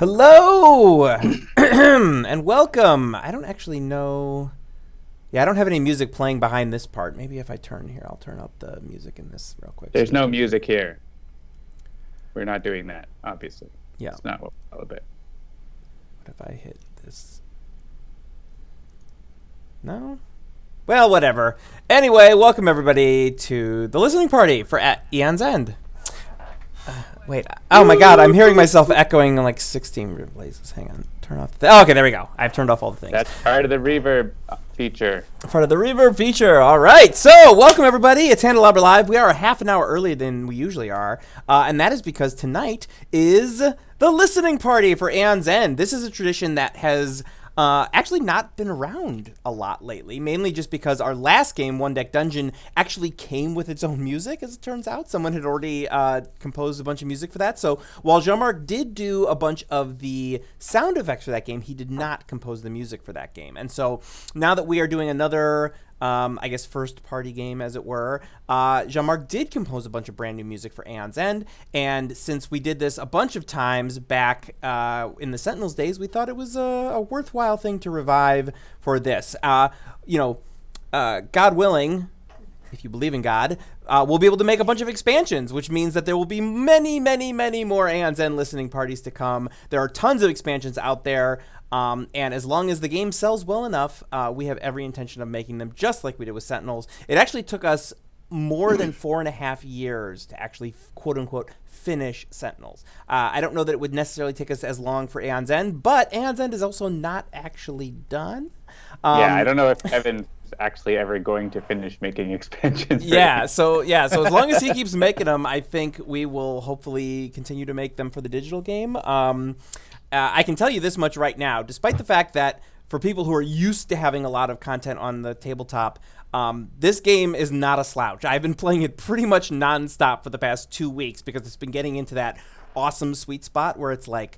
Hello and welcome. I don't actually know. Yeah, I don't have any music playing behind this part. Maybe if I turn here, I'll turn up the music in this real quick. There's no music here. We're not doing that, obviously. Yeah. It's not what we're all about. What if I hit this? No? Well, whatever. Anyway, welcome everybody to the listening party for at Aeon's End. Wait. Oh my god, I'm hearing myself echoing in like 16 places. Hang on. Turn off. Okay, there we go. I've turned off all the things. That's part of the reverb feature. Part of the reverb feature. All right. So, welcome everybody. It's Handelabra Live. We are a half an hour earlier than we usually are. And that is because tonight is the listening party for Aeon's End. This is a tradition that has actually not been around a lot lately, mainly just because our last game, One Deck Dungeon, actually came with its own music, as it turns out. Someone had already composed a bunch of music for that. So while Jean-Marc did do a bunch of the sound effects for that game, he did not compose the music for that game. And so now that we are doing another I guess first party game, as it were, Jean-Marc did compose a bunch of brand new music for Aeon's End, and since we did this a bunch of times back in the Sentinels days, we thought it was a worthwhile thing to revive for this. God willing, if you believe in God, we'll be able to make a bunch of expansions, which means that there will be many, many, many more Aeon's End listening parties to come. There are tons of expansions out there. And as long as the game sells well enough, we have every intention of making them just like we did with Sentinels. It actually took us more than 4.5 years to actually, quote-unquote, finish Sentinels. I don't know that it would necessarily take us as long for Aeon's End, but Aeon's End is also not actually done. Yeah, I don't know if Evan's actually ever going to finish making expansions. So as long as he keeps making them, I think we will hopefully continue to make them for the digital game. I can tell you this much right now, despite the fact that for people who are used to having a lot of content on the tabletop, this game is not a slouch. I've been playing it pretty much nonstop for the past 2 weeks because it's been getting into that awesome sweet spot where it's like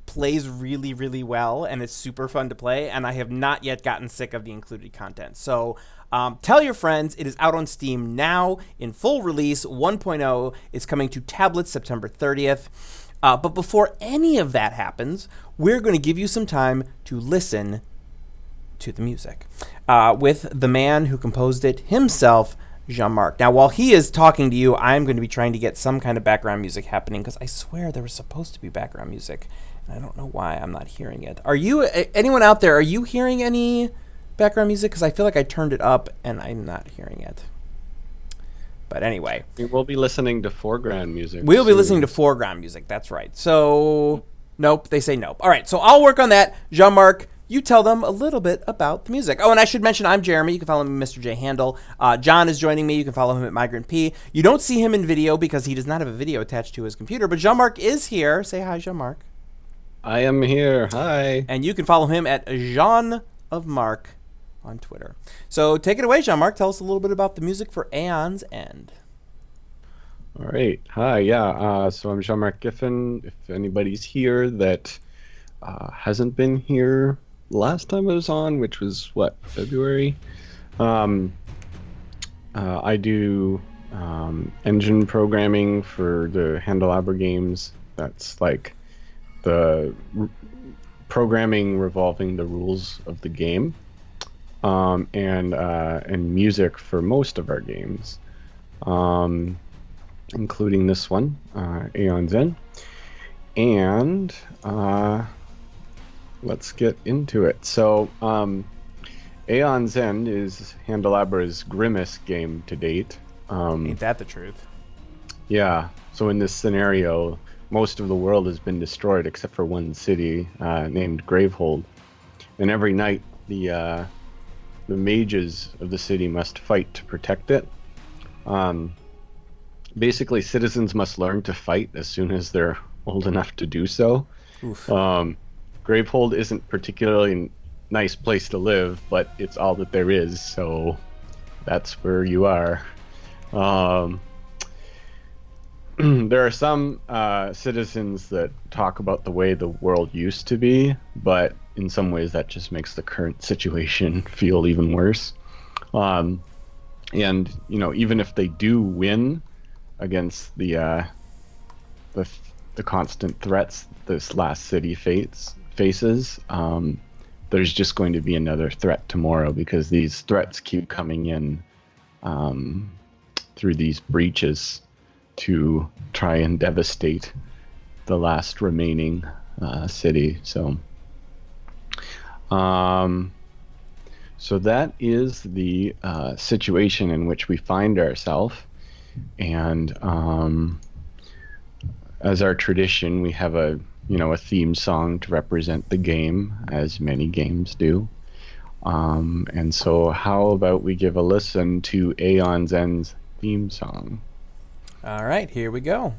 plays really, really well and it's super fun to play, and I have not yet gotten sick of the included content. So tell your friends. It is out on Steam now in full release 1.0. It's coming to tablets September 30th. But before any of that happens, we're going to give you some time to listen to the music with the man who composed it himself, Jean-Marc. Now, while he is talking to you, I'm going to be trying to get some kind of background music happening because I swear there was supposed to be background music. And I don't know why I'm not hearing it. Are you, anyone out there, are you hearing any background music? Because I feel like I turned it up and I'm not hearing it. But anyway, we will be listening to foreground music. We'll be listening to foreground music. That's right. So, nope, they say nope. All right, so I'll work on that. Jean-Marc, you tell them a little bit about the music. Oh, and I should mention I'm Jeremy. You can follow me, Mr. J Handel. John is joining me. You can follow him at Migrant P. You don't see him in video because he does not have a video attached to his computer. But Jean-Marc is here. Say hi, Jean-Marc. I am here. Hi. And you can follow him at Jean of Marc on Twitter. So take it away, Jean-Marc. Tell us a little bit about the music for Aeon's End. All right. Hi. Yeah. So I'm Jean-Marc Giffen. If anybody's here that hasn't been here last time I was on, which was what, February? I do engine programming for the Handelabra games. That's like the programming revolving the rules of the game. And music for most of our games, including this one, Aeon's End. And let's get into it. So, Aeon's End is Handelabra's grimmest game to date. Ain't that the truth? Yeah. So in this scenario, most of the world has been destroyed except for one city named Gravehold, and every night the mages of the city must fight to protect it. Basically, citizens must learn to fight as soon as they're old enough to do so. Gravehold isn't particularly a nice place to live, but it's all that there is, so that's where you are. There are some citizens that talk about the way the world used to be, but in some ways that just makes the current situation feel even worse. And, you know, even if they do win against the the constant threats this last city faces, there's just going to be another threat tomorrow, because these threats keep coming in through these breaches to try and devastate the last remaining city. So that is the situation in which we find ourselves. And as our tradition, we have a theme song to represent the game, as many games do. And so how about we give a listen to Aeon's End's theme song? All right, here we go.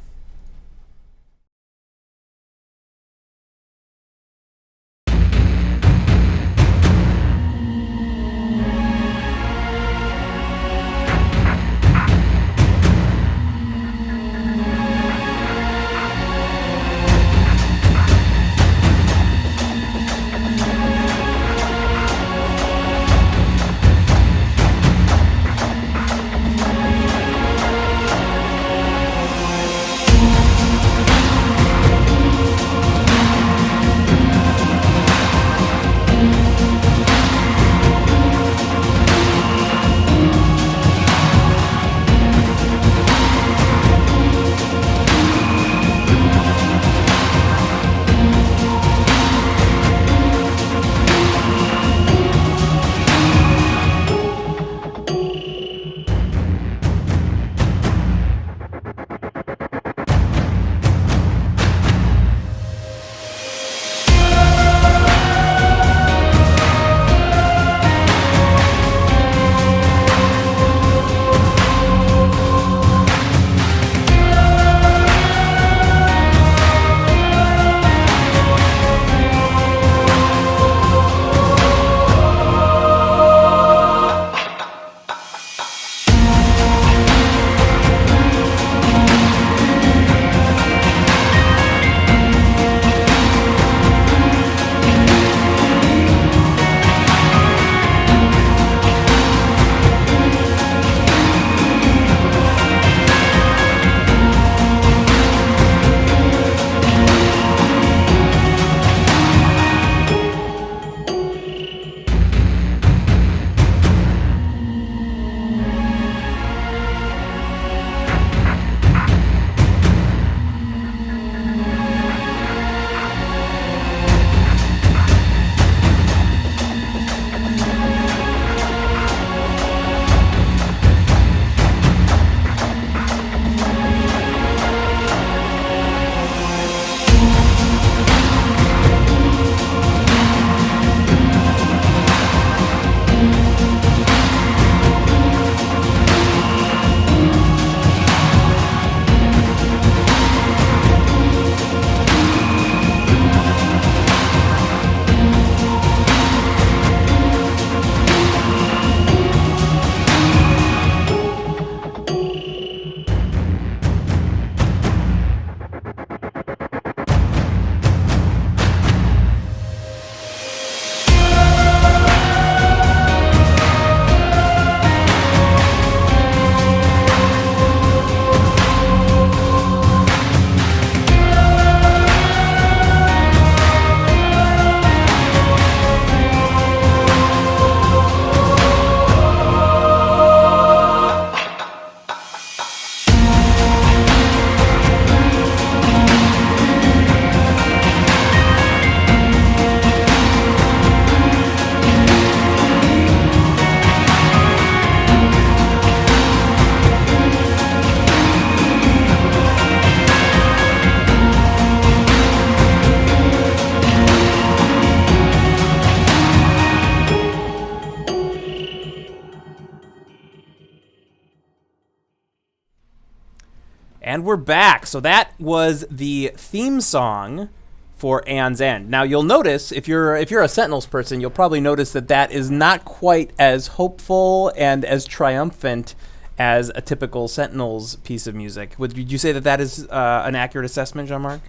And we're back. So that was the theme song for Aeon's End. Now you'll notice, if you're a Sentinels person, you'll probably notice that is not quite as hopeful and as triumphant as a typical Sentinels piece of music. Would you say that is an accurate assessment, Jean-Marc?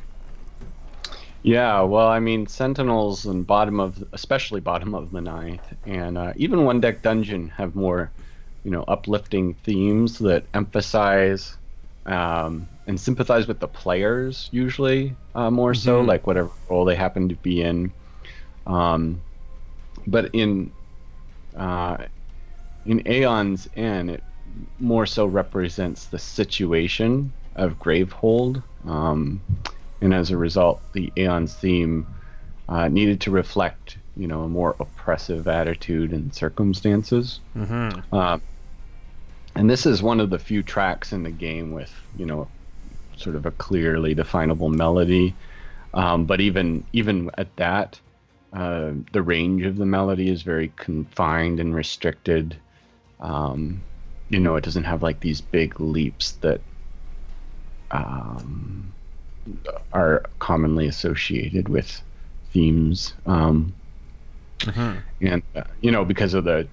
Yeah, well, I mean, Sentinels and especially bottom of the ninth, and even One Deck Dungeon have more, uplifting themes that emphasize and sympathize with the players usually more so, like whatever role they happen to be in. But in Aeon's End, it more so represents the situation of Gravehold, and as a result, the Aeon's theme needed to reflect, a more oppressive attitude and circumstances. And this is one of the few tracks in the game with, sort of a clearly definable melody. But even at that, the range of the melody is very confined and restricted. It doesn't have like these big leaps that are commonly associated with themes. And because of the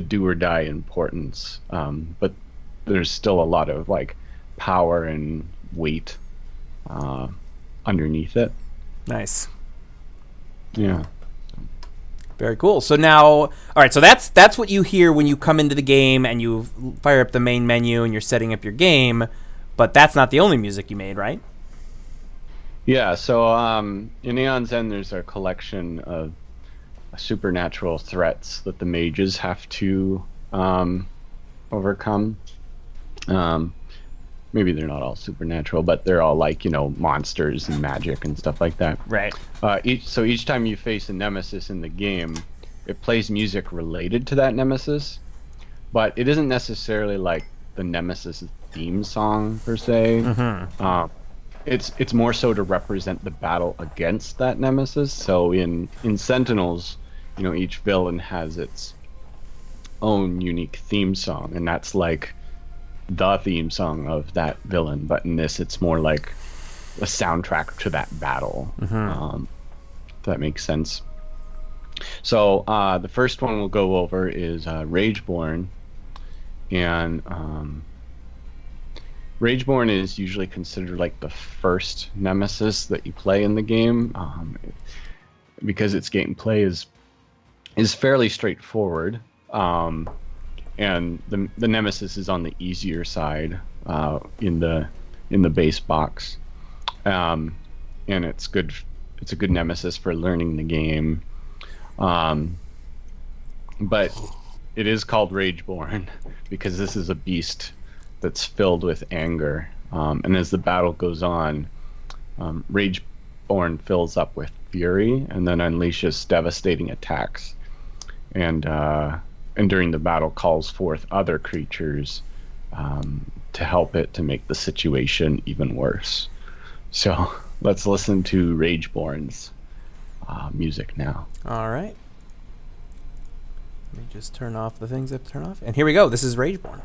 do or die importance, but there's still a lot of like power and weight underneath it. Nice. Yeah. Very cool. So now, all right, so that's what you hear when you come into the game and you fire up the main menu and you're setting up your game, but that's not the only music you made, right? Yeah, so in Aeon's End, there's a collection of supernatural threats that the mages have to overcome. Maybe they're not all supernatural, but they're all like, monsters and magic and stuff like that. Right. Each time you face a nemesis in the game, it plays music related to that nemesis, but it isn't necessarily like the nemesis theme song per se. It's more so to represent the battle against that nemesis. So in Sentinels, each villain has its own unique theme song, and that's like the theme song of that villain. But in this, it's more like a soundtrack to that battle. If that makes sense. So the first one we'll go over is Rageborne, and Rageborne is usually considered like the first nemesis that you play in the game, because its gameplay is fairly straightforward, and the nemesis is on the easier side in the base box, and it's good. It's a good nemesis for learning the game, but it is called Rageborne because this is a beast that's filled with anger, and as the battle goes on, Rageborne fills up with fury and then unleashes devastating attacks, and during the battle calls forth other creatures to help it to make the situation even worse. So let's listen to Rageborne's music now. All right. Let me just turn off the things I have to turn off. And here we go. This is Rageborne.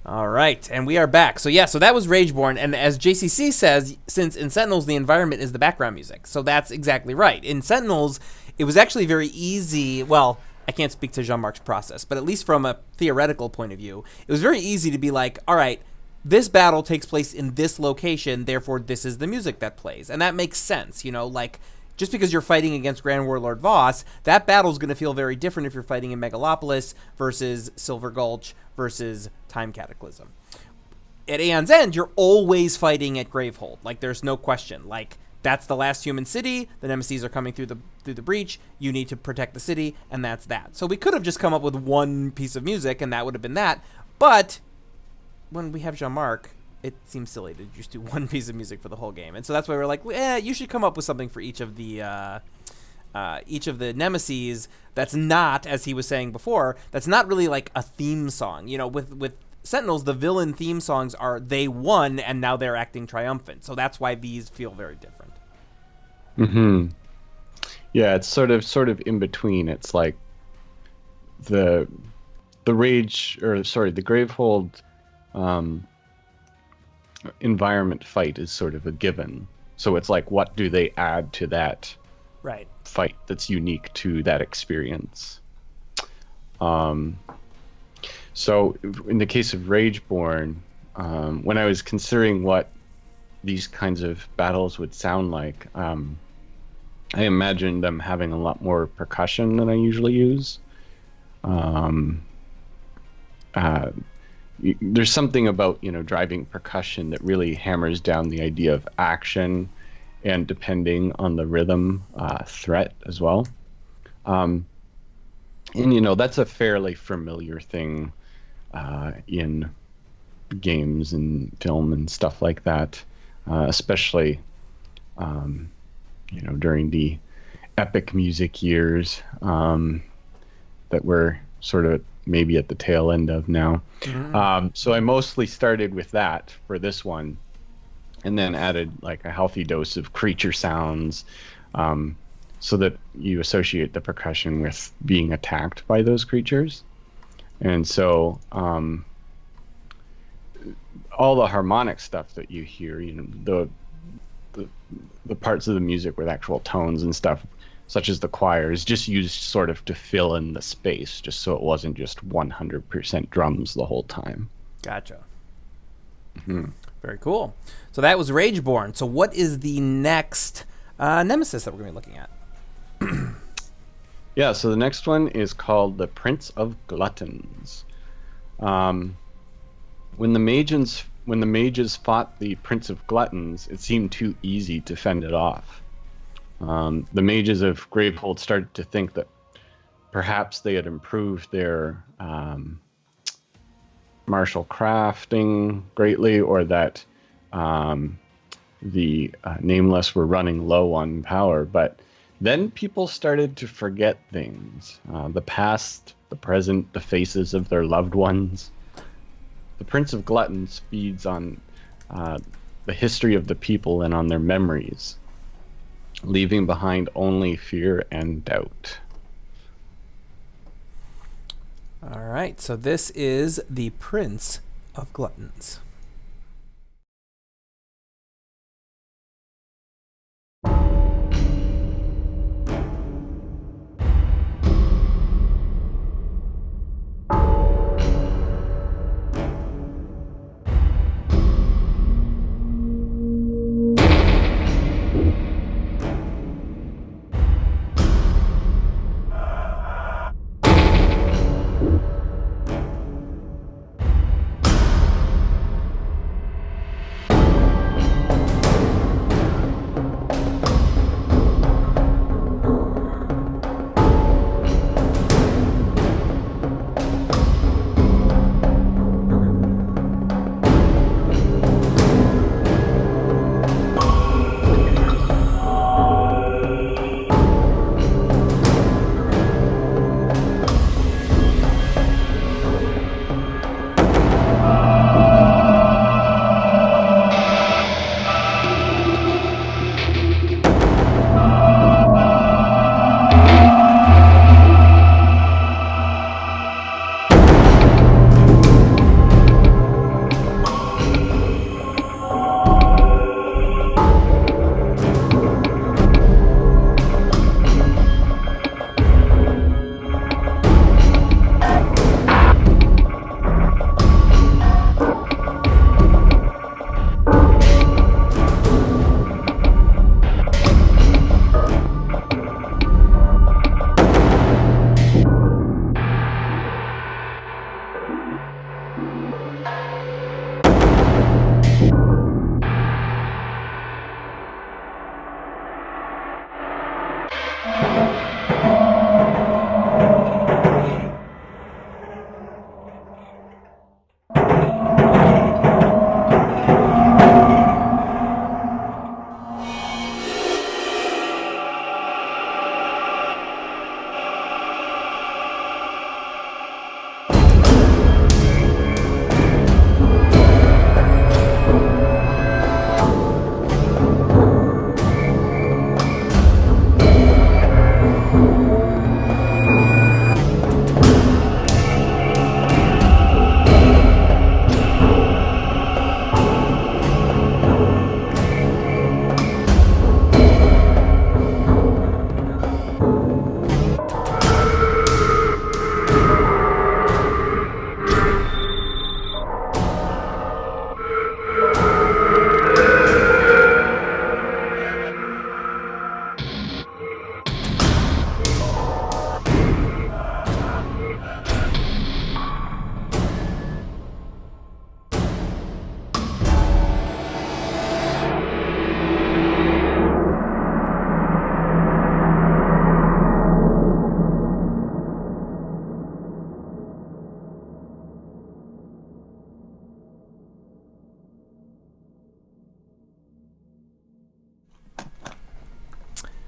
All right, and we are back. So so that was Rageborne, and as JCC says, since in Sentinels the environment is the background music, so that's exactly right. In Sentinels, it was actually very easy. Well, I can't speak to Jean-Marc's process, but at least from a theoretical point of view, it was very easy to be like, all right, this battle takes place in this location, therefore this is the music that plays, and that makes sense. Like, just because you're fighting against Grand Warlord Voss, that battle's going to feel very different if you're fighting in Megalopolis versus Silver Gulch versus Time Cataclysm. At Aeon's End, you're always fighting at Gravehold. Like, there's no question. Like, that's the last human city. The Nemesis are coming through the breach. You need to protect the city, and that's that. So we could have just come up with one piece of music, and that would have been that. But when we have Jean-Marc, it seems silly to just do one piece of music for the whole game. And so that's why we're like, you should come up with something for each of the Nemesis that's not, as he was saying before, that's not really like a theme song. With Sentinels, the villain theme songs are they won and now they're acting triumphant. So that's why these feel very different. Mm-hmm. Yeah, it's sort of in between. It's like the Gravehold environment fight is sort of a given. So it's like, what do they add to that right fight that's unique to that experience? So in the case of Rageborne, when I was considering what these kinds of battles would sound like, I imagined them having a lot more percussion than I usually use. There's something about driving percussion that really hammers down the idea of action, and depending on the rhythm, threat as well. And that's a fairly familiar thing in games and film and stuff like that, especially during the epic music years that we're sort of maybe at the tail end of now. Mm-hmm. So I mostly started with that for this one, and then added like a healthy dose of creature sounds, so that you associate the percussion with being attacked by those creatures. And so all the harmonic stuff that you hear, the parts of the music with actual tones and stuff, such as the choir, is just used sort of to fill in the space, just so it wasn't just 100% drums the whole time. Gotcha. Mm-hmm. Very cool. So that was Rageborne. So what is the next Nemesis that we're going to be looking at? Yeah, so the next one is called the Prince of Gluttons. When the mages fought the Prince of Gluttons, it seemed too easy to fend it off. The mages of Gravehold started to think that perhaps they had improved their martial crafting greatly, or that the Nameless were running low on power. But then people started to forget things. The past, the present, the faces of their loved ones. The Prince of Gluttons feeds on the history of the people and on their memories, leaving behind only fear and doubt. All right, so this is the Prince of Gluttons.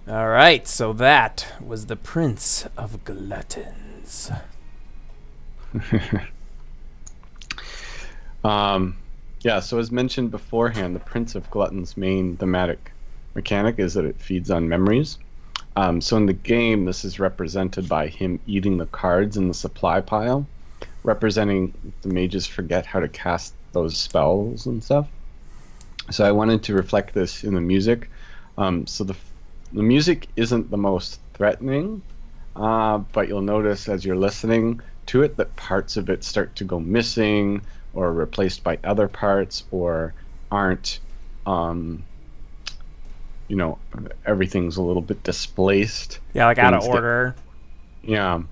All right, so that was the Prince of Gluttons. Yeah, so as mentioned beforehand, the Prince of Glutton's main thematic mechanic is that it feeds on memories. So in the game, this is represented by him eating the cards in the supply pile, representing the mages forget how to cast those spells and stuff. So I wanted to reflect this in the music. So the music isn't the most threatening, but you'll notice as you're listening to it that parts of it start to go missing or replaced by other parts or aren't, everything's a little bit displaced. Yeah, like out of order. Yeah.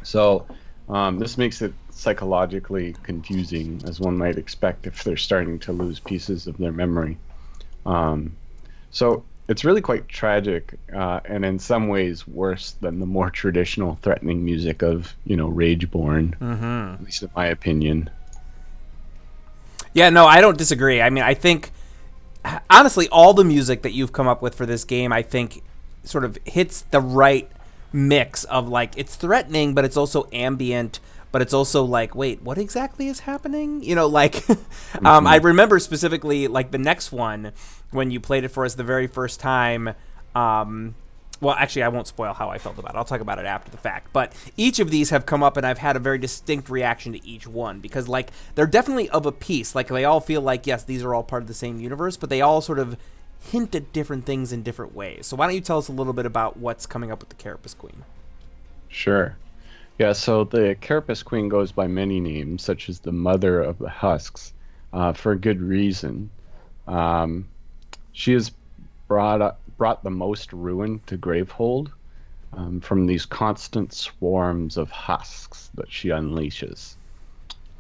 So this makes it psychologically confusing, as one might expect if they're starting to lose pieces of their memory. So it's really quite tragic, and in some ways worse than the more traditional threatening music of, Rageborne, at least in my opinion. Yeah, no, I don't disagree. I mean, I think, honestly, all the music that you've come up with for this game, I think, sort of hits the right mix of, like, it's threatening, but it's also ambient, but it's also like, wait, what exactly is happening? I remember specifically, like, the next one, when you played it for us the very first time. Well, actually, I won't spoil how I felt about it. I'll talk about it after the fact. But each of these have come up, and I've had a very distinct reaction to each one because, like, they're definitely of a piece. Like, they all feel like, yes, these are all part of the same universe, but they all sort of hint at different things in different ways. So why don't you tell us a little bit about what's coming up with the Carapace Queen? Sure. Yeah, so the Carapace Queen goes by many names, such as the Mother of the Husks, for a good reason. She has brought the most ruin to Gravehold from these constant swarms of husks that she unleashes.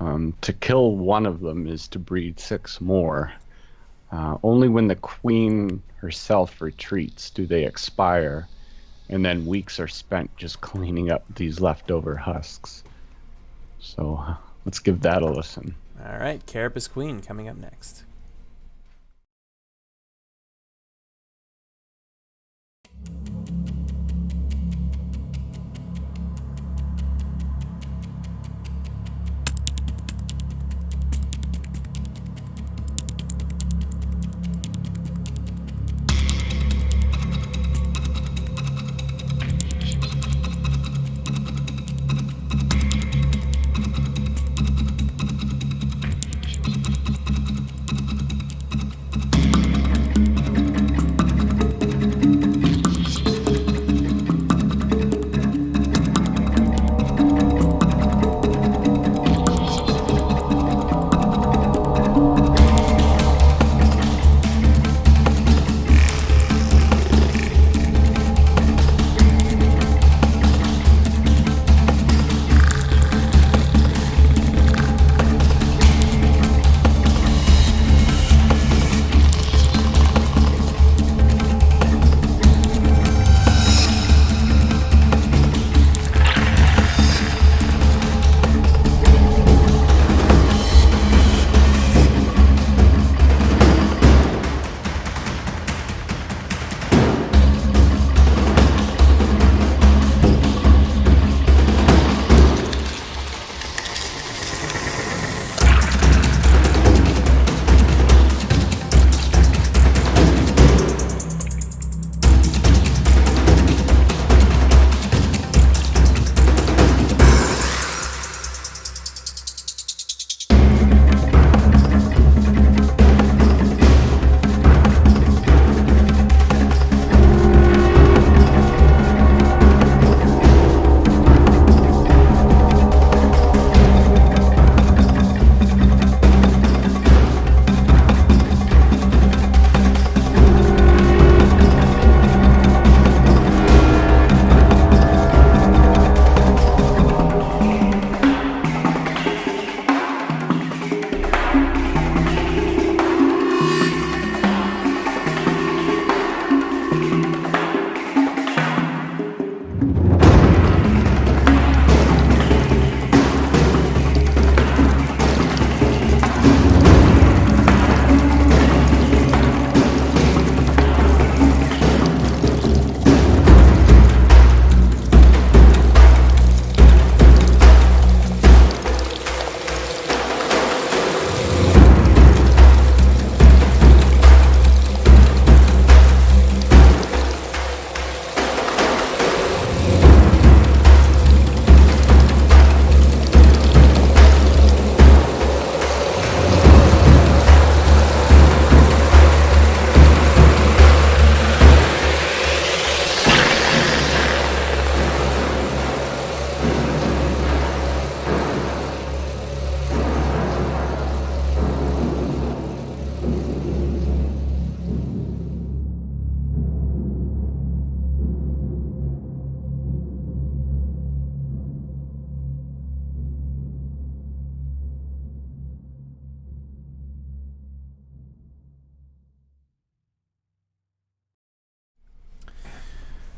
To kill one of them is to breed 6 more. Only when the queen herself retreats do they expire, and then weeks are spent just cleaning up these leftover husks. So let's give that a listen. All right, Carapace Queen coming up next.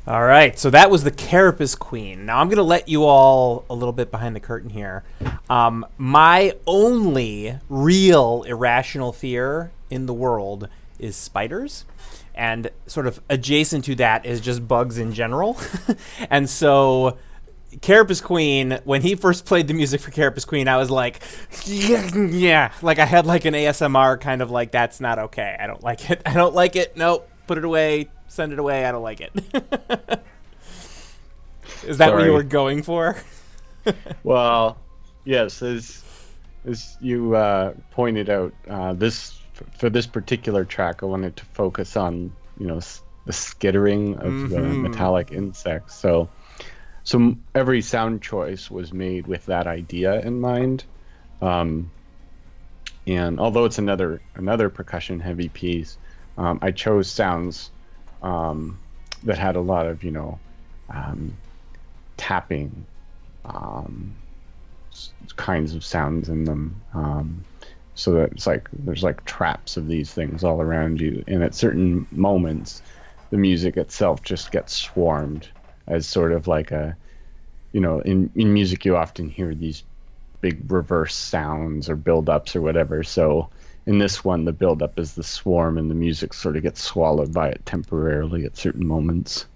All right, so that was the Carapace Queen. Now I'm going to let you all a little bit behind the curtain here. My only real irrational fear in the world is spiders. And sort of adjacent to that is just bugs in general. And so Carapace Queen, when he first played the music for Carapace Queen, I was like, yeah. Like I had like an ASMR kind of like, that's not okay. I don't like it. I don't like it. Nope. Put it away. Send it away. I don't like it. Is that what you were going for? Well, yes, as you pointed out, for this particular track, I wanted to focus on the skittering of the metallic insects. So every sound choice was made with that idea in mind. And although it's another percussion heavy piece, I chose sounds that had a lot of tapping kinds of sounds in them, so that it's like there's like traps of these things all around you, and at certain moments the music itself just gets swarmed as sort of like a in music you often hear these big reverse sounds or build-ups or whatever. So in this one, the build-up is the swarm, and the music sort of gets swallowed by it temporarily at certain moments.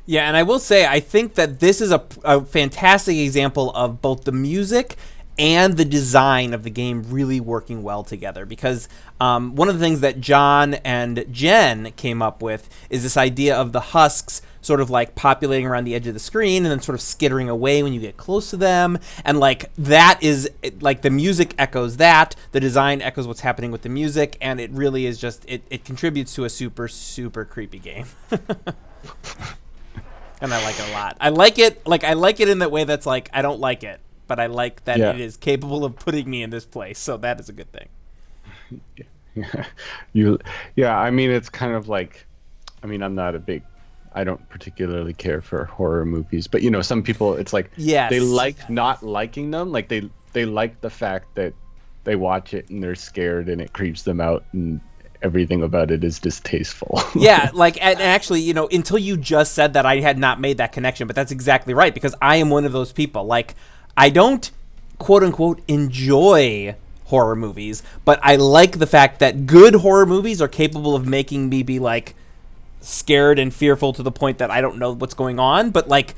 Yeah, and I will say, I think that this is a fantastic example of both the music and the design of the game really working well together. Because one of the things that John and Jen came up with is this idea of the husks sort of like populating around the edge of the screen and then sort of skittering away when you get close to them. And like that is like the music echoes that, the design echoes what's happening with the music, and it really is just it contributes to a super, super creepy game. And I like it a lot. I like it in that way that's like I don't like it, but I like that it is capable of putting me in this place. So that is a good thing. I mean, it's kind of like, I don't particularly care for horror movies, but some people, it's like they like not liking them. Like they like the fact that they watch it and they're scared and it creeps them out and everything about it is distasteful. Yeah, like, and actually, until you just said that, I had not made that connection, but that's exactly right, because I am one of those people. Like, I don't, quote-unquote, enjoy horror movies, but I like the fact that good horror movies are capable of making me be, like, scared and fearful to the point that I don't know what's going on, but, like,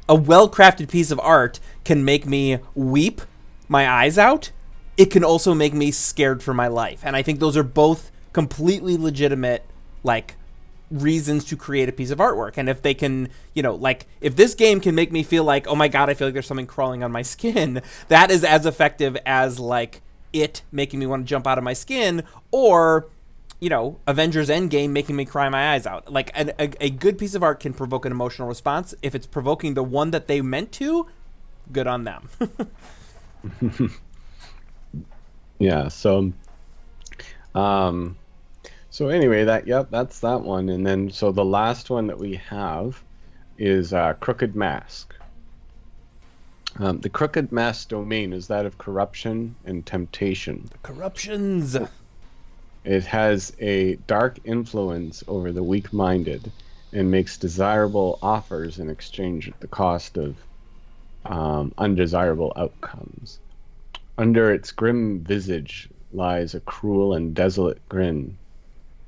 a well-crafted piece of art can make me weep my eyes out. It can also make me scared for my life, and I think those are both completely legitimate, like, reasons to create a piece of artwork. And if they can, like, if this game can make me feel like, oh my god, I feel like there's something crawling on my skin, that is as effective as, like, it making me want to jump out of my skin, or, Avengers Endgame making me cry my eyes out. Like, a good piece of art can provoke an emotional response. If it's provoking the one that they meant to, good on them. Yeah, so anyway, that's that one. And then so the last one that we have is Crooked Mask. The Crooked Mask domain is that of corruption and temptation. The corruptions. It has a dark influence over the weak-minded and makes desirable offers in exchange at the cost of undesirable outcomes. Under its grim visage lies a cruel and desolate grin,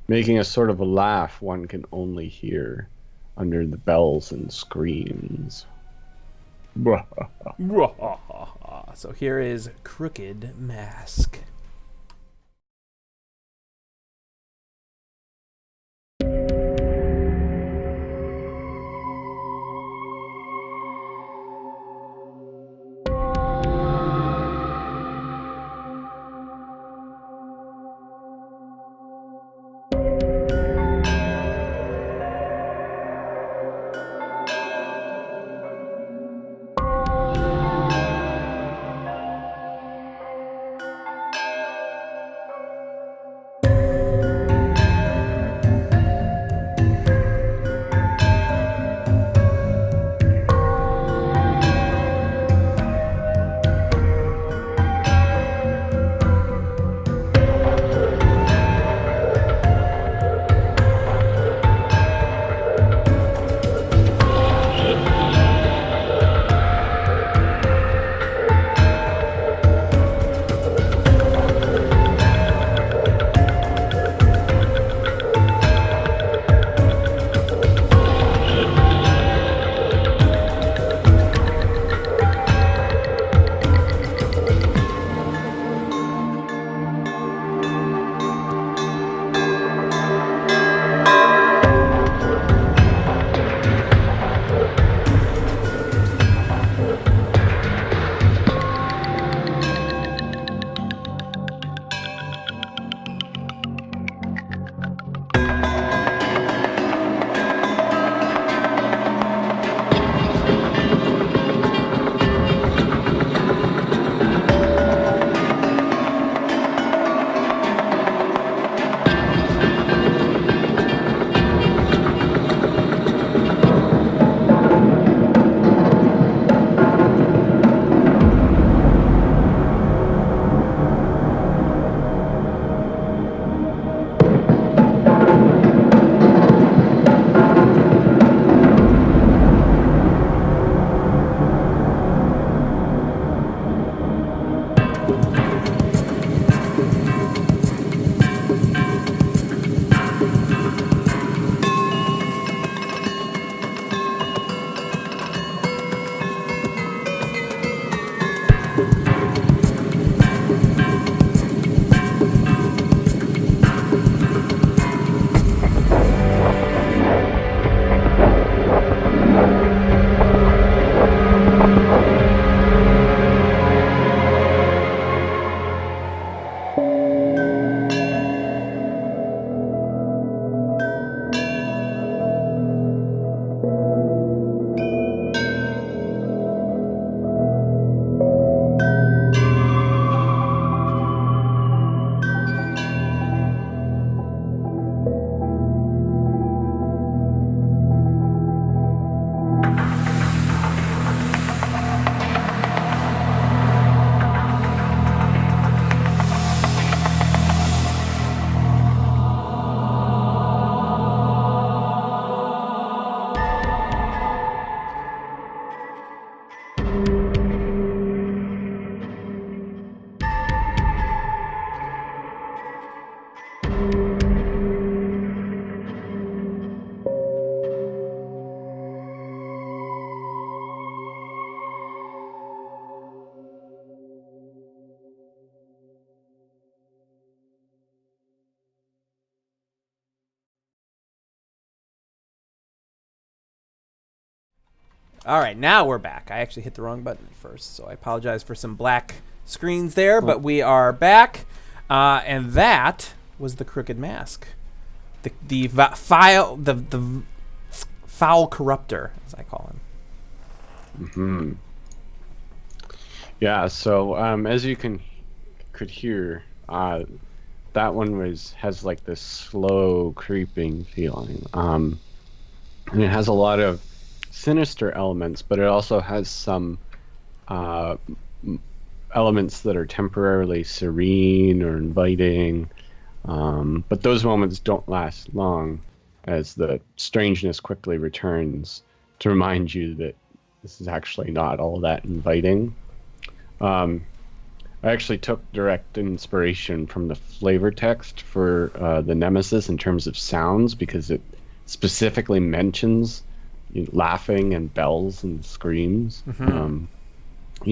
making a sort of a laugh one can only hear under the bells and screams. So here is Crooked Mask. All right, now we're back. I actually hit the wrong button at first, so I apologize for some black screens there, but we are back. And that was the Crooked Mask. The foul corruptor, as I call him. Mm-hmm. Yeah, so as you could hear, that one has like this slow creeping feeling. And it has a lot of sinister elements, but it also has some elements that are temporarily serene or inviting. But those moments don't last long, as the strangeness quickly returns to remind you that this is actually not all that inviting. I actually took direct inspiration from the flavor text for the Nemesis in terms of sounds, because it specifically mentions laughing and bells and screams. Mm-hmm.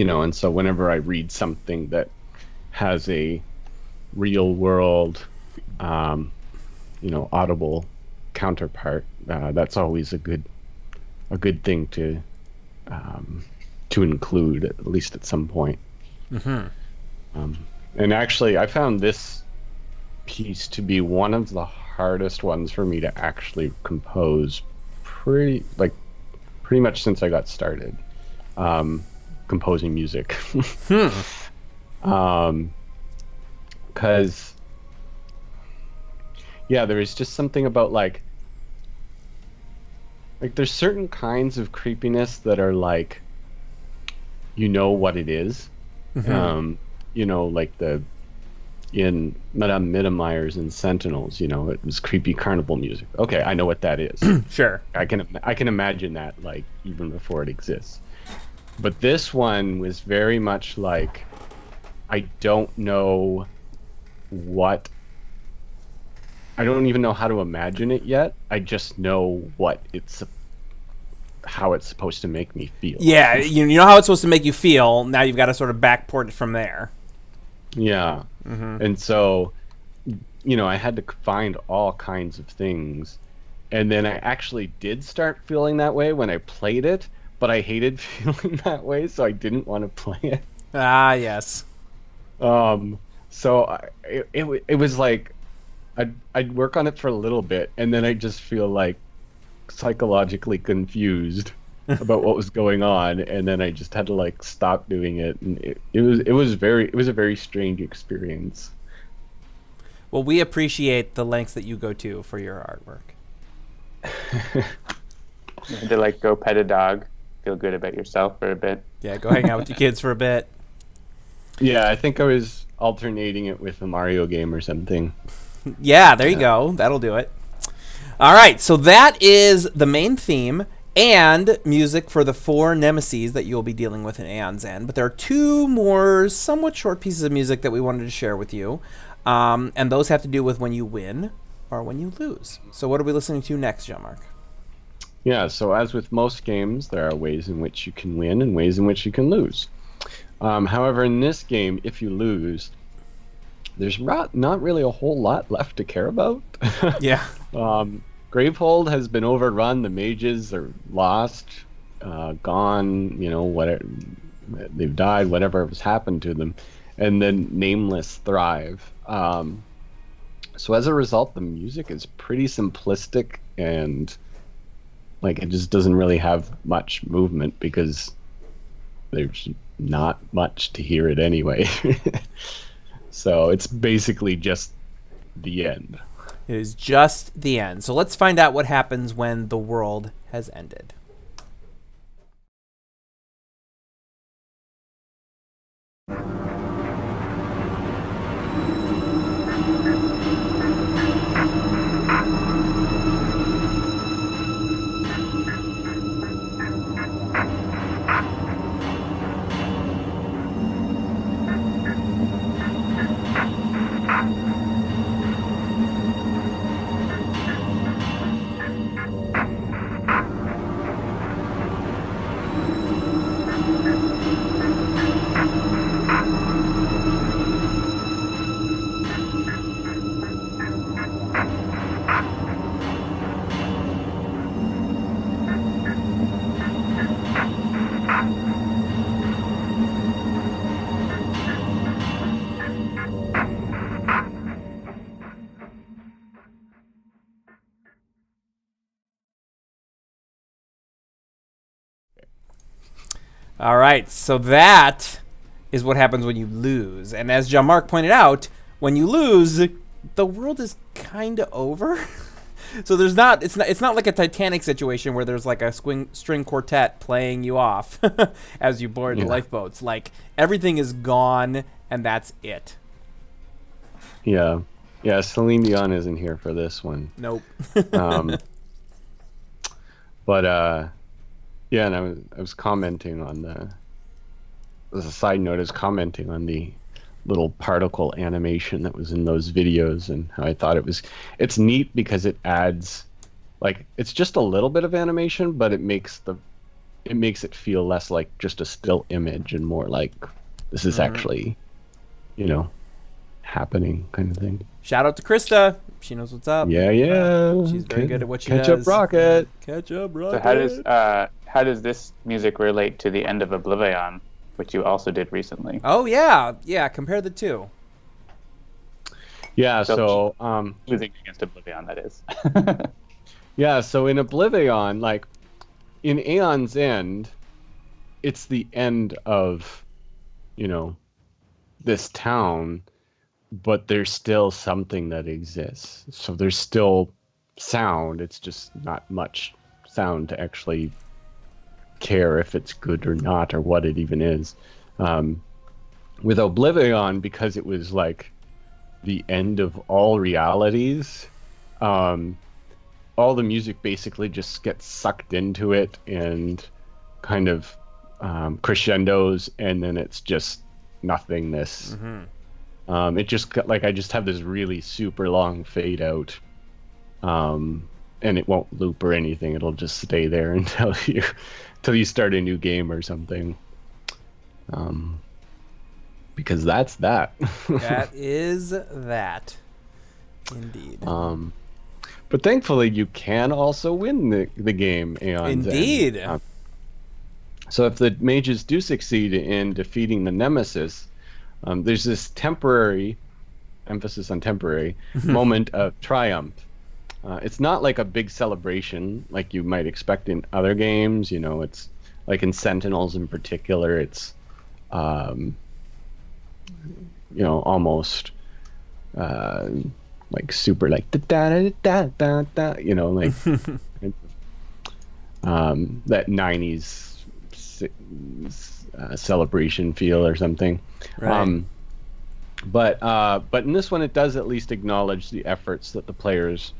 And so whenever I read something that has a real world, audible counterpart, that's always a good thing to include, at least at some point. Mm-hmm. And actually, I found this piece to be one of the hardest ones for me to actually compose, pretty much since I got started composing music. Because there is just something about like there's certain kinds of creepiness that are like, what it is. Mm-hmm. Like in Madame Mittermeier's and Sentinels, it was creepy carnival music. Okay, I know what that is. Sure. I can imagine that, like, even before it exists. But this one was very much like, I don't know I don't even know how to imagine it yet. I just know how it's supposed to make me feel. Yeah, you know how it's supposed to make you feel. Now you've got to sort of backport it from there. Yeah. Mm-hmm. And so, I had to find all kinds of things. And then I actually did start feeling that way when I played it, but I hated feeling that way, so I didn't want to play it. Ah, yes. So it was like, I'd work on it for a little bit, and then I'd just feel like psychologically confused about what was going on, and then I just had to like stop doing it, and it was a very strange experience. Well, we appreciate the lengths that you go to for your artwork. You had to like go pet a dog, feel good about yourself for a bit. Yeah, go hang out with your kids for a bit. Yeah, I think I was alternating it with a Mario game or something. Yeah, there you go. That'll do it. All right, so that is the main theme and music for the 4 nemesis that you'll be dealing with in Aeon's End. But there are 2 more somewhat short pieces of music that we wanted to share with you. And those have to do with when you win or when you lose. So what are we listening to next, Jean-Marc? Yeah, so as with most games, there are ways in which you can win and ways in which you can lose. However, in this game, if you lose, there's not really a whole lot left to care about. Yeah. Gravehold has been overrun. The mages are lost, gone. Whatever, they've died. Whatever has happened to them, and then Nameless thrive. So as a result, the music is pretty simplistic, and it just doesn't really have much movement because there's not much to hear it anyway. So it's basically just the end. It is just the end. So let's find out what happens when the world has ended. All right, so that is what happens when you lose. And as Jean-Marc pointed out, when you lose, the world is kind of over. So it's not like a Titanic situation where there's like a string quartet playing you off as you board the lifeboats. Like, everything is gone, and that's it. Yeah. Celine Dion isn't here for this one. Nope. But and I was commenting on as a side note, I was commenting on the little particle animation that was in those videos, and how I thought it's neat because it adds, like, it's just a little bit of animation, but it makes it feel less like just a still image and more like this is actually, happening, kind of thing. Shout out to Krista. She knows what's up. Yeah. She's very good at what she does. Catch up, Rocket. So how does this music relate to the end of Oblivion, which you also did recently? Oh yeah. Compare the two. Yeah. So losing against Oblivion, that is. Yeah. So in Oblivion, like in Aeon's End, it's the end of, this town, but there's still something that exists. So there's still sound. It's just not much sound to actually care if it's good or not, or what it even is. With Oblivion, because it was like the end of all realities, all the music basically just gets sucked into it and kind of crescendos, and then it's just nothingness. It just like, I just have this really super long fade out, and it won't loop or anything. It'll just stay there until you start a new game or something. Because that's that. That is that. Indeed. But thankfully, you can also win the game, Aeon's Indeed. End. So if the mages do succeed in defeating the Nemesis, there's this temporary, emphasis on temporary, moment of triumph. It's not like a big celebration like you might expect in other games. It's like in Sentinels in particular, it's almost like super like da da da da da, like that 90s celebration feel or something. Right. But in this one, it does at least acknowledge the efforts that the players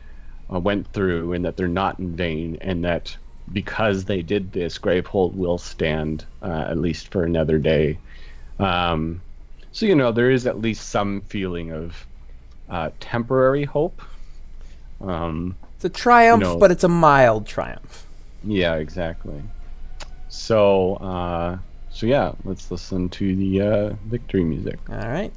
went through, and that they're not in vain, and that because they did this, Gravehold will stand at least for another day. So there is at least some feeling of temporary hope. It's a triumph, but it's a mild triumph. Yeah, exactly. So yeah, let's listen to the victory music. All right.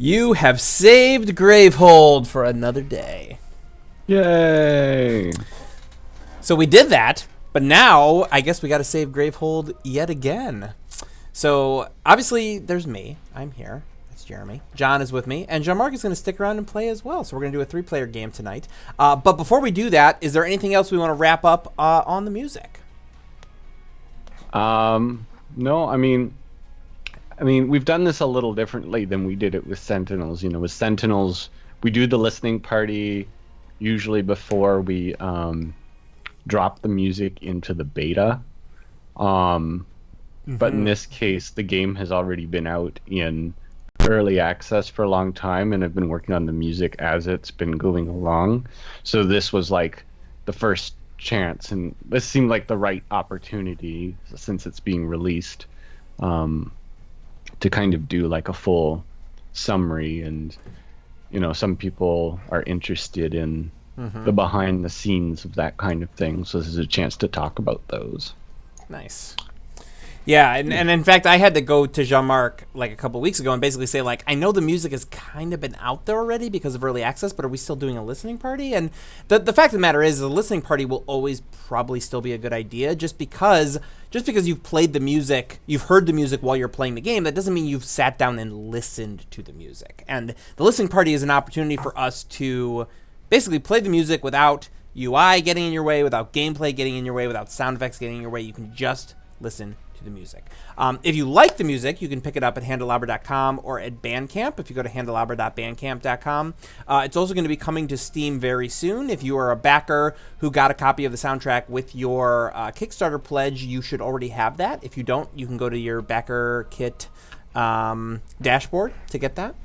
You have saved Gravehold for another day. Yay! So we did that, but now I guess we got to save Gravehold yet again. So obviously there's me. I'm here. That's Jeremy. John is with me, and Jean-Marc is going to stick around and play as well. So we're going to do a 3-player game tonight. But before we do that, is there anything else we want to wrap up on the music? No, I mean, we've done this a little differently than we did it with Sentinels. With Sentinels, we do the listening party usually before we drop the music into the beta. But in this case, the game has already been out in early access for a long time, and I've been working on the music as it's been going along. So this was like the first chance, and this seemed like the right opportunity since it's being released to kind of do like a full summary. And some people are interested in the behind the scenes of that kind of thing, so this is a chance to talk about those. Nice. Yeah, and in fact, I had to go to Jean-Marc like a couple weeks ago and basically say, like, I know the music has kind of been out there already because of early access, but are we still doing a listening party? And the fact of the matter is, the listening party will always probably still be a good idea, just because you've played the music, you've heard the music while you're playing the game, that doesn't mean you've sat down and listened to the music. And the listening party is an opportunity for us to basically play the music without UI getting in your way, without gameplay getting in your way, without sound effects getting in your way. You can just listen to the music. If you like the music, you can pick it up at Handelabra.com or at Bandcamp. If you go to Handelabra.bandcamp.com, it's also going to be coming to Steam very soon. If you are a backer who got a copy of the soundtrack with your Kickstarter pledge, you should already have that. If you don't, you can go to your backer kit dashboard to get that.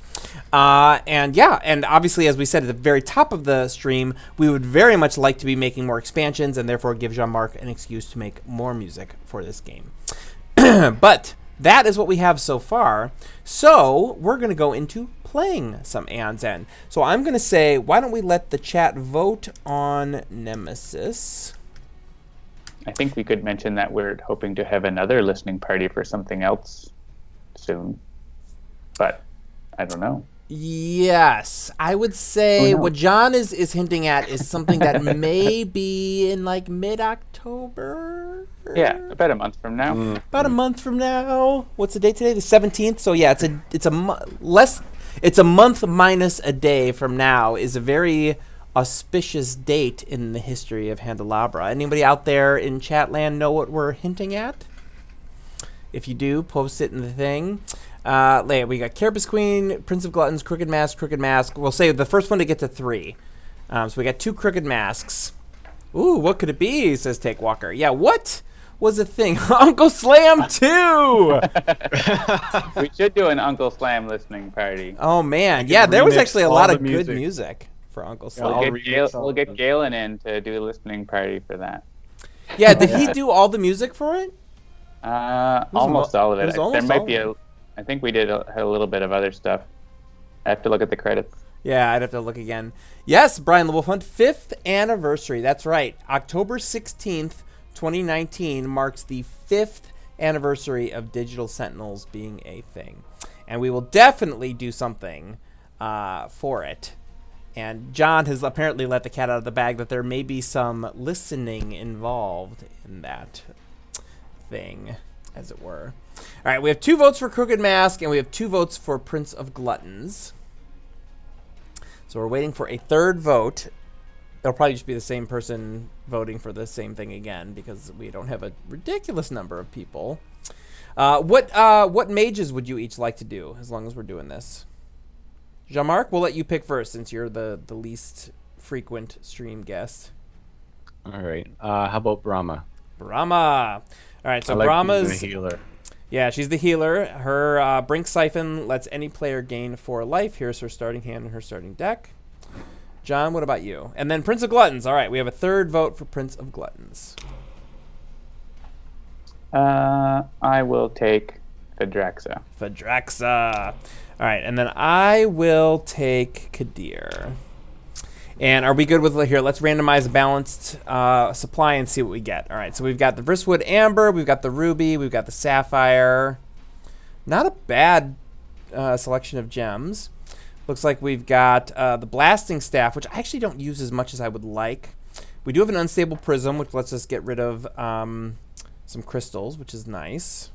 And obviously, as we said at the very top of the stream, we would very much like to be making more expansions and therefore give Jean-Marc an excuse to make more music for this game. But that is what we have so far. So we're going to go into playing some Aeon's End. So I'm going to say, why don't we let the chat vote on Nemesis? I think we could mention that we're hoping to have another listening party for something else soon. But I don't know. Yes, I would say what John is hinting at is something that may be in like mid-October. Yeah, about a month from now. About a month from now. What's the date today? The 17th. So yeah, it's a month minus a day from now is a very auspicious date in the history of Handelabra. Anybody out there in Chatland know what we're hinting at? If you do, post it in the thing. We got Carapace Queen, Prince of Gluttons, Crooked Mask. We'll say the first one to get to 3. So we got 2 Crooked Masks. Ooh, what could it be, says Take Walker. Yeah, what was a thing? Uncle Slam 2! We should do an Uncle Slam listening party. Oh, man. Yeah, there was actually a lot of good music for Uncle Slam. We'll get Galen in to do a listening party for that. Yeah, did he do all the music for it? Almost all of it. There might be I think we had a little bit of other stuff. I have to look at the credits. Yeah, I'd have to look again. Yes, Brian LeWolf, 5th anniversary. That's right. October 16th, 2019 marks the 5th anniversary of Digital Sentinels being a thing. And we will definitely do something for it. And John has apparently let the cat out of the bag that there may be some listening involved in that thing, as it were. All right, we have 2 votes for Crooked Mask, and we have 2 votes for Prince of Gluttons. So we're waiting for a 3rd vote. It'll probably just be the same person voting for the same thing again, because we don't have a ridiculous number of people. What mages would you each like to do, as long as we're doing this? Jean-Marc, we'll let you pick first, since you're the least frequent stream guest. All right. How about Brahma? Brahma. All right, so I like Brahma's the healer. Yeah, she's the healer. Her Brink Siphon lets any player gain 4 life. Here's her starting hand and her starting deck. John, what about you? And then Prince of Gluttons. All right, we have a 3rd vote for Prince of Gluttons. I will take Phadraxa. All right, and then I will take Kadir. And are we good with here? Let's randomize a balanced supply and see what we get. All right, so we've got the Vristwood Amber, we've got the Ruby, we've got the Sapphire. Not a bad selection of gems. Looks like we've got the blasting staff, which I actually don't use as much as I would like. We do have an unstable prism, which lets us get rid of some crystals, which is nice.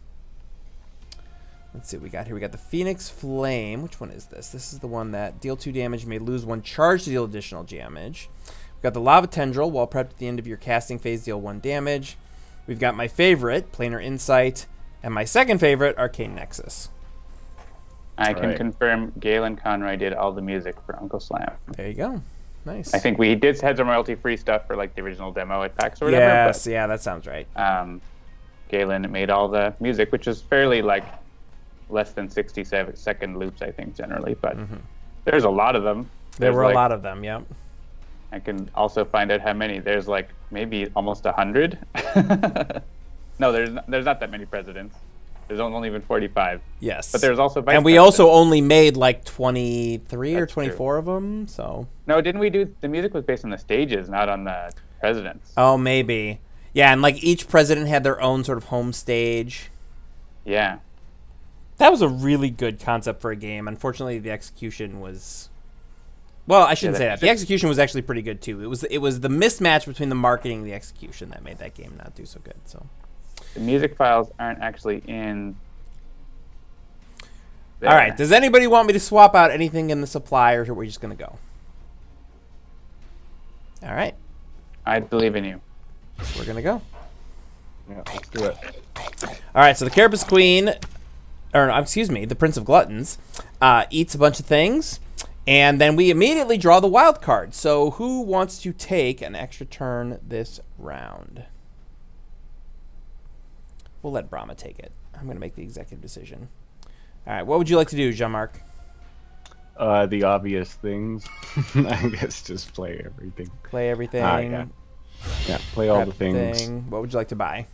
Let's see what we got here. We got the Phoenix Flame. Which one is this? This is the one that deal 2 damage, may lose 1 charge to deal additional damage. We've got the Lava Tendril. While prepped at the end of your casting phase, deal 1 damage. We've got my favorite, Planar Insight, and my second favorite, Arcane Nexus. I can confirm Galen Conroy did all the music for Uncle Slam. There you go. Nice. I think we did had some royalty-free stuff for like the original demo at PAX or whatever. Yes, yeah, that sounds right. Galen made all the music, which is fairly like less than 60-second loops, I think, generally. But there's a lot of them. There were a lot of them, yep. I can also find out how many. There's like maybe almost 100. No, there's not that many presidents. There's only even 45. Yes. But there's also vice and we presidents. also only made like 23 or 24 true. of them, so. No, didn't we do... The music was based on the stages, not on the presidents. Oh, maybe. Yeah, and like each president had their own sort of home stage. Yeah. That was a really good concept for a game. Unfortunately, the execution was... Well, I shouldn't say that. The execution was actually pretty good, too. It was the mismatch between the marketing and the execution that made that game not do so good, so... The music files aren't actually in there. All right. Does anybody want me to swap out anything in the supply, or are we just going to go? All right. I believe in you. We're going to go. Yeah, let's do it. All right. So the Carapace Queen, or excuse me, the Prince of Gluttons, eats a bunch of things, and then we immediately draw the wild card. So who wants to take an extra turn this round? We'll let Brahma take it. I'm going to make the executive decision. All right. What would you like to do, Jean-Marc? The obvious things. I guess just play everything. Play everything. Yeah, play all the things. What would you like to buy?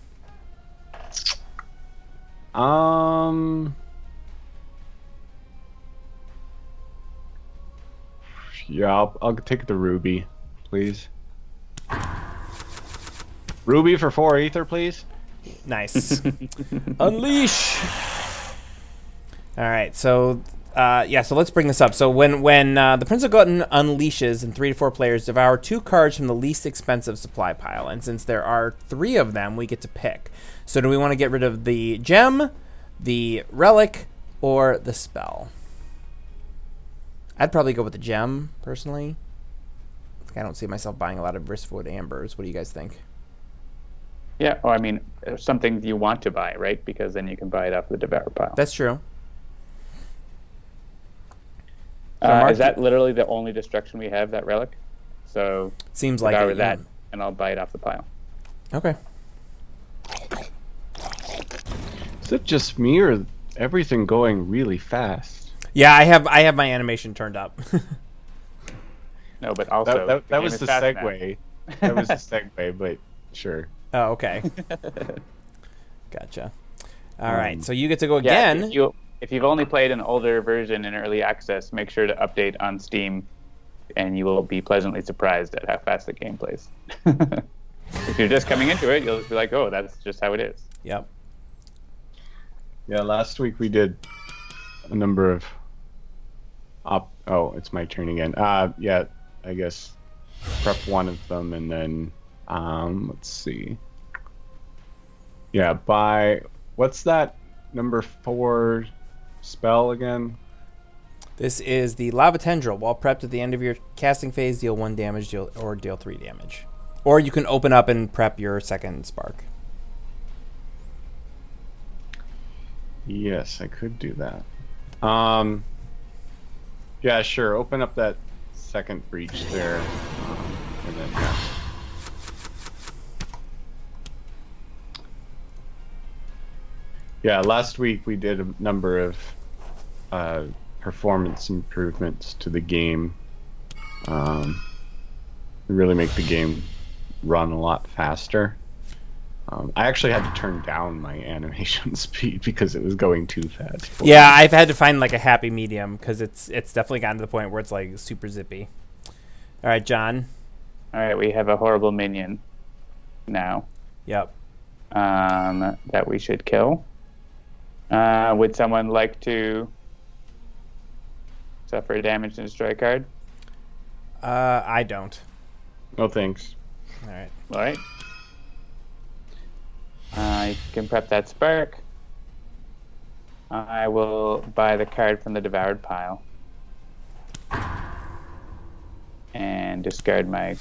Yeah, I'll take the ruby, please. Ruby for 4 ether, please. Nice. Unleash. All right, so so let's bring this up. So when the Prince of Glutton unleashes and 3 to 4 players devour 2 cards from the least expensive supply pile, and since there are 3 of them, we get to pick. So do we want to get rid of the gem, the relic, or the spell? I'd probably go with the gem personally. I don't see myself buying a lot of Riftwood Ambers. What do you guys think? Yeah, or I mean, something you want to buy, right? Because then you can buy it off the Devour pile. That's true. Is that literally the only destruction we have, that relic? So seems like Devour it, that, yeah. and I'll buy it off the pile. Okay. Is it just me or everything going really fast? Yeah, I have my animation turned up. No, but also that was the segue. That was the segue, but sure. Oh, okay. Gotcha. All right, so you get to go again. If you've only played an older version in early access, make sure to update on Steam, and you will be pleasantly surprised at how fast the game plays. If you're just coming into it, you'll just be like, "Oh, that's just how it is." Yep. Yeah, last week we did a number of. Oh, it's my turn again. Yeah, I guess prep one of them, and then let's see. Yeah, buy. What's that number 4 spell again? This is the Lava Tendril. While prepped at the end of your casting phase, deal 1 damage, deal 3 damage. Or you can open up and prep your second spark. Yes, I could do that. Yeah, sure. Open up that second breach there, and then yeah. Yeah, last week we did a number of performance improvements to the game. Really make the game run a lot faster. I actually had to turn down my animation speed because it was going too fast. Yeah, I've had to find like a happy medium because it's definitely gotten to the point where it's like super zippy. All right, John. All right, we have a horrible minion now. Yep. That we should kill. Would someone like to Suffer a damage and destroy a card. I don't. No thanks. All right. All right. You can prep that spark. I will buy the card from the devoured pile. And discard my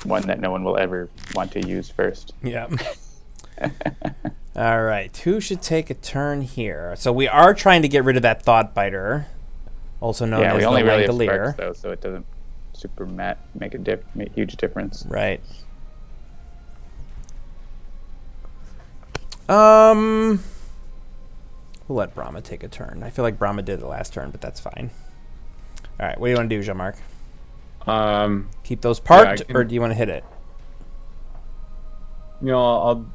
one that no one will ever want to use first. Yeah. All right. Who should take a turn here? So we are trying to get rid of that Thought Biter, also known as we the only really have Langolier. sparks, though, so it doesn't make a huge difference. Right. We'll let Brahma take a turn. I feel like Brahma did the last turn, but that's fine. All right. What do you want to do, Jean-Marc? Keep those parked, or do you want to hit it? I'll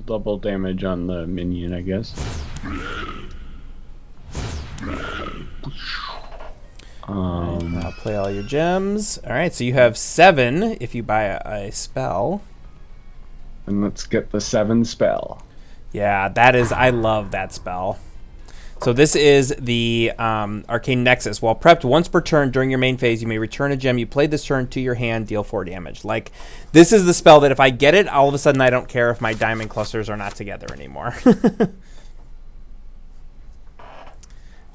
double damage on the minion, I guess. I'll play all your gems. All right, so you have 7 if you buy a spell. And let's get the 7 spell. Yeah, I love that spell. So this is the Arcane Nexus. While prepped once per turn during your main phase, you may return a gem you played this turn to your hand, deal 4 damage. Like, this is the spell that if I get it, all of a sudden I don't care if my diamond clusters are not together anymore.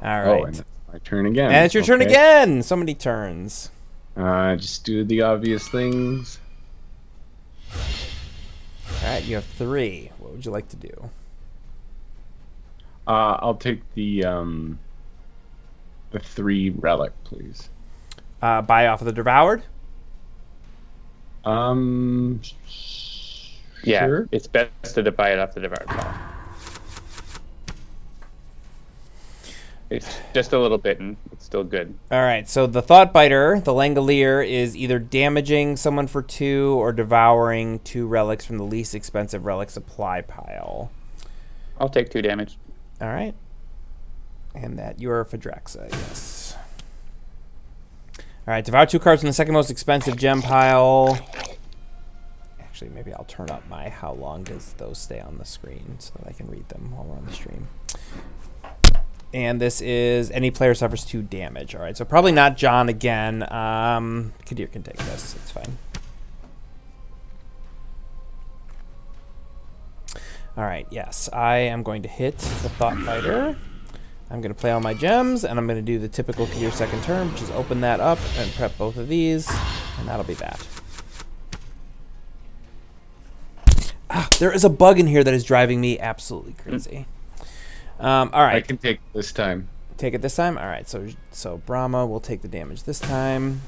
All right. And it's my turn again. And it's your turn again. So many turns. Just do the obvious things. All right, you have 3. What would you like to do? I'll take the 3 relic, please. Buy off of the Devoured? Yeah, sure. it's best to buy it off the devoured pile. It's just a little bitten. It's still good. All right, so the Thought Biter, the Langolier, is either damaging someone for 2 or devouring 2 relics from the least expensive relic supply pile. I'll take 2 damage. All right. And that you are Phadraxa, yes. All right, devour 2 cards from the second most expensive gem pile. Actually, maybe I'll turn up my how long does those stay on the screen so that I can read them while we're on the stream. And this is any player suffers 2 damage. All right, so probably not John again. Kadir can take this. It's fine. All right, yes, I am going to hit the Thought Biter. I'm going to play all my gems, and I'm going to do the typical Kadir second turn, which is open that up and prep both of these, and that'll be that. There is a bug in here that is driving me absolutely crazy. All right. I can take it this time. Take it this time? All right, so Brahma will take the damage this time.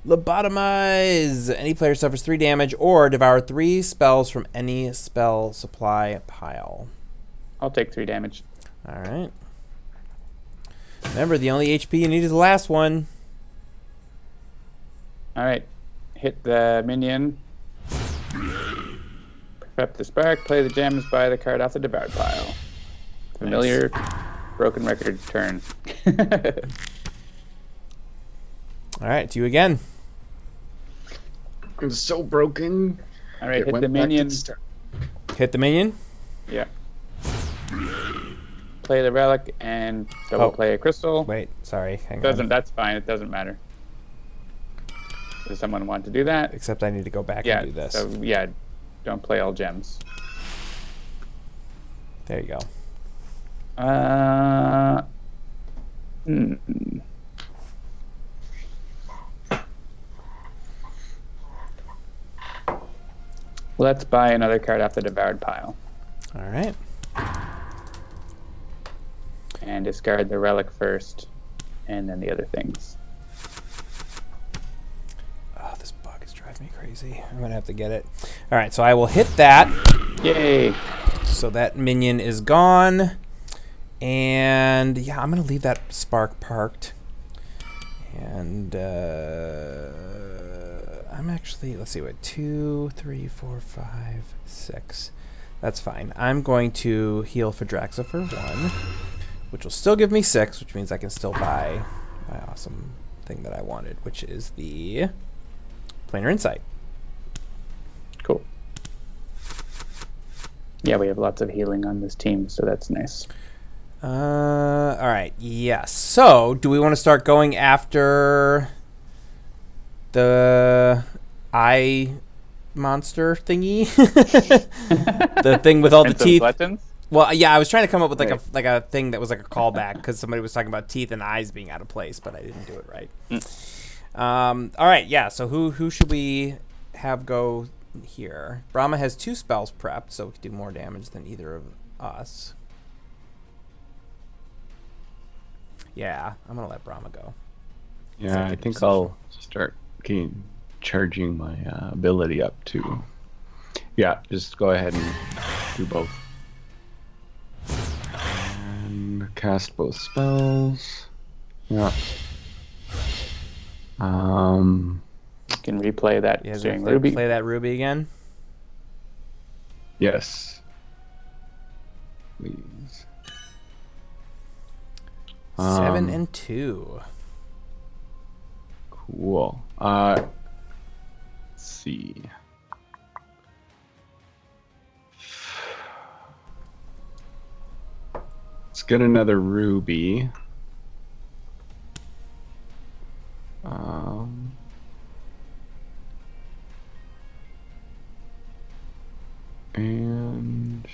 Lobotomize! Any player suffers 3 damage or devour 3 spells from any spell supply pile. I'll take 3 damage. All right. Remember, the only HP you need is the last one. All right. Hit the minion. Prep the spark. Play the gems. Buy the card off the devoured pile. Familiar. Nice. Broken record turn. All right, it's you again. I'm so broken. All right, hit the minion. Hit the minion? Yeah. Play the relic and double play a crystal. Wait, sorry. Hang on. That's fine. It doesn't matter. Does someone want to do that? Except I need to go back and do this. So, yeah, don't play all gems. There you go. Let's buy another card off the devoured pile. All right. And discard the relic first, and then the other things. Oh, this bug is driving me crazy. I'm going to have to get it. All right, so I will hit that. Yay! So that minion is gone. And, yeah, I'm going to leave that spark parked. And I'm actually, let's see, what, 2, 3, 4, 5, 6. That's fine. I'm going to heal Phadraxa for 1, which will still give me 6, which means I can still buy my awesome thing that I wanted, which is the Planar Insight. Cool. Yeah, we have lots of healing on this team, so that's nice. All right. Yes. So, do we want to start going after the eye monster thingy? The thing with all the And some teeth. Gluttons? Well, yeah, I was trying to come up with Right. like a thing that was like a callback because somebody was talking about teeth and eyes being out of place, but I didn't do it right. All right. Yeah. So who should we have go here? Brahma has 2 spells prepped, so we could do more damage than either of us. Yeah, I'm gonna let Brahma go. Yeah, I think I'll start charging my ability up too. Yeah, just go ahead and do both. And cast both spells. Yeah. You can replay that Yeah, during Ruby. play that Ruby again. Yes. Please. 7 and 2. Cool. Let's see. Let's get another ruby. And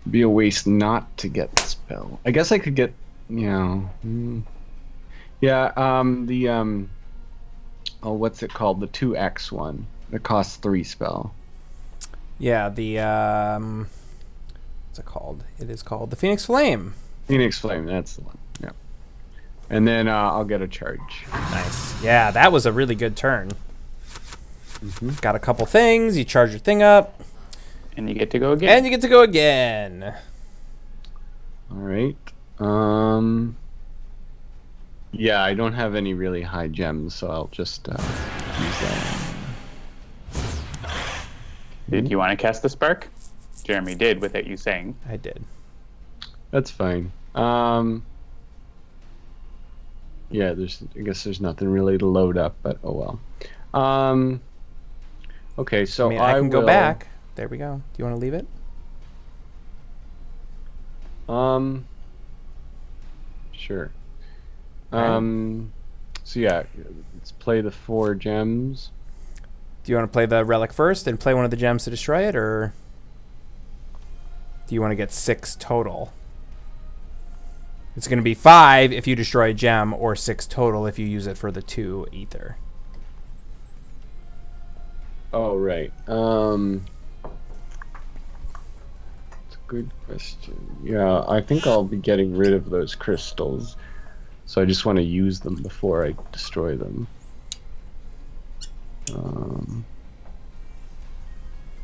be a waste not to get the spell. I guess I could get, yeah, oh, what's it called? The 2x one. It costs 3 spell. Yeah, the what's it called? It is called the Phoenix Flame. Phoenix Flame, that's the one. Yeah. And then I'll get a charge. Nice. Yeah, that was a really good turn. Got a couple things. You charge your thing up, And you get to go again. and you get to go again. All right. Yeah, I don't have any really high gems, so I'll just use that. Did you want to cast the spark? Jeremy did without you saying. I did. That's fine. Yeah, I guess there's nothing really to load up, but oh well. Okay, so I mean, I can go will, back. There we go. Do you want to leave it? Sure. Okay. So yeah, let's play the 4 gems. Do you want to play the relic first and play one of the gems to destroy it, or do you want to get 6 total? It's going to be 5 if you destroy a gem, or 6 total if you use it for the 2 ether. Oh, right. It's a good question. Yeah, I think I'll be getting rid of those crystals. So I just want to use them before I destroy them.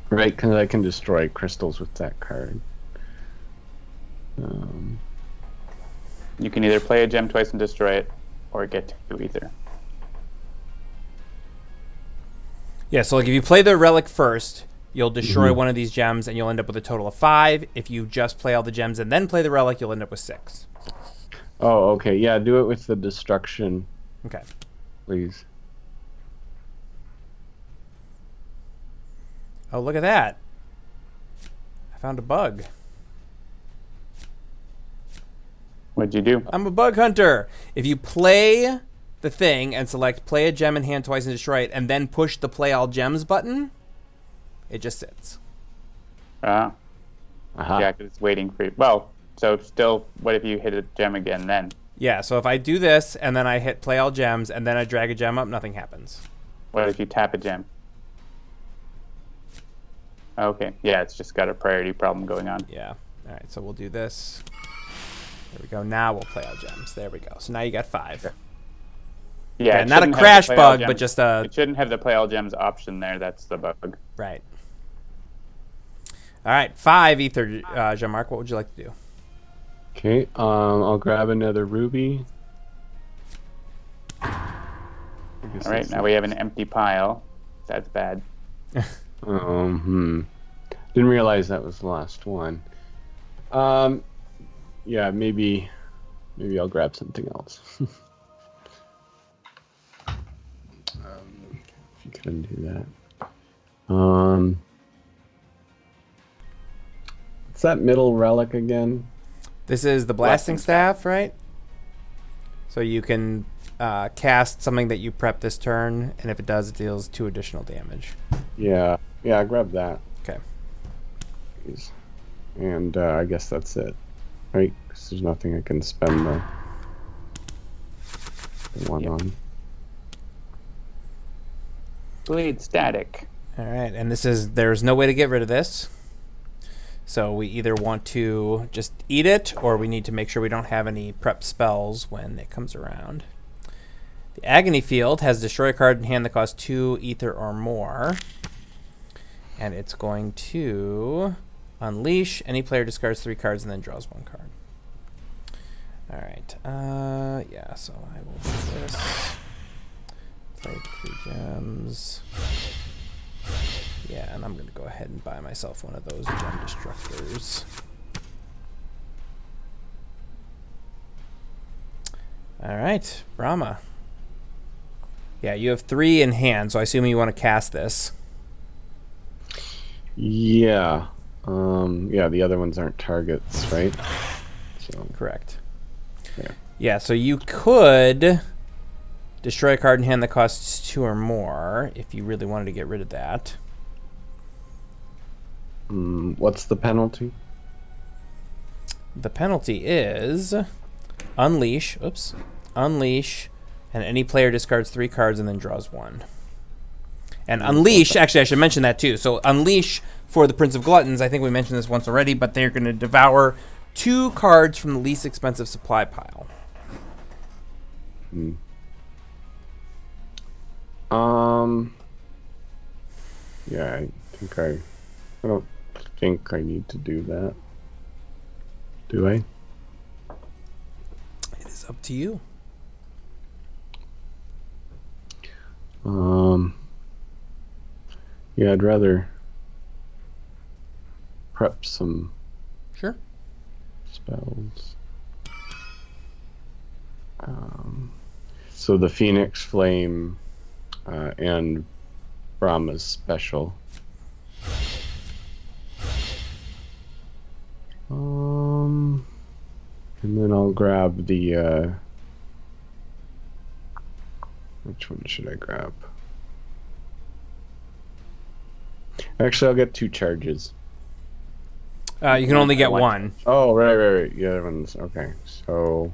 Right, because I can destroy crystals with that card. You can either play a gem twice and destroy it, or get 2 ether. Yeah, so like if you play the relic first, you'll destroy one of these gems and you'll end up with a total of 5. If you just play all the gems and then play the relic, you'll end up with 6. Oh, okay. Yeah, do it with the destruction, Okay. please. Oh, look at that. I found a bug. What'd you do? I'm a bug hunter. If you play the thing and select play a gem in hand twice and destroy it, and then push the play all gems button, it just sits. Aha. Yeah, because it's waiting for you. Well, so still, what if you hit a gem again then? Yeah, so if I do this and then I hit play all gems and then I drag a gem up, nothing happens. What if you tap a gem? Okay, yeah, it's just got a priority problem going on. Yeah. All right, so we'll do this. There we go. Now we'll play all gems. There we go. So now you got 5. Yeah, Yeah, it not a shouldn't have crash the play all bug, but gems- just a... It shouldn't have the play all gems option there. That's the bug. Right. All right, 5 ether, Jean-Marc. What would you like to do? Okay, I'll grab another ruby. All right, now we have an empty pile. That's bad. Didn't realize that was the last one. Yeah, maybe I'll grab something else. If you can do that. What's that middle relic again? This is the blasting staff, right? So you can cast something that you prep this turn, and if it does, it deals 2 additional damage. Yeah, grab that. Okay. Please. And I guess that's it, right? Because there's nothing I can spend the one on. Bleed static. All right, and there's no way to get rid of this. So we either want to just eat it, or we need to make sure we don't have any prep spells when it comes around. The Agony Field has destroy a card in hand that costs 2 ether or more. And it's going to unleash. Any player discards 3 cards and then draws 1 card. All right. Yeah, so I will do this. Play 3 gems. Yeah, and I'm going to go ahead and buy myself one of those gem destructors. All right, Brahma. Yeah, you have 3 in hand, so I assume you want to cast this. Yeah. Yeah, the other ones aren't targets, right? So. Correct. Yeah. Yeah, so you could destroy a card in hand that costs 2 or more if you really wanted to get rid of that. What's the penalty? The penalty is unleash, and any player discards 3 cards and then draws 1. And unleash, actually I should mention that too. So unleash for the Prince of Gluttons, I think we mentioned this once already, but they're going to devour 2 cards from the least expensive supply pile. Yeah, I don't think I need to do that. Do I? It is up to you. Yeah, I'd rather prep some Sure. spells. So the Phoenix Flame and Brahma's special. And then I'll grab the which one should I grab? Actually, I'll get 2 charges. You can only get 1. Oh, right. The other one's okay. So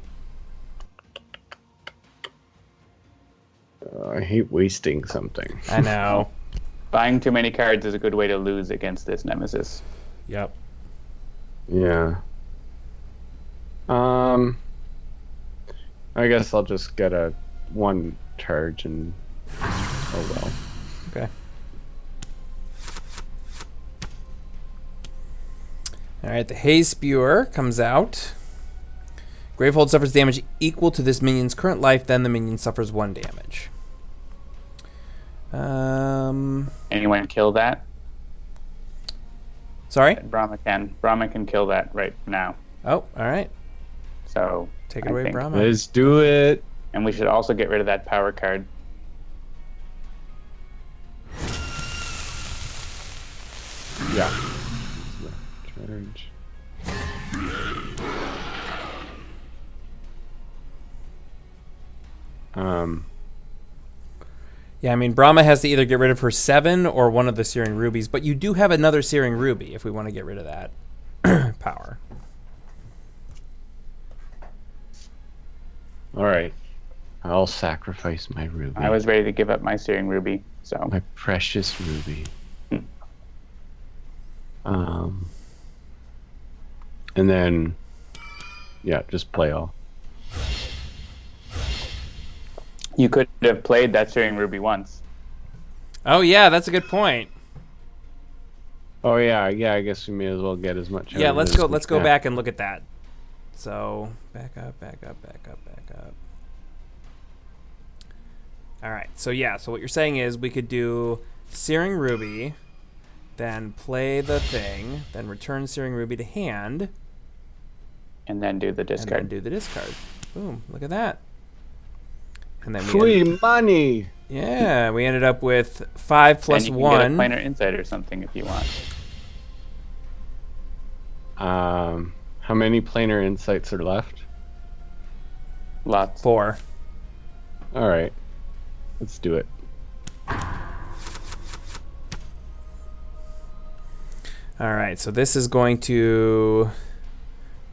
I hate wasting something. I know. Buying too many cards is a good way to lose against this nemesis. Yep. Yeah. I guess I'll just get a 1 charge and oh well. Okay. All right, the Haze Spewer comes out. Gravehold suffers damage equal to this minion's current life, then the minion suffers 1 damage. Anyone kill that? Sorry? Brahma can. Brahma can kill that right now. Oh, all right. So Take it away, think- Brahma. Let's do it. And we should also get rid of that power card. Yeah. Charge. Yeah, I mean, Brahma has to either get rid of her 7 or one of the Searing Rubies, but you do have another Searing Ruby if we want to get rid of that power. All right. I'll sacrifice my ruby. I was ready to give up my Searing Ruby, so my precious ruby. And then, yeah, just play all. you could have played that Searing Ruby once. Oh, yeah, that's a good point. Oh yeah, I guess we may as well get as much. Yeah, out of let's it go. as we Let's go can. back and look at that. So back up. All right. So yeah. So what you're saying is we could do Searing Ruby, then play the thing, then return Searing Ruby to hand, And then do the discard. and then do the discard. Boom! Look at that. And then Free money. yeah, we ended up with 5 plus and you can 1. get a planar insight or something if you want. How many planar insights are left? Lots. 4. All right. Let's do it. All right, so this is going to...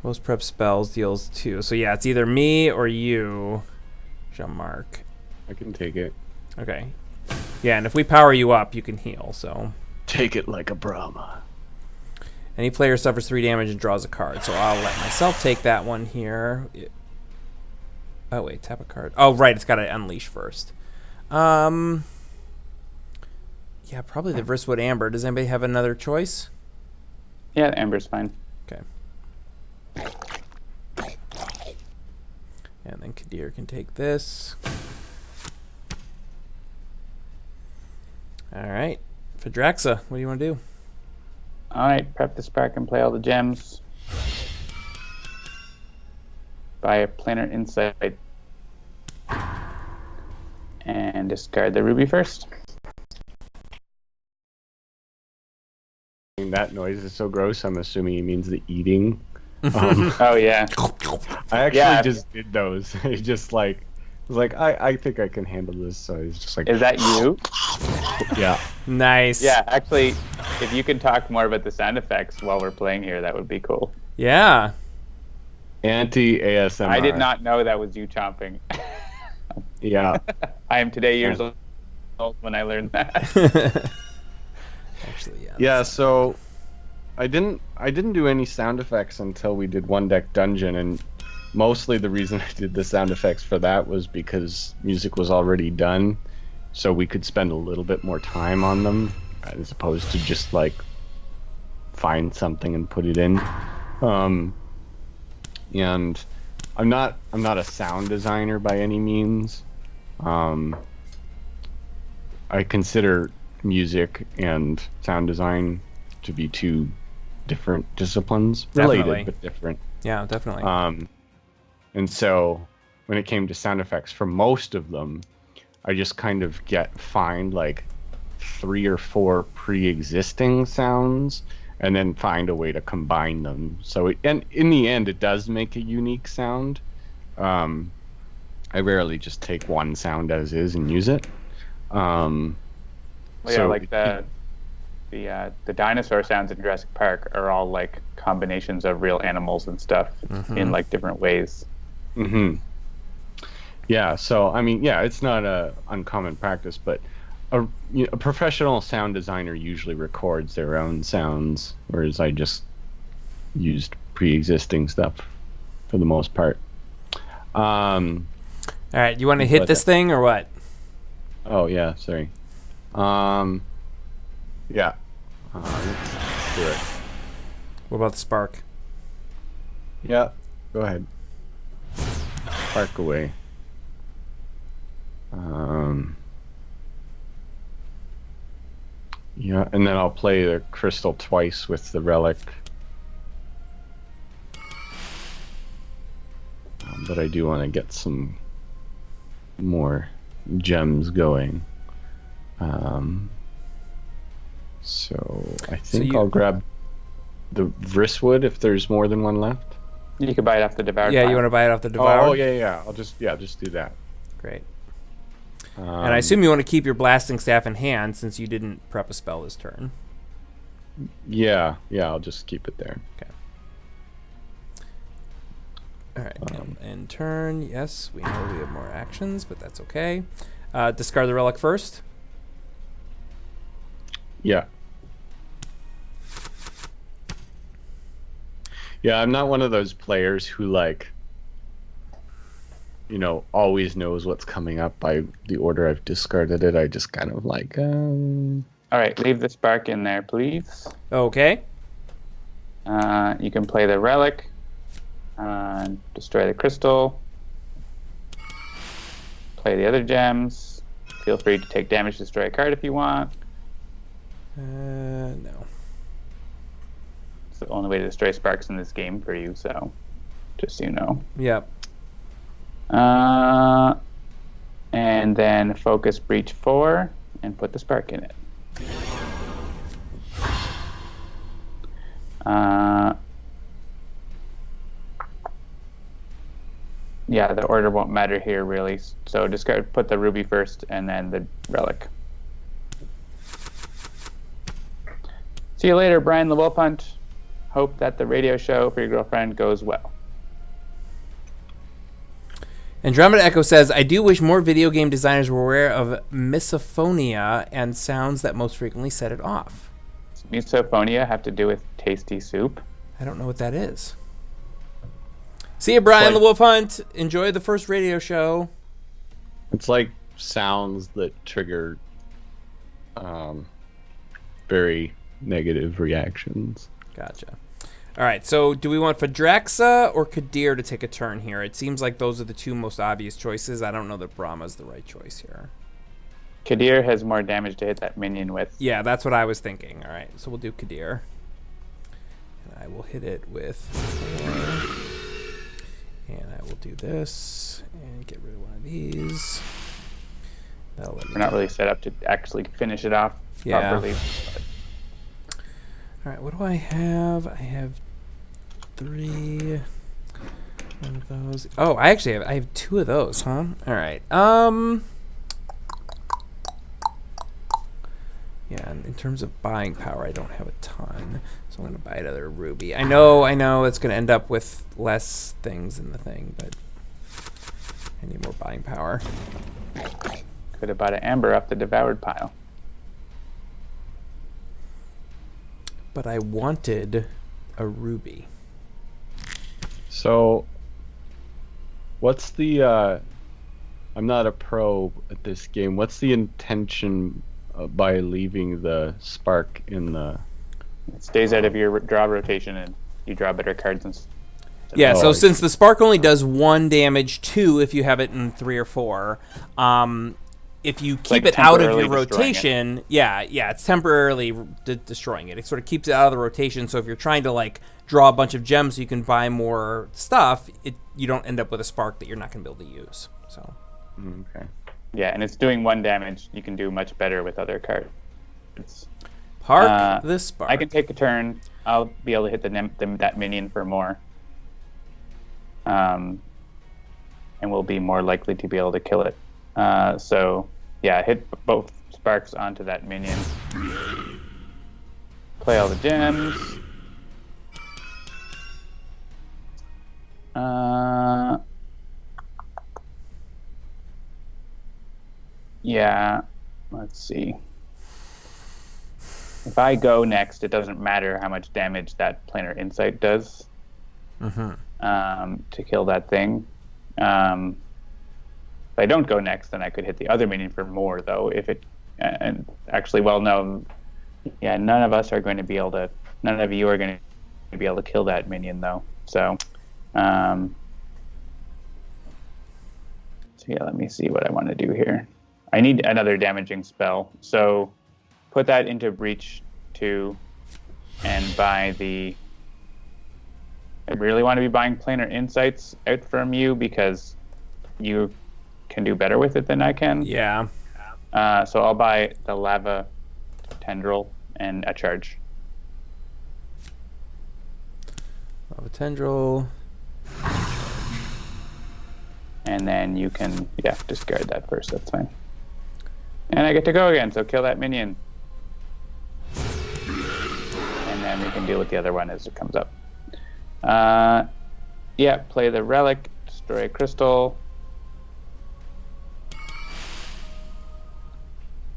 Most prep spells deals 2. So yeah, it's either me or you, Jean-Marc. I can take it. Okay. Yeah, and if we power you up, you can heal, so... Take it like a Brahma. Any player suffers 3 damage and draws a card, so I'll let myself take that one here. Oh, wait, tap a card. Oh, right, it's got to unleash first. Yeah, probably the Vristwood Amber. Does anybody have another choice? Yeah, Amber's fine. Okay. And then Kadir can take this. All right. Phadraxa, what do you want to do? All right, prep the spark and play all the gems. Buy a planar insight. And discard the ruby first. That noise is so gross. I'm assuming he means the eating. Oh, yeah. I actually just did those. It's just like, was like, I think I can handle this. So he's just like, Is that you? yeah. Nice. Yeah, actually, if you can talk more about the sound effects while we're playing here, that would be cool. Yeah. Anti-ASMR. I did not know that was you chomping. Yeah. I am today years old when I learned that. Actually, yeah. Yeah, so I didn't do any sound effects until we did One Deck Dungeon, and mostly the reason I did the sound effects for that was because music was already done, so we could spend a little bit more time on them as opposed to just like find something and put it in. And I'm not a sound designer by any means. I consider music and sound design to be 2 different disciplines, related but different. Yeah, definitely. And so when it came to sound effects, for most of them, I just kind of find like 3 or 4 pre-existing sounds and then find a way to combine them. So and in the end, it does make a unique sound. I rarely just take one sound as is and use it. Well, yeah, like the dinosaur sounds in Jurassic Park are all like combinations of real animals and stuff in like different ways. Mm-hmm. Yeah, so I mean, yeah, it's not a uncommon practice, but a professional sound designer usually records their own sounds, whereas I just used pre-existing stuff for the most part. All right, you want to hit this thing or what? Oh yeah, sorry. Yeah. Let's do it. What about the spark? Yeah, go ahead. Spark away. Yeah, and then I'll play the crystal twice with the relic. But I do want to get some more gems going. So I think I'll grab the Vristwood if there's more than one left. You could buy it off the Devoured. Yeah, you want to buy it off the Devoured? Oh yeah. I'll just do that. Great. And I assume you want to keep your blasting staff in hand since you didn't prep a spell this turn. Yeah, I'll just keep it there. Okay. All right. And turn. Yes, we know we have more actions, but that's okay. Discard the relic first. Yeah. Yeah, I'm not one of those players who always knows what's coming up by the order I've discarded it. I just kind of like. All right, leave the spark in there, please. Okay. You can play the relic, destroy the crystal, play the other gems. Feel free to take damage, destroy a card if you want. No. It's the only way to destroy sparks in this game for you, so just so you know. Yep. And then focus breach 4 and put the spark in it. Yeah, the order won't matter here really. So discard, put the ruby first, and then the relic. See you later, Brian the Wolf Hunt. Hope that the radio show for your girlfriend goes well. Andromeda Echo says, I do wish more video game designers were aware of misophonia and sounds that most frequently set it off. Does misophonia have to do with tasty soup? I don't know what that is. See you, Brian the Wolf Hunt. Enjoy the first radio show. It's like sounds that trigger very negative reactions. Gotcha. All right, so do we want Phadraxa or Kadir to take a turn here? It seems like those are the two most obvious choices. I don't know that Brahma's the right choice here. Kadir has more damage to hit that minion with. Yeah, that's what I was thinking. All right, so we'll do Kadir. And I will hit it with 4. And I will do this and get rid of one of these. We're not really set up to actually finish it off properly. All right, what do I have? I have 3 one of those. Oh, I have 2 of those, huh? All right. Yeah, in terms of buying power, I don't have a ton, so I'm gonna buy another ruby. I know, it's gonna end up with less things in the thing, but I need more buying power. Could have bought an amber off the devoured pile. But I wanted a ruby. So, what's the, I'm not a pro at this game. What's the intention by leaving the spark in the... It stays out of your draw rotation and you draw better cards. Yeah, so since the spark only does 1 damage, 2 if you have it in 3 or 4, if you keep it out of your rotation, it's temporarily destroying it. It sort of keeps it out of the rotation, so if you're trying to like draw a bunch of gems so you can buy more stuff, you don't end up with a spark that you're not going to be able to use. So. Okay. Yeah, and it's doing 1 damage. You can do much better with other cards. Park the spark. I can take a turn. I'll be able to hit that minion for more. And we'll be more likely to be able to kill it. So, yeah, hit both sparks onto that minion. Play all the gems. Yeah, let's see. If I go next, it doesn't matter how much damage that planar insight does to kill that thing. If I don't go next, then I could hit the other minion for more, though. If it, and actually, well, no, yeah, none of you are going to be able to kill that minion, though. So, yeah, let me see what I want to do here. I need another damaging spell, so put that into Breach 2 and buy the... I really want to be buying Planar Insights out from you because you can do better with it than I can. Yeah. So I'll buy the Lava Tendril and a charge. Lava Tendril. And then you can, discard that first. That's fine. And I get to go again, so kill that minion. And then we can deal with the other one as it comes up. Play the relic, destroy a crystal.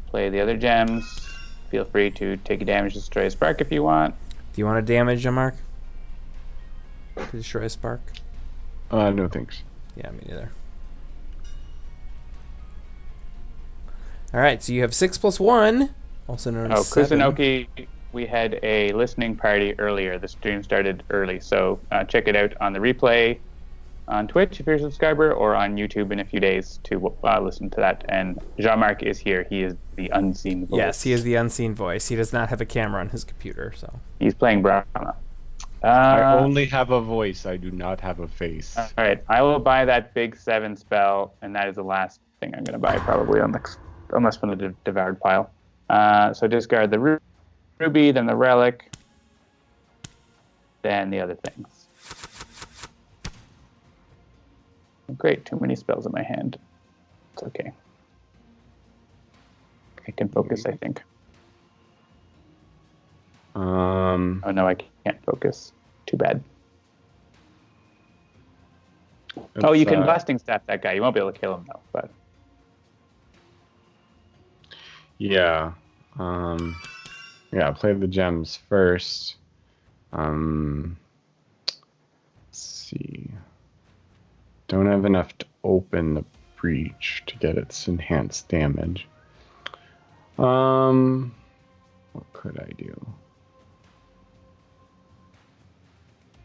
Play the other gems. Feel free to take a damage to destroy a spark if you want. Do you want to damage, Jean-marc? To destroy a spark? No thanks. Yeah, me neither. All right, so you have 6 + 1, also known as 7. Kusunoki, we had a listening party earlier. The stream started early, so check it out on the replay on Twitch if you're a subscriber, or on YouTube in a few days to listen to that. And Jean-Marc is here. He is the unseen voice. Yes, he is the unseen voice. He does not have a camera on his computer, so. He's playing Brahma. I only have a voice. I do not have a face. All right, I will buy that big 7 spell, and that is the last thing I'm going to buy probably unless from the devoured pile. So discard the ruby, then the relic, then the other things. Great, too many spells in my hand. It's okay. I can focus, I think. Oh no, I can't focus. Too bad. Oh, you can blasting staff that guy. You won't be able to kill him though, but yeah. Yeah, play the gems first. Let's see. Don't have enough to open the breach to get its enhanced damage. What could I do?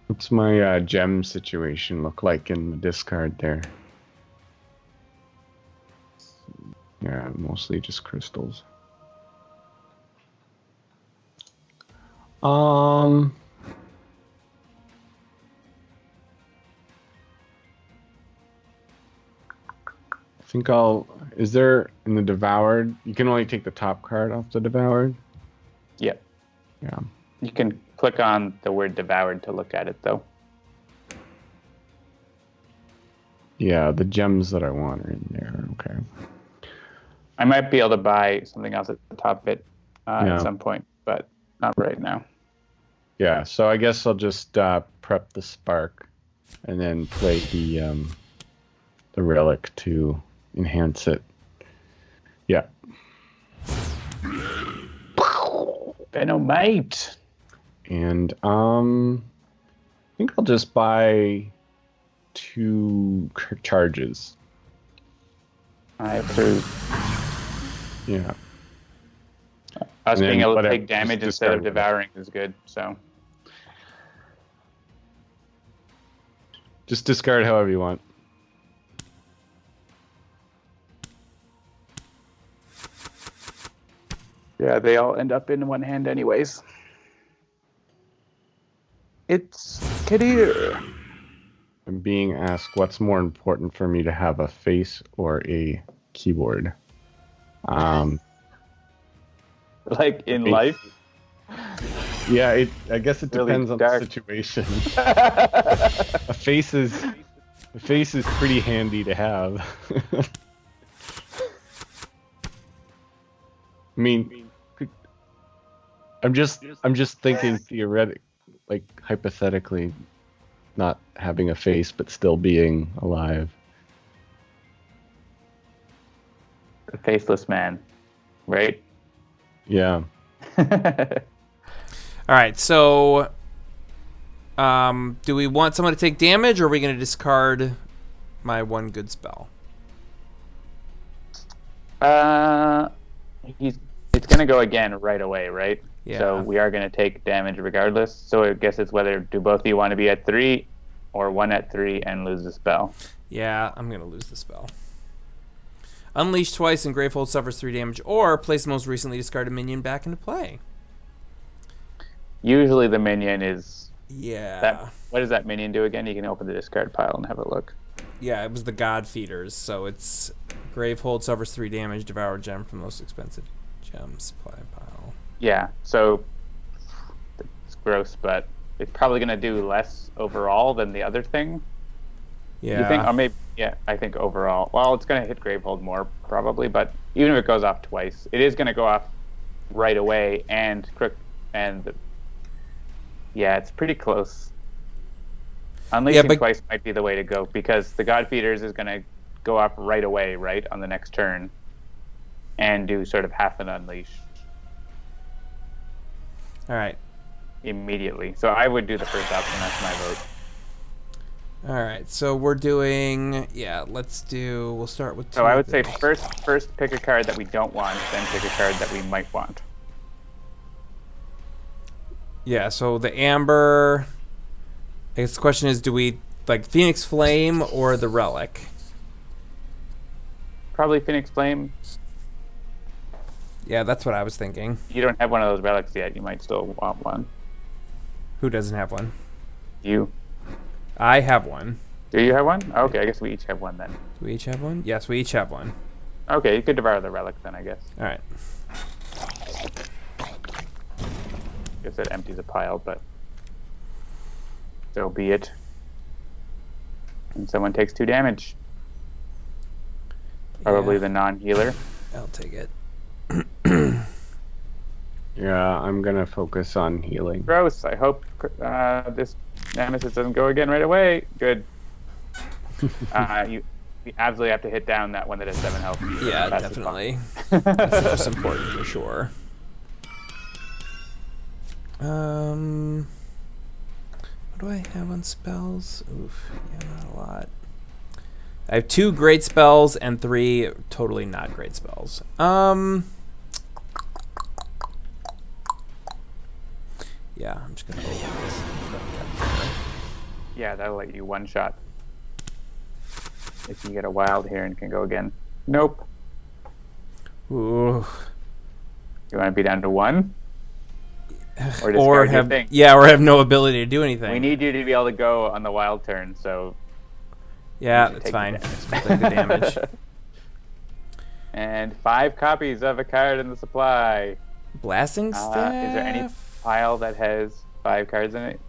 What's my gem situation look like in the discard there? Yeah, mostly just crystals. I think is there in the Devoured, you can only take the top card off the Devoured? Yep. Yeah. You can click on the word devoured to look at it though. Yeah, the gems that I want are in there. Okay. I might be able to buy something else at the top of it at some point, but not right now. Yeah, so I guess I'll just prep the Spark and then play the Relic to enhance it. Yeah. Venomite. And I think I'll just buy 2 charges. I have to. Yeah. Us being able to take damage instead of devouring is good, so. Just discard however you want. Yeah, they all end up in one hand anyways. It's Kadir. I'm being asked what's more important for me to have, a face or a keyboard. Like in life? Yeah, I guess it Really depends on dark. the situation. A face is pretty handy to have. I mean, I'm just thinking theoretically, like hypothetically, not having a face but still being alive. The faceless man, right? Yeah. All right, so do we want someone to take damage, or are we going to discard my one good spell? It's going to go again right away, right? Yeah. So we are going to take damage regardless. So I guess it's whether do both of you want to be at 3 or 1 at 3 and lose the spell. Yeah, I'm going to lose the spell. Unleash twice and Gravehold suffers 3 damage, or place the most recently discarded minion back into play. Usually the minion is... Yeah. What does that minion do again? You can open the discard pile and have a look. Yeah, it was the God Feeders, so it's Gravehold suffers 3 damage, devour gem from the most expensive gem supply pile. Yeah, so it's gross, but it's probably going to do less overall than the other thing. Yeah. You think? Or maybe, yeah, I think overall. Well, it's going to hit Gravehold more, probably, but even if it goes off twice, it is going to go off right away, yeah, it's pretty close. Unleashing twice might be the way to go, because the God Feeders is going to go off right away, right, on the next turn, and do sort of half an unleash. All right. Immediately. So I would do the first option. That's my vote. All right, so we're doing... Yeah, we'll start with 2. So I would say first pick a card that we don't want, then pick a card that we might want. Yeah, so the Amber... I guess the question is, do we like Phoenix Flame or the Relic? Probably Phoenix Flame. Yeah, that's what I was thinking. You don't have one of those relics yet. You might still want one. Who doesn't have one? You. I have one. Do you have one? Okay, I guess we each have one then. Do we each have one? Yes, we each have one. Okay, you could devour the relic then, I guess. All right. I guess that empties a pile, but so be it. And someone takes 2 damage. Probably Yeah. the non-healer. I'll take it. Yeah, I'm gonna focus on healing. Gross. I hope this Nemesis doesn't go again right away. Good. You absolutely have to hit down that one that has 7 health. Yeah, That's definitely. That's most important for sure. What do I have on spells? Oof, yeah, not a lot. I have 2 great spells and 3 totally not great spells. Yeah, I'm just gonna open this. Yeah, that'll let you one-shot. If you get a wild here and can go again. Nope. Ooh. You want to be down to 1? Or discard Or your have thing. or have no ability to do anything. We need you to be able to go on the wild turn, so... Yeah, you should that's take the fine. damage. I'll take the damage. And 5 copies of a card in the supply. Blasting staff. Is there any pile that has 5 cards in it?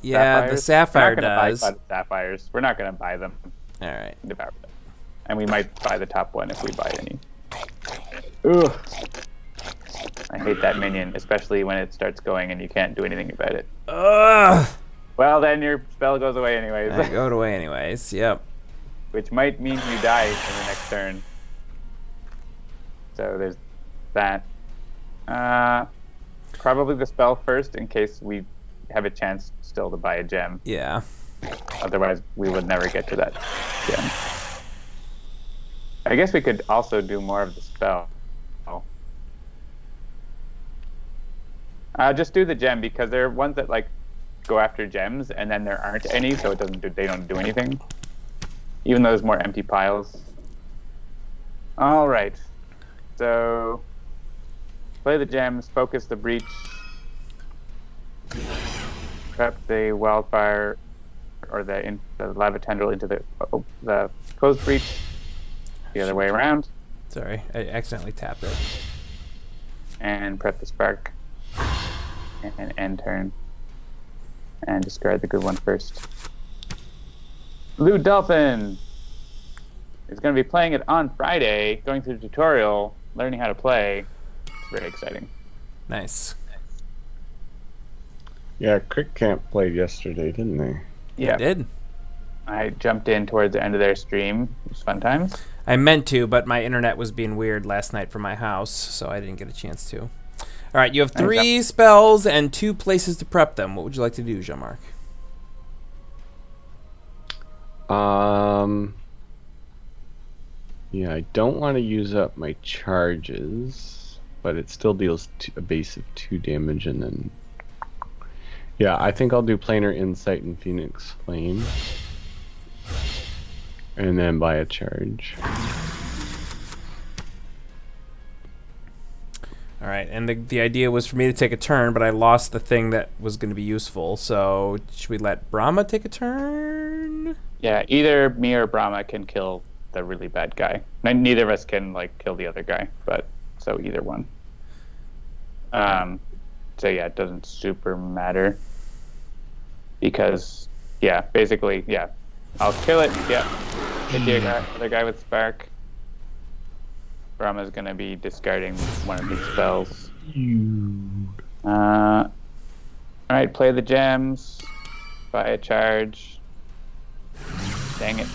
Yeah, the sapphire We're not gonna does. buy the sapphires. We're not going to buy them. All right. Devour them. And we might buy the top one if we buy any. Ugh. I hate that minion, especially when it starts going and you can't do anything about it. Ugh. Well, then your spell goes away anyways. I go away anyways. Yep. Which might mean you die in the next turn. So there's that. Probably the spell first in case we have a chance still to buy a gem. Yeah. Otherwise, we would never get to that gem. I guess we could also do more of the spell. Just do the gem because there are ones that like go after gems and then there aren't any, so it doesn't do, they don't do anything. Even though there's more empty piles. All right. So play the gems, focus the breach, prep the wildfire or the lava tendril into the closed breach. The other way around. Sorry, I accidentally tapped it. And prep the spark. And end turn. And discard the good one first. Blue Dolphin is going to be playing it on Friday, going through the tutorial, learning how to play. It's very exciting. Nice. Yeah, Crick Camp played yesterday, didn't they? Yeah. I did. I jumped in towards the end of their stream. It was fun times. I meant to, but my internet was being weird last night from my house, so I didn't get a chance to. All right, you have 3 spells and 2 places to prep them. What would you like to do, Jean-Marc? Yeah, I don't want to use up my charges, but it still deals a base of 2 damage, and then... Yeah, I think I'll do Planar Insight and Phoenix Flame. And then buy a charge. All right, and the idea was for me to take a turn, but I lost the thing that was going to be useful. So should we let Brahma take a turn? Yeah, either me or Brahma can kill the really bad guy. Neither of us can like kill the other guy, but so either one. So yeah, it doesn't super matter because yeah, basically yeah, I'll kill it. Yeah, hit the other guy with spark. Brahma's gonna be discarding one of these spells. Alright, play the gems. Buy a charge. Dang it.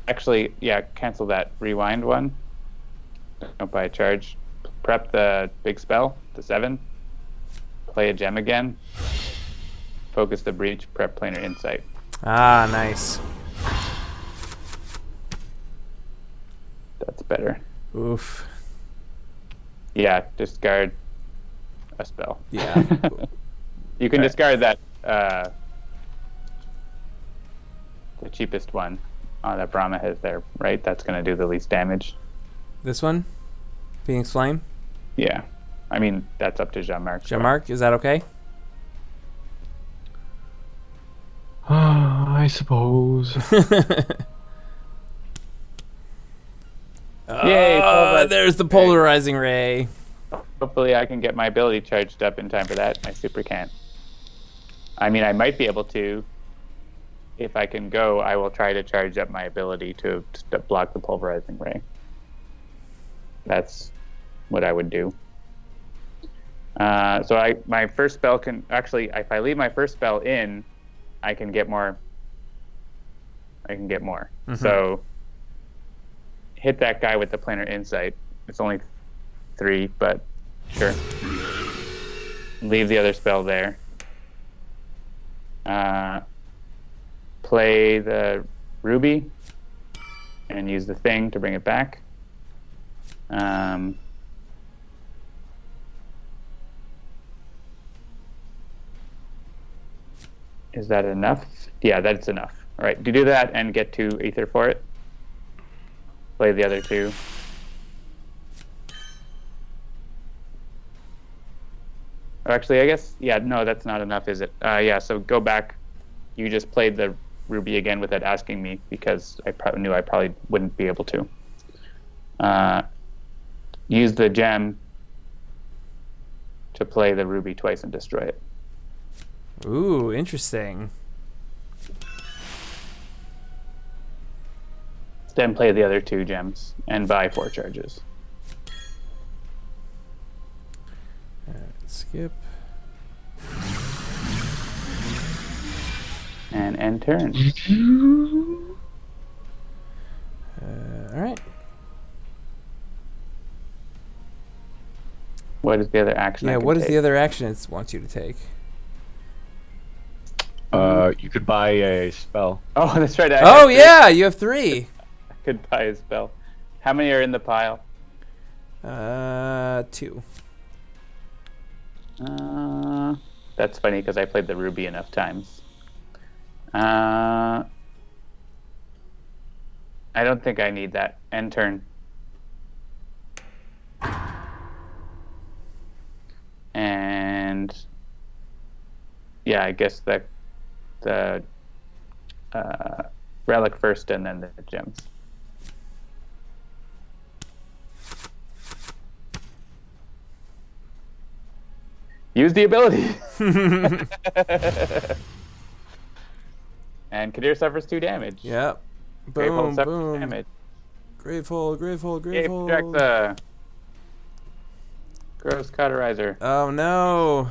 Actually, yeah, cancel that rewind one. Don't buy a charge. Prep the big spell, the 7. Play a gem again. Focus the breach, prep Planar Insight. Ah, nice. That's better. Oof. Yeah, discard a spell. Yeah. You can discard that, the cheapest one that Brahma has there, right? That's going to do the least damage. This one? Phoenix Flame? Yeah. I mean, that's up to Jean-Marc. Jean-Marc, is that okay? I suppose. Yay, there's the polarizing ray. Hopefully I can get my ability charged up in time for that. I super can't. I mean, I might be able to. if I can go, I will try to charge up my ability to block the pulverizing ray. That's what I would do. So my first spell can actually, if I leave my first spell in, I can get more. So hit that guy with the planar insight. It's only 3, but sure. Leave the other spell there. Play the ruby and use the thing to bring it back. Is that enough? Yeah, that's enough. All right, do that and get 2 ether for it. Play the other 2. Actually, I guess, yeah, no, that's not enough, is it? Yeah, so go back. You just played the ruby again without asking me because I knew I probably wouldn't be able to. Use the gem to play the ruby twice and destroy it. Ooh, interesting. Then play the other 2 gems and buy 4 charges. Skip. And end turn. All right. What is the other action? Yeah, what is the other action it wants you to take? You could buy a spell. Oh, that's right. Oh, yeah, you have 3. I could buy a spell. How many are in the pile? 2. That's funny because I played the ruby enough times. I don't think I need that. End turn. And yeah, I guess the relic first and then the gems. Use the ability. And Kadir suffers 2 damage. Yep. Gravehold Boom, suffers boom. damage. Gravehold, Gravehold, Yay, Gravehold. Draxa. Gross Cauterizer. Oh, no.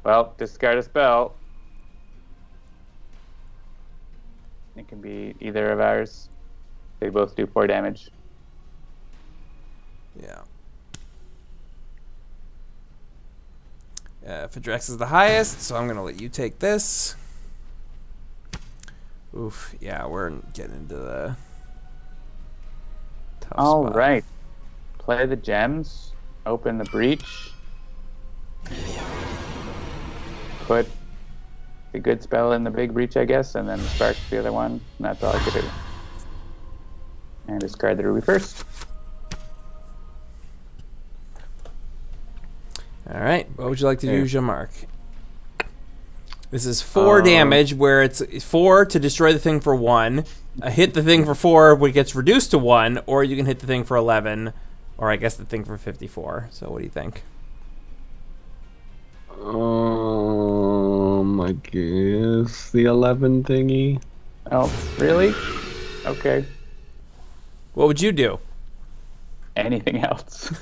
Well, discard a spell. It can be either of ours. They both do 4 damage. Yeah. Fidrex is the highest, so I'm going to let you take this. Oof, yeah, we're getting into the tough All spot. right. Play the gems. Open the breach. Put the good spell in the big breach, I guess, and then spark the other one. And that's all I could do. And discard the ruby first. All right, what would you like to do, Jean-Marc? This is 4 damage, where it's 4 to destroy the thing for 1. Hit the thing for 4, where it gets reduced to 1, or you can hit the thing for 11, or I guess the thing for 54. So what do you think? I guess the 11 thingy. Oh, really? Okay. What would you do? Anything else?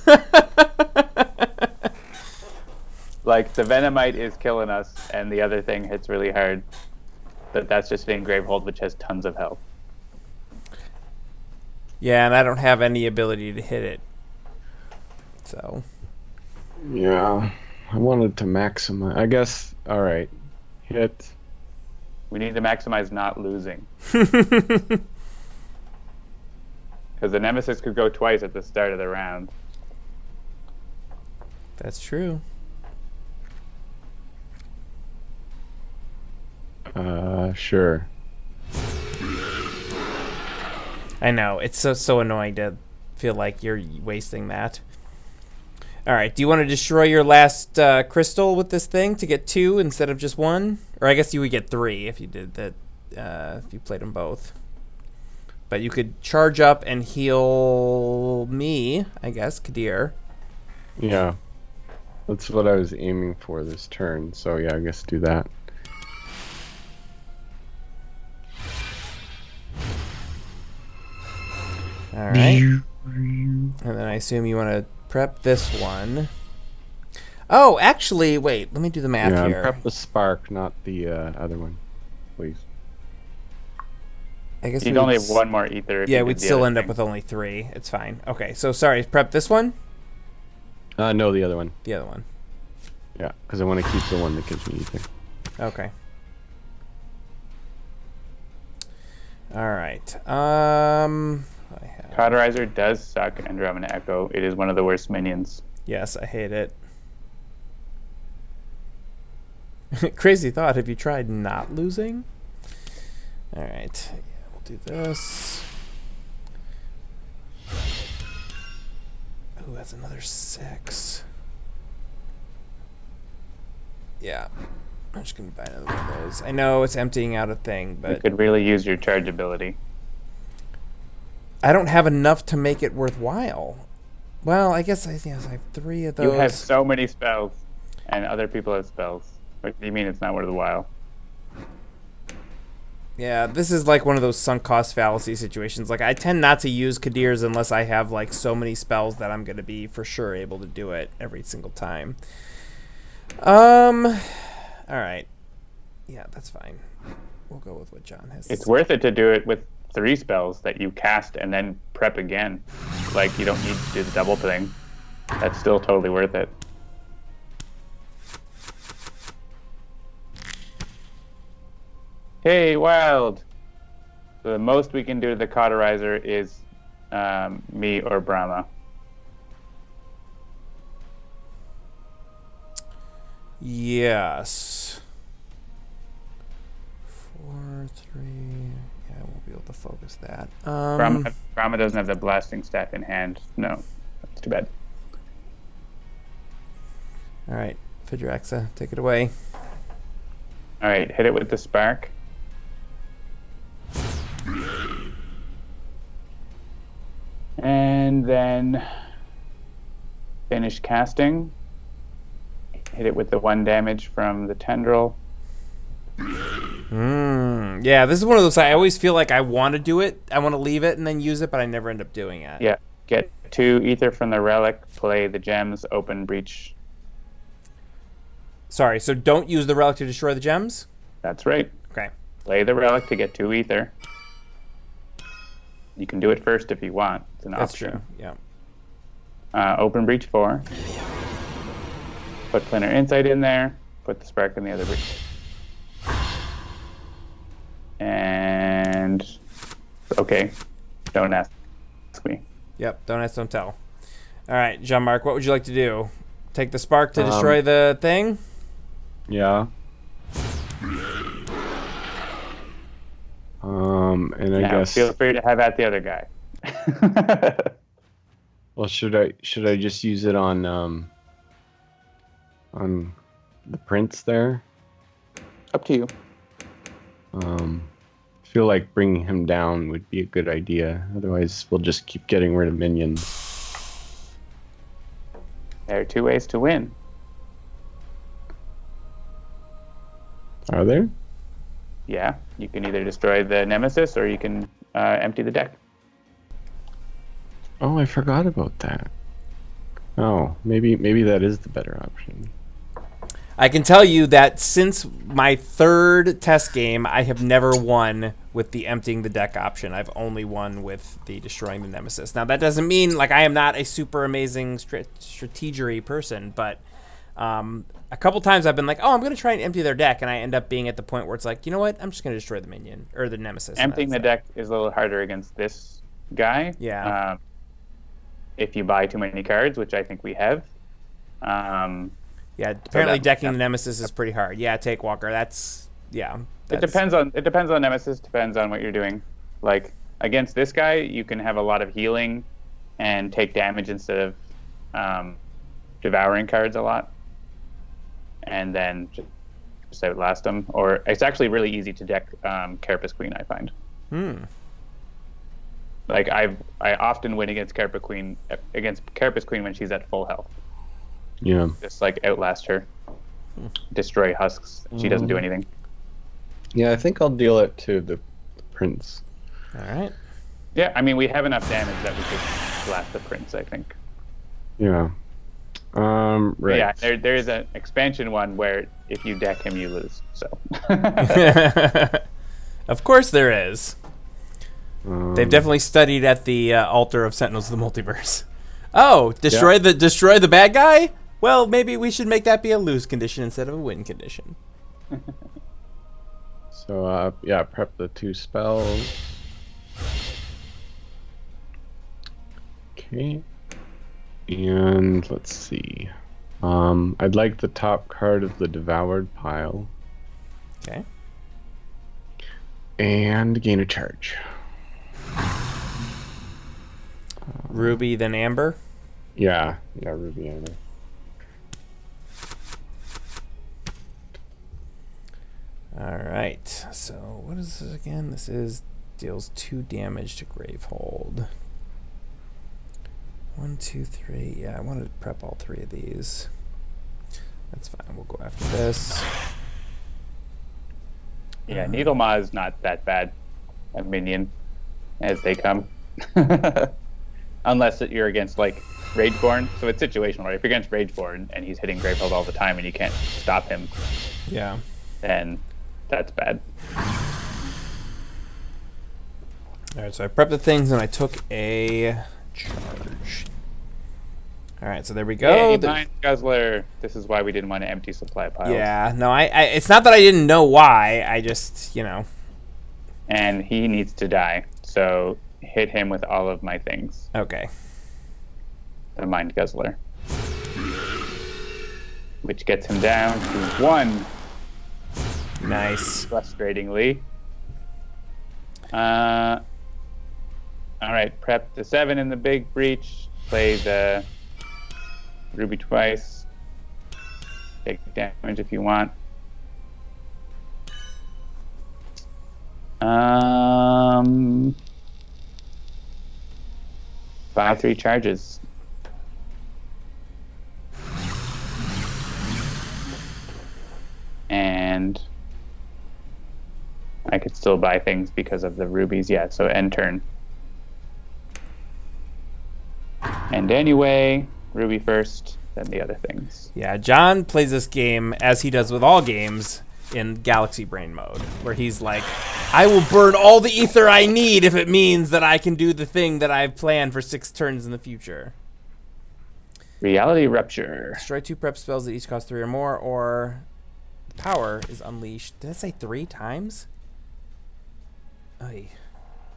Like, the Venomite is killing us, and the other thing hits really hard. But that's just in Gravehold, which has tons of health. Yeah, and I don't have any ability to hit it. So. Yeah, I wanted to maximize. I guess, alright. Hit. We need to maximize not losing. Because the Nemesis could go twice at the start of the round. That's true. Sure. I know, it's so annoying to feel like you're wasting that. Alright, do you want to destroy your last crystal with this thing to get 2 instead of just 1? Or I guess you would get 3 if you did that, if you played them both. But you could charge up and heal me, I guess, Kadir. Yeah. That's what I was aiming for this turn, so yeah, I guess do that. right. And then I assume you want to prep this one. Oh, actually, wait. Let me do the math here. Prep the spark, not the other one, please. I guess You'd only have one more ether. Yeah, we'd still end up with only 3. It's fine. Okay, so sorry. Prep this one? No, the other one. The other one. Yeah, because I want to keep the one that gives me ether. Okay. All right. Cauterizer does suck, Andromeda Echo. It is one of the worst minions. Yes, I hate it. Crazy thought. Have you tried not losing? All right. Yeah, we'll do this. Ooh, that's another 6. Yeah. I'm just going to buy another one of those. I know it's emptying out a thing, but... You could really use your charge ability. I don't have enough to make it worthwhile. Well, I guess I have 3 of those. You have so many spells, and other people have spells. What do you mean it's not worthwhile? Yeah, this is like one of those sunk cost fallacy situations. Like, I tend not to use Kadir's unless I have like so many spells that I'm going to be for sure able to do it every single time. All right. Yeah, that's fine. We'll go with what John has. It's worth it to do it with 3 spells that you cast and then prep again. Like, you don't need to do the double thing. That's still totally worth it. Hey, Wild! The most we can do to the Cauterizer is me or Brahma. Yes. 4, 3. Yeah, I won't be able to focus that. Brahma doesn't have the blasting staff in hand. No, that's too bad. All right, Fidraxa, take it away. All right, hit it with the spark. And then finish casting. Hit it with the 1 damage from the tendril. Yeah, this is one of those. I always feel like I want to do it. I want to leave it and then use it, but I never end up doing it. Yeah, get 2 ether from the relic. Play the gems. Open breach. Sorry, so don't use the relic to destroy the gems? That's right. Okay. Play the relic to get 2 ether. You can do it first if you want. It's an That's option. true, yeah. Open breach 4. Put Planar Insight in there. Put the spark in the other breach. And... Okay. Don't ask me. Yep, don't ask, don't tell. All right, Jean-Marc, what would you like to do? Take the spark to destroy the thing? Yeah. And I guess feel free to have at the other guy. Well, should I just use it on the prince there? Up to you. Feel like bringing him down would be a good idea. Otherwise, we'll just keep getting rid of minions. There are 2 ways to win. Are there? Yeah, you can either destroy the nemesis or you can empty the deck. Oh, I forgot about that. Oh, maybe that is the better option. I can tell you that since my 3rd test game, I have never won with the emptying the deck option. I've only won with the destroying the nemesis. Now, that doesn't mean, like, I am not a super amazing strategery person, but a couple times I've been like, oh, I'm going to try and empty their deck, and I end up being at the point where it's like, you know what? I'm just going to destroy the minion, or the nemesis. Emptying the deck is a little harder against this guy. Yeah. If you buy too many cards, which I think we have. Yeah, apparently decking the nemesis is pretty hard. Yeah, take Walker. It depends on nemesis. Depends on what you're doing. Like against this guy, you can have a lot of healing and take damage instead of devouring cards a lot, and then just outlast them. Or it's actually really easy to deck Carapace Queen, I find. Like I often win against Carapace Queen when she's at full health. Yeah. Just like outlast her, destroy husks. She doesn't do anything. Yeah, I think I'll deal it to the prince. All right. Yeah, I mean, we have enough damage that we could blast the prince, I think. Yeah. Right. Yeah, there is an expansion one where if you deck him, you lose. So. Of course there is. They've Um, definitely studied at the altar of Sentinels of the Multiverse. Oh, destroy the bad guy? Well, maybe we should make that be a lose condition instead of a win condition. So, yeah, prep the 2 spells. Okay. And let's see. I'd like the top card of the Devoured pile. Okay. And gain a charge. Ruby, then Amber. Yeah, Ruby Amber. All right. So what is this again? This is deals 2 damage to Gravehold. 1, 2, 3. Yeah, I wanted to prep all 3 of these. That's fine. We'll go after this. Yeah, Needlemaw is not that bad a minion as they come. Unless you're against, like, Rageborne. So it's situational, right? If you're against Rageborne and he's hitting Gravehold all the time and you can't stop him, Yeah. then that's bad. All right. So I prepped the things and I took a charge. All right. So there we go. Yay, Mind Guzzler. This is why we didn't want to empty supply piles. Yeah. No, I. It's not that I didn't know why. I just, And he needs to die. So hit him with all of my things. Okay. The Mind Guzzler. Which gets him down to 1. Nice. Frustratingly. All right, prep the 7 in the big breach. Play the Ruby twice. Take damage if you want. Buy 3 charges. And I could still buy things because of the rubies. Yeah, so end turn. And anyway, Ruby first, then the other things. Yeah, John plays this game, as he does with all games, in Galaxy Brain mode, where he's like, I will burn all the ether I need if it means that I can do the thing that I've planned for 6 turns in the future. Reality Rupture. Destroy 2 prep spells that each cost 3 or more, or power is unleashed. Did I say 3 times? Oy.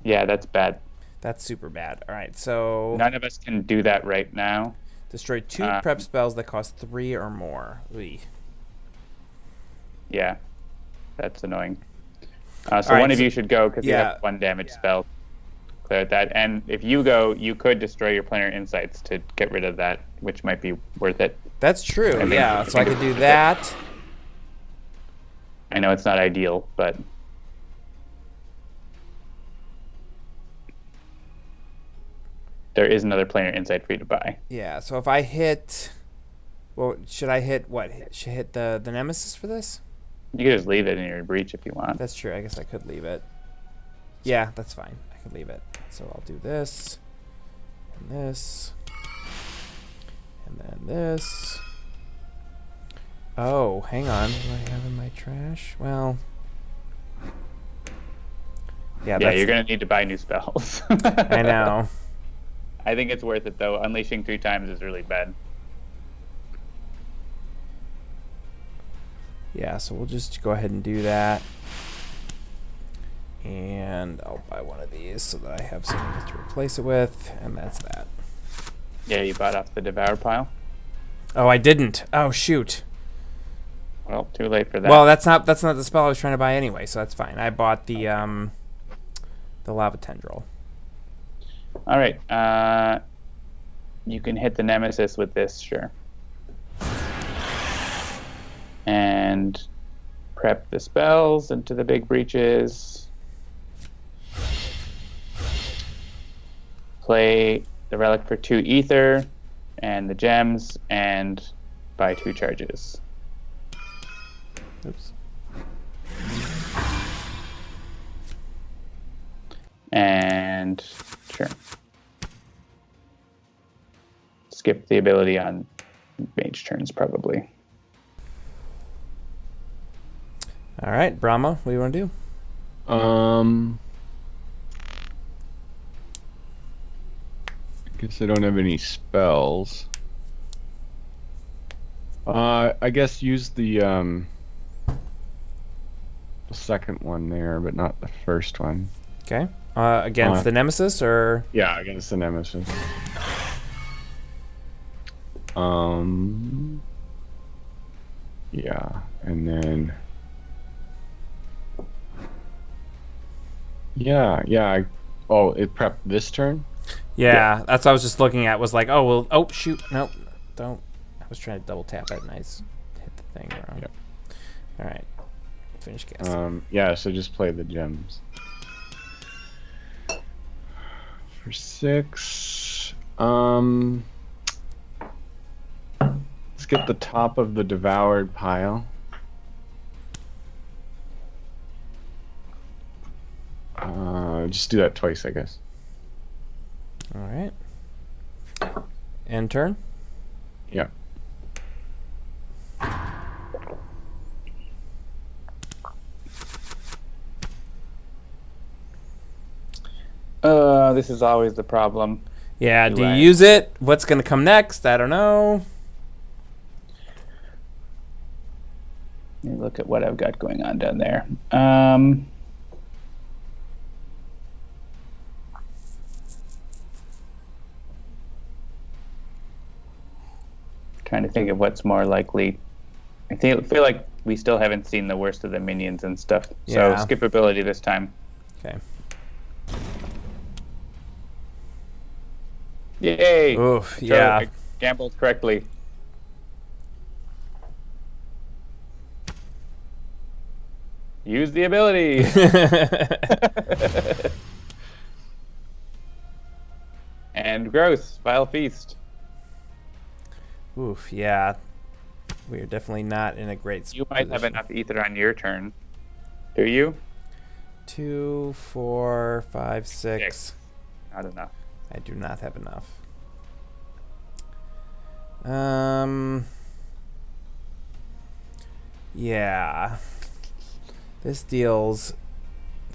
Yeah, that's bad. That's super bad. All right, so None of us can do that right now. destroy 2 prep spells that cost 3 or more. Oy. Yeah, that's annoying. So right, one of you should go because you yeah. have 1 damage spell. Clear at that. And if you go, you could destroy your planar insights to get rid of that, which might be worth it. That's true, think- yeah. I So I think could do it's that. I know it's not ideal, but there is another planar insight for you to buy. Yeah, so if I hit... Well, should I hit what? Should I hit the Nemesis for this? You could just leave it in your breach if you want. That's true. I guess I could leave it. Yeah, that's fine. I could leave it. So I'll do this, and this, and then this. Oh, hang on. What do I have in my trash? Well... Yeah, Yeah, you're going to need to buy new spells. I know. I think it's worth it, though. Unleashing 3 times is really bad. Yeah, so we'll just go ahead and do that. And I'll buy one of these so that I have something to replace it with, and that's that. Yeah, you bought off the Devour pile. Oh, I didn't. Oh, shoot. Well, too late for that. Well, that's not the spell I was trying to buy anyway, so that's fine. I bought the Lava Tendril. All right. You can hit the Nemesis with this, sure. And prep the spells into the big breaches. Play the relic for 2 ether and the gems, and buy 2 charges. Oops. And sure. Skip the ability on mage turns, probably. All right, Brahma, what do you want to do? I guess I don't have any spells. I guess use the second one there, but not the first one. Okay. Against the Nemesis, or? Yeah, against the Nemesis. Yeah, and then... Yeah. It prepped this turn? Yeah, that's what I was just looking at. Was like, oh, well, oh, shoot. Nope. Don't. I was trying to double tap it, and I hit the thing wrong. Yep. All right. Finish casting. Yeah, so just play the gems. For 6, let's get the top of the devoured pile. Just do that twice, I guess. All right. End turn? Yeah. This is always the problem. Yeah, do you use it? What's going to come next? I don't know. Let me look at what I've got going on down there. Trying to think of what's more likely. I feel like we still haven't seen the worst of the minions and stuff. Yeah. So skip ability this time. Okay. Yay! Oof, So yeah. I gambled correctly. Use the ability. And gross. Vile feast. Oof, yeah. We are definitely not in a great You might have position. enough ether on your turn. Do you? 2, 4, 5, 6. Not enough. I do not have enough. Yeah. This deals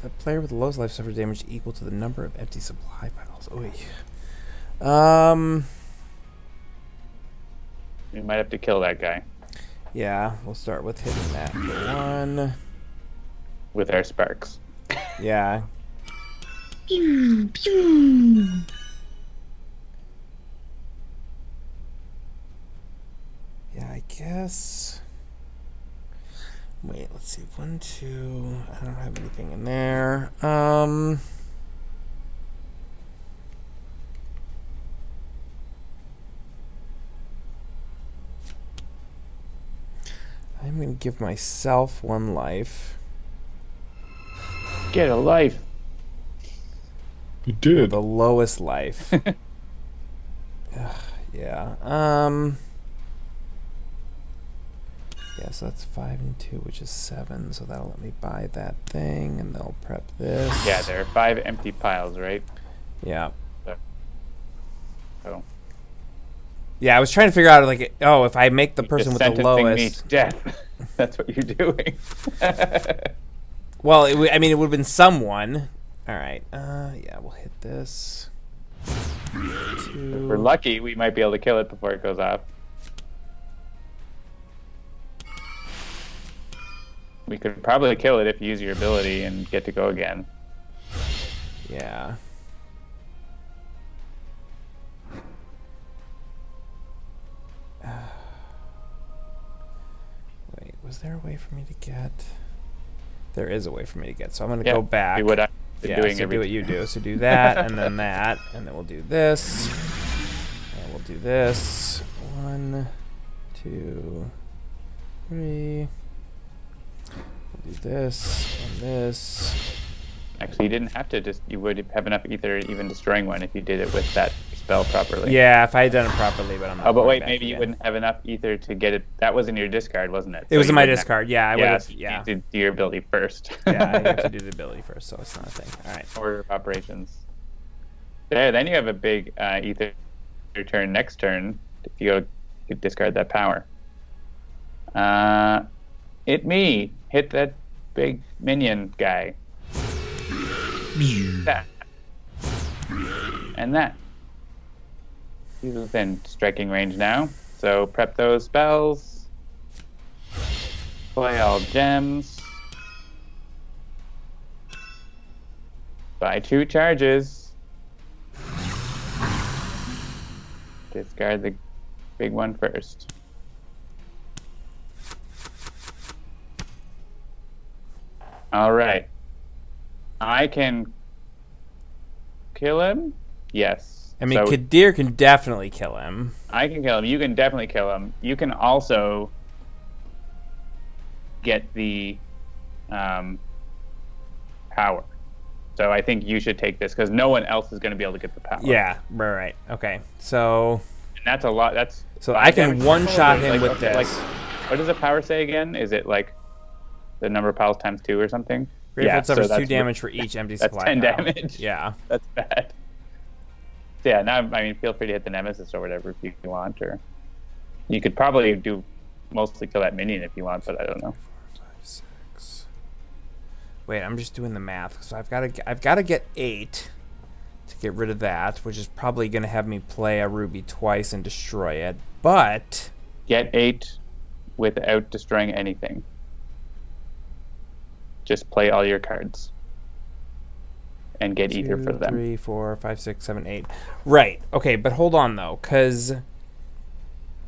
the player with the lowest life suffers damage equal to the number of empty supply piles. Oy. You might have to kill that guy Yeah, we'll start with hitting that for 1. with our sparks. Yeah. Yeah, I guess. Wait, let's see. 1, 2. I don't have anything in there. I'm going to give myself 1 life. Get a life. You did. The lowest life. Ugh, yeah. Yeah, so that's 5 and 2, which is 7. So that'll let me buy that thing, and they'll prep this. Yeah, there are 5 empty piles, right? Yeah. So Yeah, I was trying to figure out, like, oh, if I make the person with the sentencing me lowest. to death. That's what you're doing. Well, I mean, it would have been someone. All right. Yeah, we'll hit this. 2. If we're lucky, we might be able to kill it before it goes off. We could probably kill it if you use your ability and get to go again. Yeah. Wait, was there a way for me to get? There is a way for me to get, so I'm going to go back. Do what I've been Yeah, doing so every do what you do. So do that, and then that, and then we'll do this, and we'll do this. 1, 2, 3. We'll do this and this. Actually, you didn't have to. You would have enough ether even destroying one if you did it with that spell properly. Yeah, if I had done it properly, but I'm not. Oh, but going wait, back maybe you again. wouldn't have enough ether to get it. That was in your discard, wasn't it? It was So in you my wouldn't have- discard. Yeah, I would Yeah, have. so you Yeah. need to do your ability first. Yeah, I have to do the ability first, so it's not a thing. All right. Order of operations. There, then you have a big ether turn next turn. If you discard that power. Hit that big minion guy. That. And that. He's within striking range now. So prep those spells. Play all gems. Buy 2 charges. Discard the big one first. All right. I can kill him? Yes. I mean, So Kadir can definitely kill him. I can kill him. You can definitely kill him. You can also get the power. So I think you should take this because no one else is going to be able to get the power. Yeah, right. Okay, so And that's a lot. That's I can one-shot him with okay, this. What does the power say again? Is it like the number of piles times 2 or something? Grateful suffers 2 that's damage for each empty that's supply 10 pile. damage. Yeah. That's bad. So yeah, now I mean, feel free to hit the nemesis or whatever if you want, or you could probably mostly kill that minion if you want, but I don't know. 5, 6. Wait, I'm just doing the math. So I've got to get 8 to get rid of that, which is probably going to have me play a ruby twice and destroy it. But Get 8 without destroying anything. Just play all your cards. And get ether for 2, them. 3, 4, 5, 6, 7, 8. Right. Okay, but hold on though, because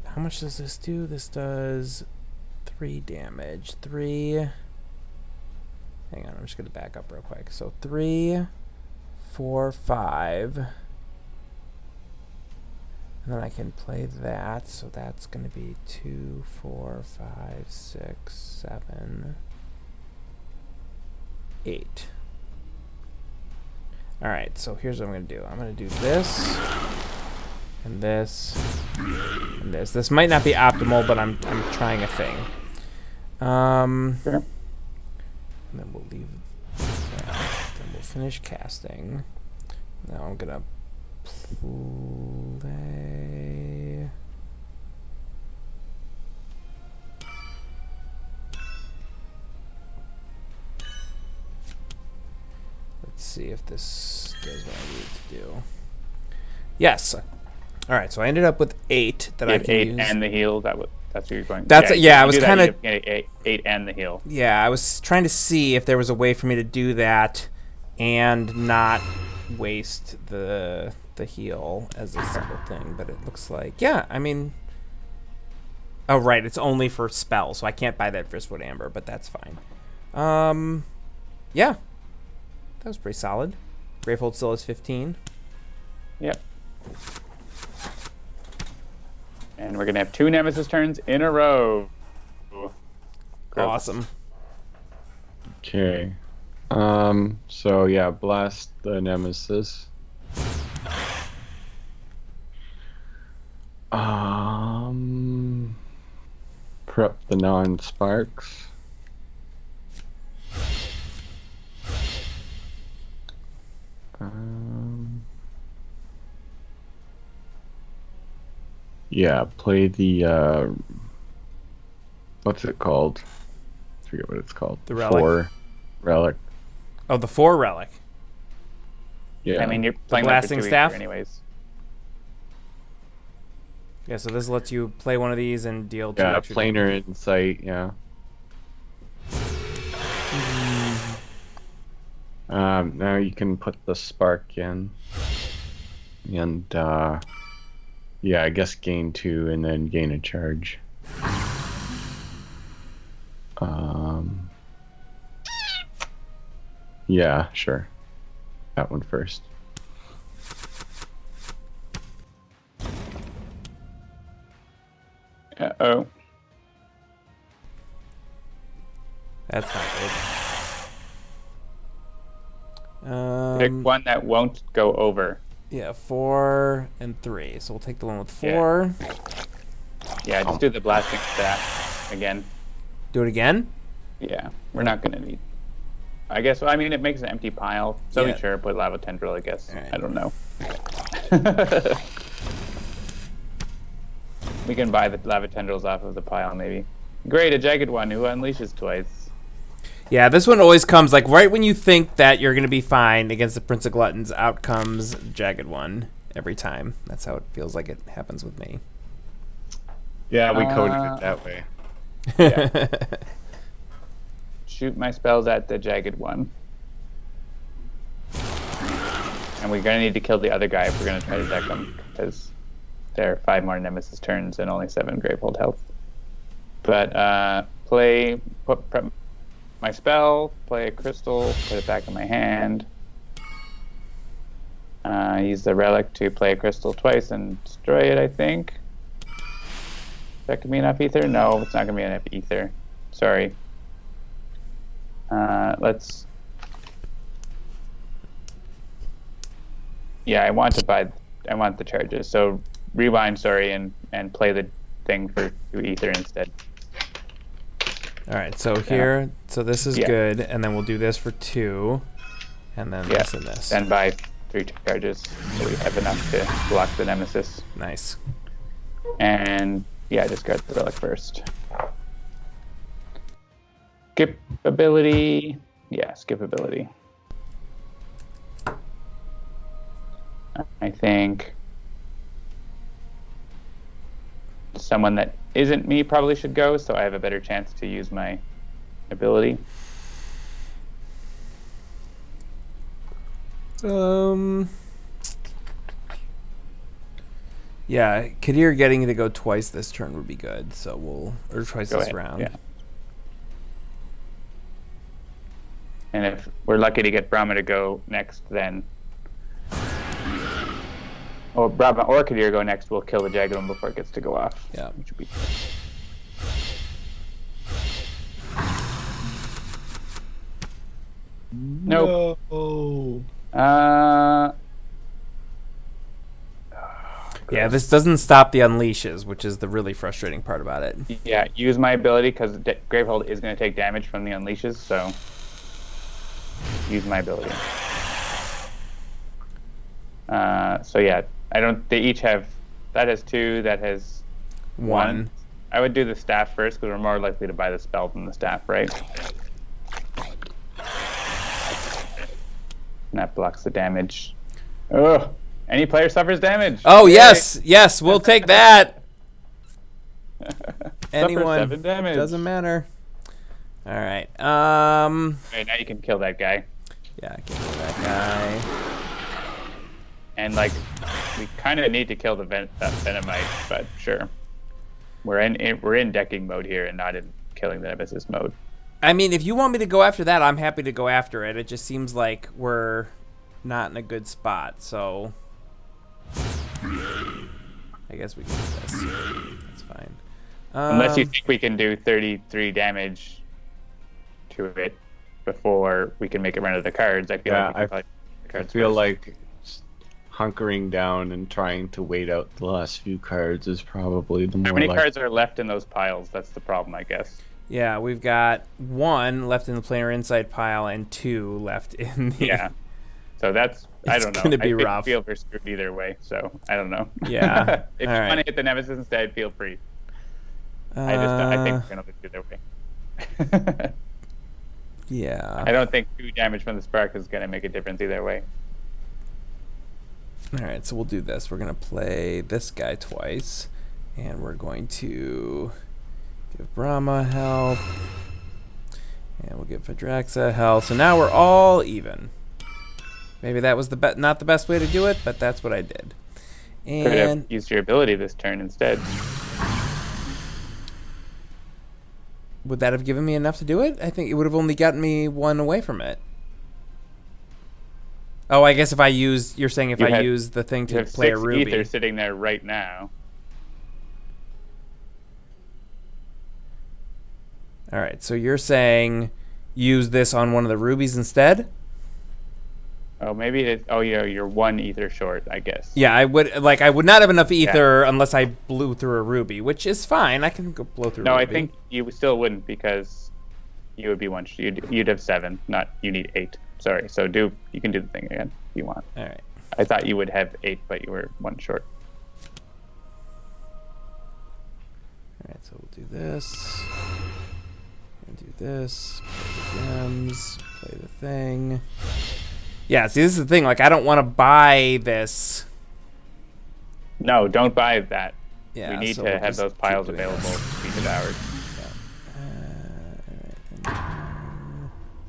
how much does this do? This does 3 damage. 3. Hang on, I'm just gonna back up real quick. So 3, 4, 5. And then I can play that. So that's gonna be 2, 4, 5, 6, 7, 8. Alright, so here's what I'm going to do. I'm going to do this, and this, and this. This might not be optimal, but I'm trying a thing. Sure. And then we'll leave that. Then we'll finish casting. Now I'm going to play... Let's see if this does what I need to do. Yes. All right, so I ended up with 8 that I can 8 use. and the heal. That's what you're going. That's I you was do that, kind of you get 8 and the heal. I was trying to see if there was a way for me to do that and not waste the heal as a single thing, but it looks like I mean, oh right, it's only for spells, so I can't buy that Driftwood Amber, but that's fine. Yeah. That was pretty solid. Gravehold still has 15. Yep. And we're going to have 2 nemesis turns in a row. Awesome. Okay. So yeah, blast the nemesis. Prep the non-sparks. Yeah, play the what's it called? I forget what it's called. The relic. 4 relic. Oh, the 4 relic. Yeah. I mean, you're playing that for blasting 2 staff? ether anyways. Yeah, so this lets you play one of these and deal 2 yeah, extra planar insight, yeah. Now you can put the spark in. And yeah, I guess gain 2 and then gain a charge. Yeah, sure. That one first. Uh-oh. That's not good. Pick one that won't go over. Yeah, 4 and 3. So we'll take the one with 4. Yeah, just do the blasting staff again. Do it again? Yeah, we're not going to need... I guess, I mean, it makes an empty pile. So we sure put lava tendril, I guess. Right. I don't know. We can buy the lava tendrils off of the pile, maybe. Great, a jagged one who unleashes twice. Yeah, this one always comes, like, right when you think that you're going to be fine against the Prince of Gluttons, out comes the jagged one every time. That's how it feels like it happens with me. Yeah, we coded it that way. Yeah. Shoot my spells at the jagged one. And we're going to need to kill the other guy if we're going to try to deck him, because there are 5 more Nemesis turns and only 7 Gravehold health. But prep my spell, play a crystal, put it back in my hand. Use the relic to play a crystal twice and destroy it, I think. Is that going to be enough ether? No, it's not going to be enough ether. Sorry. Let's... Yeah, I want the charges. So rewind, sorry, and play the thing for 2 ether instead. All right, so here, so this is good, and then we'll do this for 2, and then this and this. Then buy 3 charges, so we have enough to block the Nemesis. Nice. And discard the relic first. Skip ability. Yeah, skip ability. I think someone that isn't me probably should go, so I have a better chance to use my ability. Yeah, Kadir getting to go twice this turn would be good, so or twice this round. Yeah. And if we're lucky to get Brahma to go next, then... Or Brahma or Kadir go next, we'll kill the jagged one before it gets to go off. Yeah. Which would be... Nope. No. Yeah, this doesn't stop the unleashes, which is the really frustrating part about it. Yeah, use my ability, because Gravehold is going to take damage from the unleashes, so use my ability. So yeah, they each have, that has 2, that has 1. I would do the staff first, because we're more likely to buy the spell than the staff, right? And that blocks the damage. Ugh. Any player suffers damage. Oh, yay. Yes, we'll take that. Anyone. 7 damage. Doesn't matter. All right. Okay, now you can kill that guy. Yeah, I can kill that guy. And, we kind of need to kill the Venomite, but sure. We're in decking mode here and not in killing the Nemesis mode. I mean, if you want me to go after that, I'm happy to go after it. It just seems like we're not in a good spot, so... I guess we can do this. That's fine. Unless you think we can do 33 damage to it before we can make it run out of the cards. I feel like hunkering down and trying to wait out the last few cards is probably the more. How many cards are left in those piles? That's the problem, I guess. Yeah, we've got 1 left in the planar insight pile and 2 left in the... Yeah. So that's... I don't know. It's going to be rough. I feel we're screwed either way, so I don't know. Yeah. If you want to hit the Nemesis instead, feel free. I think we're going to lose either way. Yeah. I don't think 2 damage from the spark is going to make a difference either way. All right, so we'll do this. We're going to play this guy twice, and we're going to give Brahma health, and we'll give Vidraxa health. So now we're all even. Maybe that was not the best way to do it, but that's what I did. And could have used your ability this turn instead. Would that have given me enough to do it? I think it would have only gotten me 1 away from it. Oh, I guess if I use... You're saying if I use the thing to play a ruby. You have 6 ether sitting there right now. All right, so you're saying use this on one of the rubies instead? Oh, maybe it. Oh, you're one ether short, I guess. Yeah, I would not have enough ether unless I blew through a ruby, which is fine. I can go blow through. No, a ruby. I think you still wouldn't because you would be one. You'd have 7. Not you need 8. Sorry. So you can do the thing again if you want. All right. I thought you would have 8, but you were 1 short. All right. So we'll do this. And do this. Play the gems. Play the thing. Yeah, see, this is the thing. Like, I don't want to buy this. No, don't buy that. Yeah, we need so to we'll have just those keep piles doing available this. to be devoured.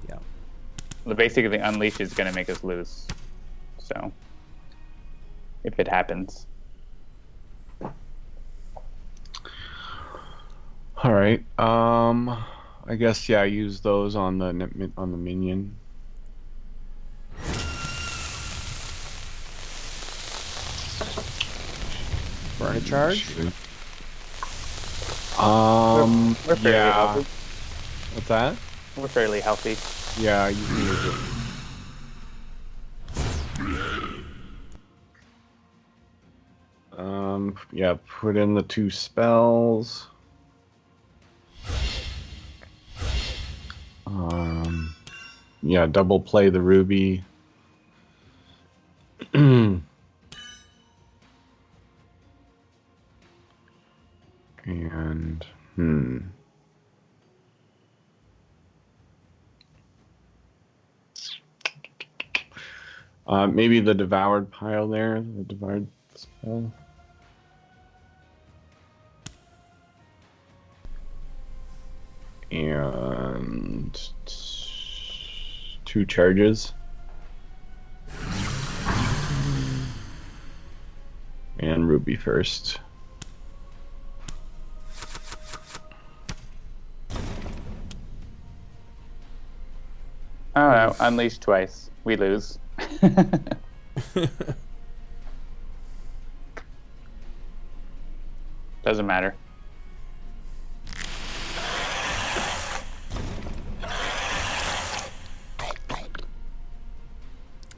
Yeah. Basically, the unleash is going to make us lose. So, if it happens. All right. I guess use those on the minion. Burn a charge. We're fairly healthy. What's that? We're fairly healthy. Yeah, you can use it. Put in the 2 spells. Double play the ruby. And maybe the devoured pile there, the devoured spell. And 2 charges. And ruby first. Oh no, unleash twice. We lose. Doesn't matter.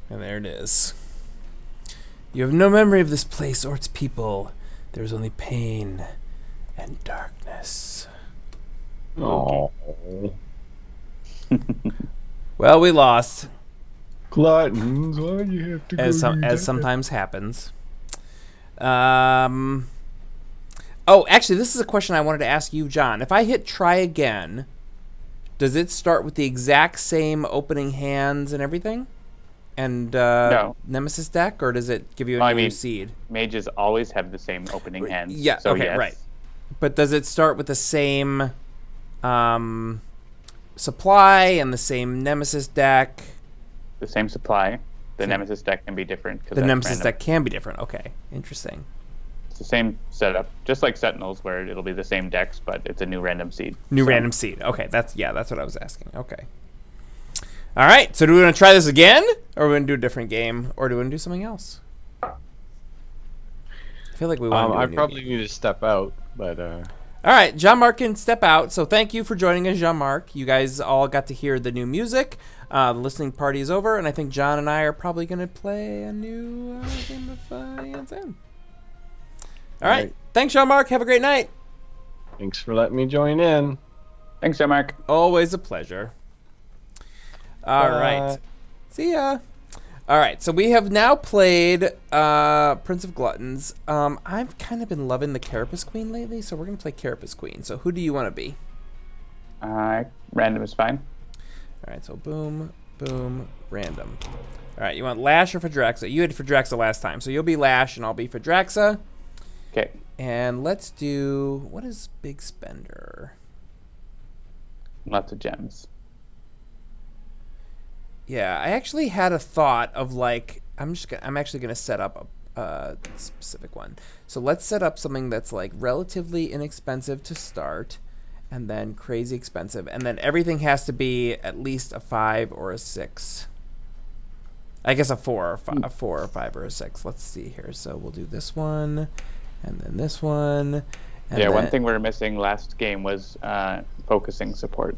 And there it is. You have no memory of this place or its people. There is only pain and darkness. Oh. Well, we lost. Gluttons, why do you have to As sometimes happens. Oh, actually, this is a question I wanted to ask you, John. If I hit try again, does it start with the exact same opening hands and everything? And No. Nemesis deck, or does it give you a new seed? Mages always have the same opening hands. Yeah, so okay, yes. right. But does it start with the same supply and the same Nemesis deck? The same supply. The Nemesis deck can be different. The Nemesis deck can be different. Okay, interesting. It's the same setup, just like Sentinels, where it'll be the same decks, but it's a new random seed. Random seed. Okay, that's what I was asking. Okay. All right, so do we want to try this again, or are we going to do a different game, or do we want to do something else? I feel like we want to do a I new probably game. need to step out, but... All right, Jean-Marc can step out. So thank you for joining us, Jean-Marc. You guys all got to hear the new music. The listening party is over, and I think John and I are probably going to play a new game of Aeon's End. All right. Thanks, Jean-Marc. Have a great night. Thanks for letting me join in. Thanks, Jean-Marc. Always a pleasure. All right. See ya. All right, so we have now played Prince of Gluttons. I've kind of been loving the Carapace Queen lately, so we're going to play Carapace Queen. So who do you want to be? Random is fine. All right, so boom, boom, random. All right, you want Lash or Phadraxa? You had Phadraxa last time, so you'll be Lash and I'll be Phadraxa. Okay. And let's do, what is Big Spender? Lots of gems. Yeah, I actually had a thought of like, I'm actually going to set up a specific one. So let's set up something that's like relatively inexpensive to start, and then crazy expensive, and then everything has to be at least a 5 or a 6. I guess a 4 or a 5 or a 6. Let's see here. So we'll do this one, and then this one. And yeah, one then thing we were missing last game was focusing support.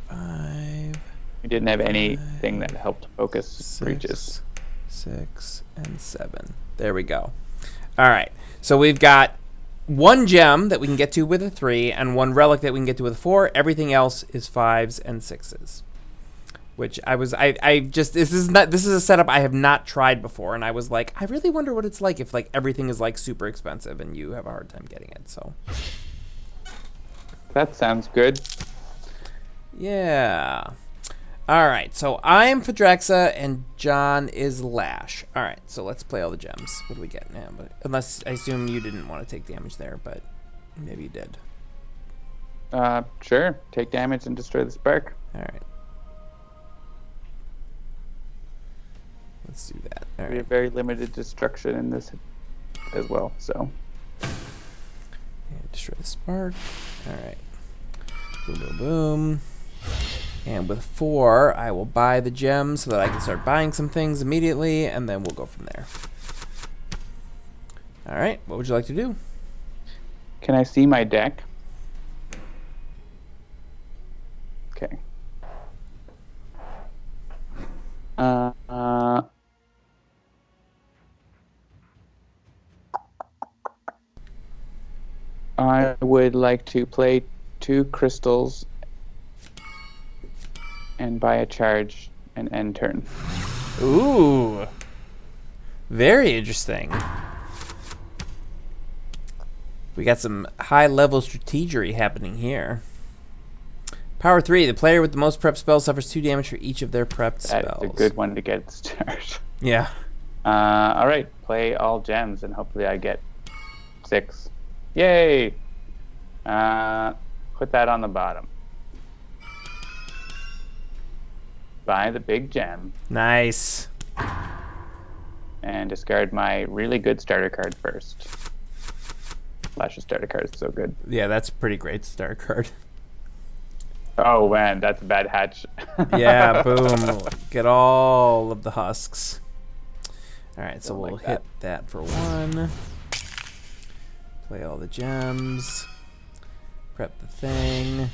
5. We didn't have anything that helped focus 6, breaches. 6, and 7. There we go. All right. So we've got 1 gem that we can get to with a 3 and 1 relic that we can get to with a 4. Everything else is 5s and 6s. Which this is a setup I have not tried before, and I was like, I really wonder what it's like if like everything is like super expensive and you have a hard time getting it. So that sounds good. Yeah. All right, so I'm Phadraxa and John is Lash. All right, so let's play all the gems. What do we get now? Unless I assume you didn't want to take damage there, but maybe you did. Sure. Take damage and destroy the spark. All right. Let's do that. All We have right. very limited destruction in this as well, so. And destroy the spark. All right. Boom, boom, boom. And with 4, I will buy the gems so that I can start buying some things immediately, and then we'll go from there. All right. What would you like to do? Can I see my deck? Okay. I would like to play 2 crystals and buy a charge and end turn. Ooh. Very interesting. We got some high-level strategery happening here. Power 3. The player with the most prep spells suffers 2 damage for each of their prepped spells. That's a good one to get started. Yeah. All right. Play all gems, and hopefully I get 6. Yay! Put that on the bottom. Buy the big gem. Nice. And discard my really good starter card first. Lash's starter card is so good. Yeah, that's a pretty great start card. Oh man, that's a bad hatch. Yeah, boom. Get all of the husks. All right, so Don't we'll like hit that for 1. Play all the gems. Prep the thing.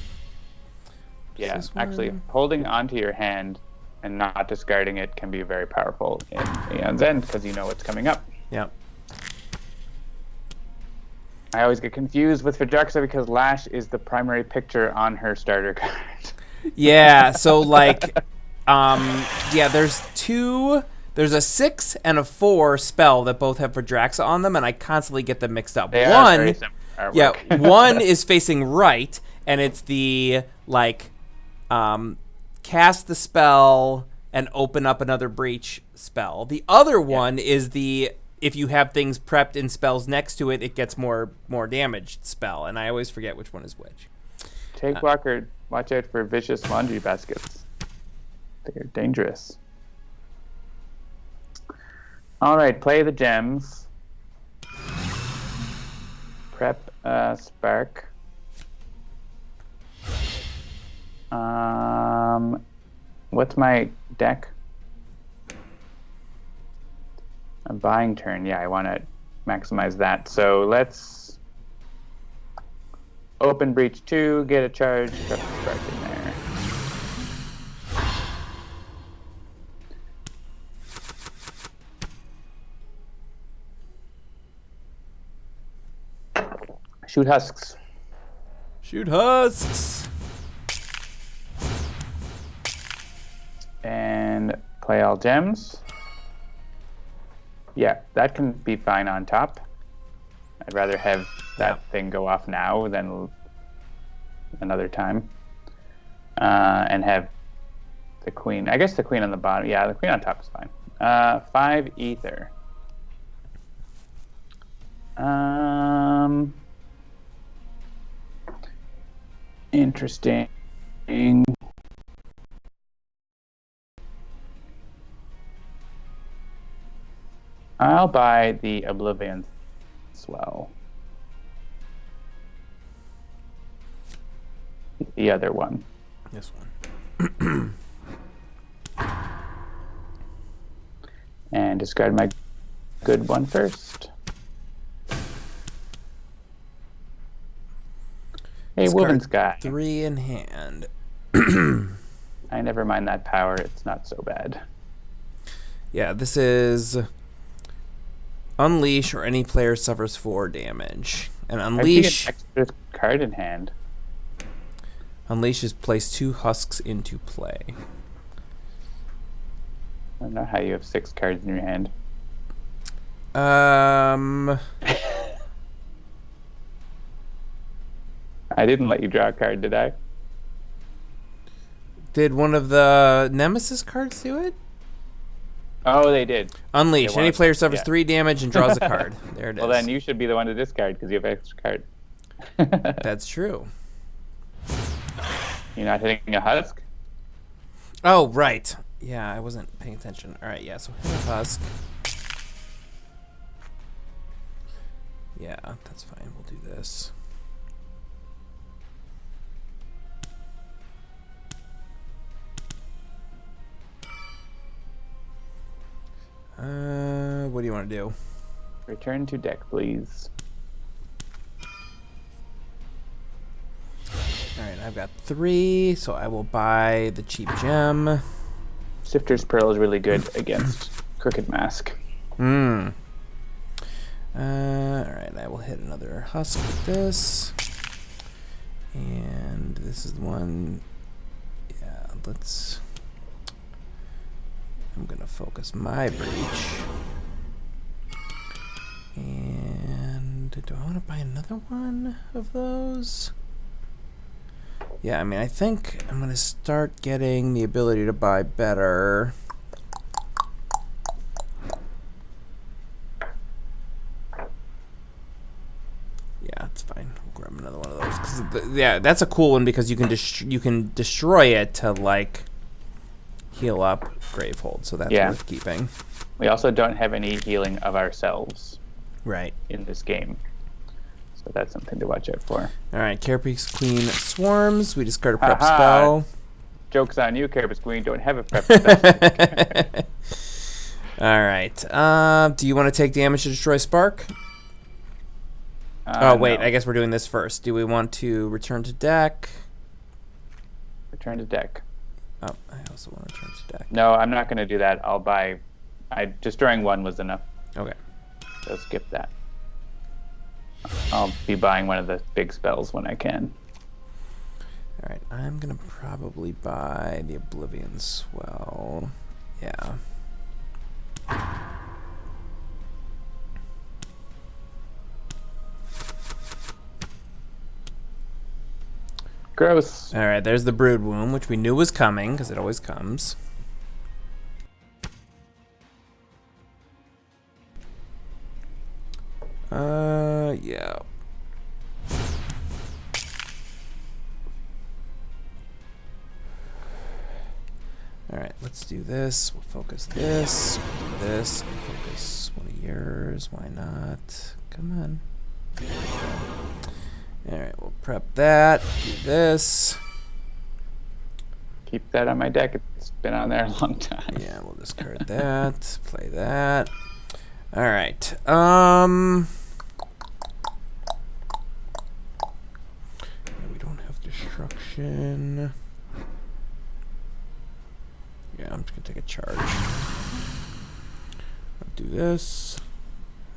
Yeah, This actually, one. holding onto your hand and not discarding it can be very powerful in Aeon's End because you know what's coming up. Yep. I always get confused with Phadraxa because Lash is the primary picture on her starter card. Yeah, so like, yeah, there's a 6 and a 4 spell that both have Phadraxa on them, and I constantly get them mixed up. They are very similar artwork. Yeah, 1 is facing right, and it's the like, cast the spell and open up another breach spell. The other one is the if you have things prepped in spells next to it, it gets more damage spell, and I always forget which one is which. Take Walker, watch out for vicious laundry baskets. They're dangerous. All right, play the gems. Prep spark. What's my deck? A buying turn. Yeah, I want to maximize that. So let's open breach 2, get a charge, prep the spark in there. Shoot husks. Shoot husks. And play all gems. Yeah, that can be fine on top. I'd rather have that thing go off now than another time. And have the queen. I guess the queen on the bottom. Yeah, the queen on top is fine. 5 ether. Interesting. I'll buy the Oblivion Swell. The other one. This one. And discard my good one first. Hey, Discard Woven Sky. 3 in hand. I never mind that power. It's not so bad. Yeah, this is unleash or any player suffers 4 damage. And unleash. I think an extra card in hand. Unleash is place 2 husks into play. I don't know how you have 6 cards in your hand. I didn't let you draw a card, did I? Did one of the Nemesis cards do it? Oh, they did. Unleash. Any player suffers 3 damage and draws a card. There it is. Well, then you should be the one to discard because you have extra card. That's true. You're not hitting a husk? Oh, right. Yeah, I wasn't paying attention. All right, yeah, so hit a husk. Yeah, that's fine. We'll do this. What do you want to do? Return to deck, please. Alright, I've got 3, so I will buy the cheap gem. Sifter's Pearl is really good against Crooked Mask. Alright, I will hit another husk with this. And this is the one. Yeah, let's. I'm gonna focus my breach. And do I want to buy another one of those? Yeah, I mean, I think I'm gonna start getting the ability to buy better. Yeah, it's fine. We'll grab another one of those. 'Cause yeah, that's a cool one because you can destroy it to like heal up Gravehold, so that's worth keeping. We also don't have any healing of ourselves. Right. In this game. So that's something to watch out for. Alright, Carapace Queen swarms. We discard a prep spell. Joke's on you, Carapace Queen. Don't have a prep spell. Alright. Do you want to take damage to destroy Spark? Oh, wait. No. I guess we're doing this first. Do we want to return to deck? Return to deck. Oh, I also want to return to deck. No, I'm not going to do that. I'll buy... Destroying 1 was enough. Okay. So skip that. I'll be buying one of the big spells when I can. Alright, I'm going to probably buy the Oblivion Swell. Yeah. Gross. Alright, there's the Brood Womb, which we knew was coming, because it always comes. Yeah. Alright, let's do this. We'll focus this. We'll do this. We'll focus one of yours. Why not? Come on. Alright, we'll prep that. Do this. Keep that on my deck. It's been on there a long time. Yeah, we'll discard that. Play that. Alright. We don't have destruction. Yeah, I'm just gonna take a charge. I'll do this,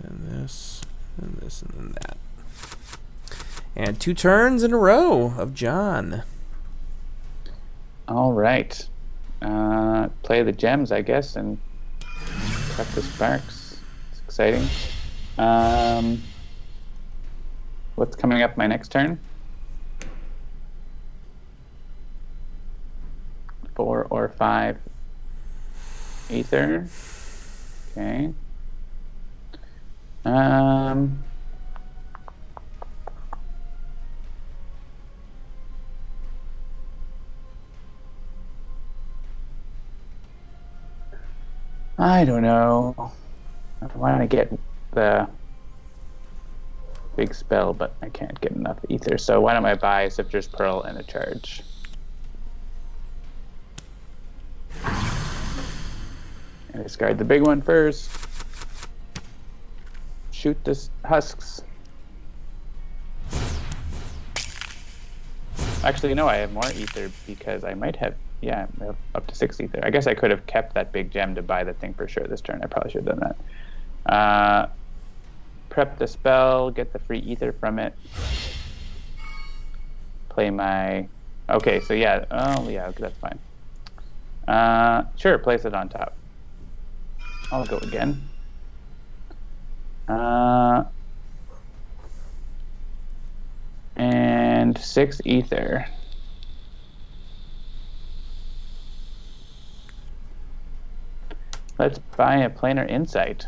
and this, and this, and then that. And 2 turns in a row of John. All right. Play the gems, I guess, and cut the sparks. It's exciting. What's coming up my next turn? 4 or 5 ether. Okay. I don't know. I want to get the big spell, but I can't get enough ether. So why don't I buy Sifter's Pearl and a charge? And discard the big one first. Shoot the husks. Actually, no, I have more ether because I might have, I have up to 6 ether. I guess I could have kept that big gem to buy the thing for sure this turn. I probably should have done that. Prep the spell, get the free ether from it. Play my... Okay, so yeah. Oh, yeah, okay, that's fine. Sure, place it on top. I'll go again. And 6 ether. Let's buy a planar insight.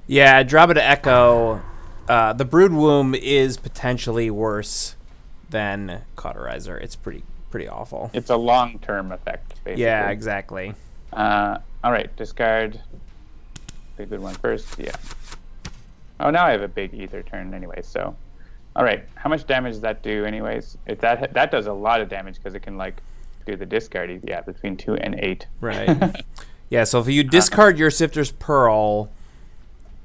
Yeah, drop it to Echo. The Brood Womb is potentially worse than Cauterizer. It's pretty awful. It's a long-term effect, basically. Yeah, exactly. All right, discard the good one first. Yeah. Oh, now I have a big ether turn anyway, so... All right, how much damage does that do anyways? That does a lot of damage because it can, like, do the discard. Yeah, between 2 and 8. Right. Yeah, so if you discard your Sifter's Pearl,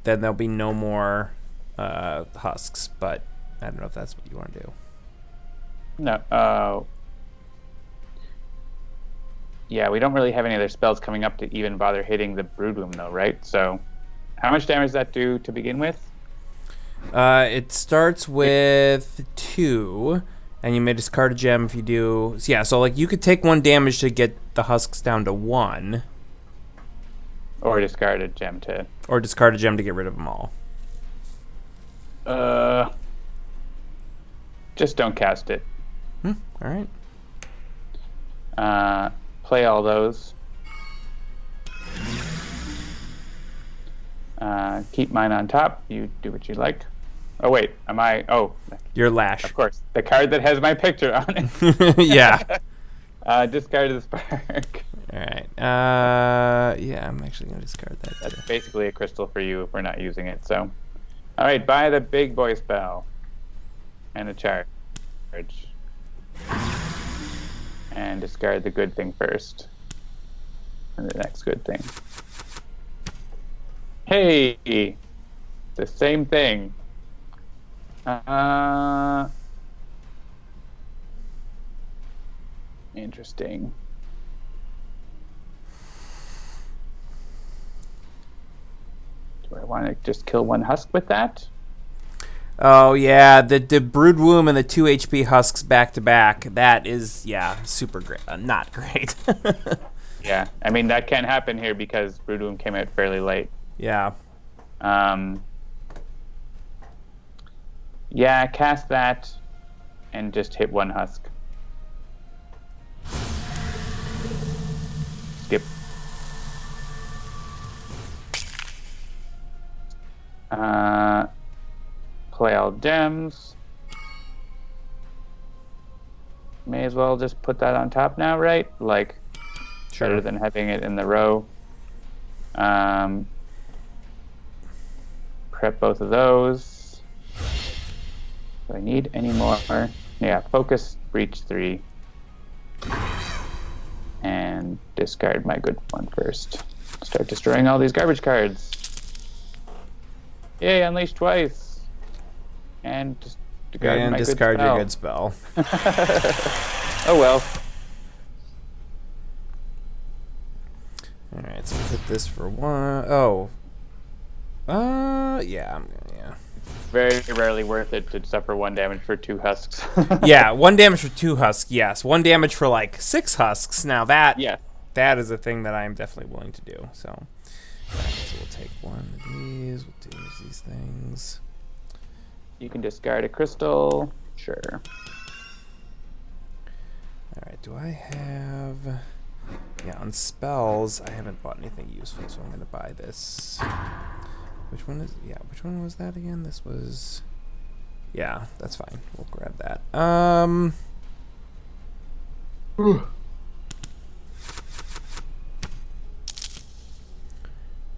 then there'll be no more husks, but I don't know if that's what you want to do. No. Yeah, we don't really have any other spells coming up to even bother hitting the Broodwomb, though, right? So how much damage does that do to begin with? It starts with 2, and you may discard a gem if you do. Yeah, so like you could take 1 damage to get the husks down to 1. Or discard a gem to... Or discard a gem to get rid of them all. Just don't cast it. All right. Play all those. Keep mine on top. You do what you like. Oh, wait. Am I... Oh. Your Lash. Of course. The card that has my picture on it. Yeah. Discard the Spark. All right. Yeah, I'm actually going to discard that. That's basically a crystal for you if we're not using it, so... All right, buy the big boy spell. And a charge. And discard the good thing first. And the next good thing. Hey! It's the same thing. Interesting. Do I want to just kill 1 husk with that? Oh, yeah. The Broodwomb and the 2 HP husks back to back. That is, yeah, super great. Not great. Yeah. I mean, that can happen here because Broodwomb came out fairly late. Yeah. Yeah, cast that and just hit 1 husk. Skip. Play all gems. May as well just put that on top now, right? Like, Sure. better than having it in the row. Prep both of those. Do I need any more? Yeah, focus, breach 3. And discard my good one first. Start destroying all these garbage cards. Yay, unleash twice. And just discard your good spell. Oh well. Alright, so hit this for 1. Oh. Yeah. Very rarely worth it to suffer 1 damage for 2 husks. Yeah, 1 damage for 2 husks, yes. 1 damage for like 6 husks. Now that is a thing that I'm definitely willing to do. So, alright, so we'll take 1 of these. We'll do these things. You can discard a crystal. Sure. Alright, do I have... Yeah, on spells, I haven't bought anything useful, so I'm going to buy this. Which one was that again? This was... Yeah, that's fine. We'll grab that.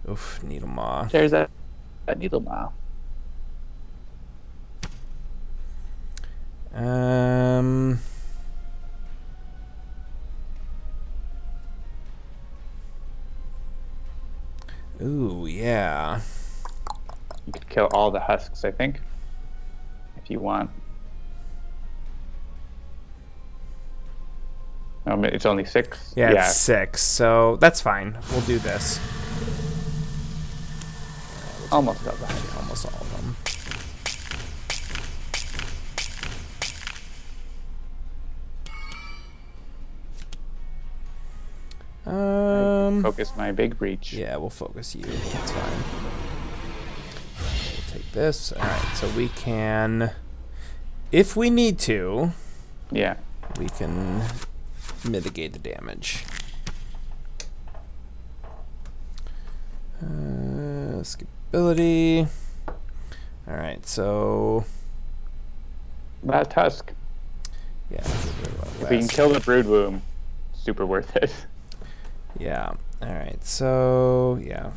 Oof, Needle Maw. There's a Needle Maw. Ooh, yeah. You could kill all the husks, I think, if you want. It's only 6? Yeah, it's 6, so that's fine. We'll do this. Almost got behind. Almost all of them. Focus my big breach. Yeah, we'll focus you. That's fine. We'll take this. All right, so we can, if we need to, Yeah. we can mitigate the damage. Skip ability. All right, so Last Husk. yeah, If we can kill the Brood Womb, super worth it. Yeah. All right. So yeah,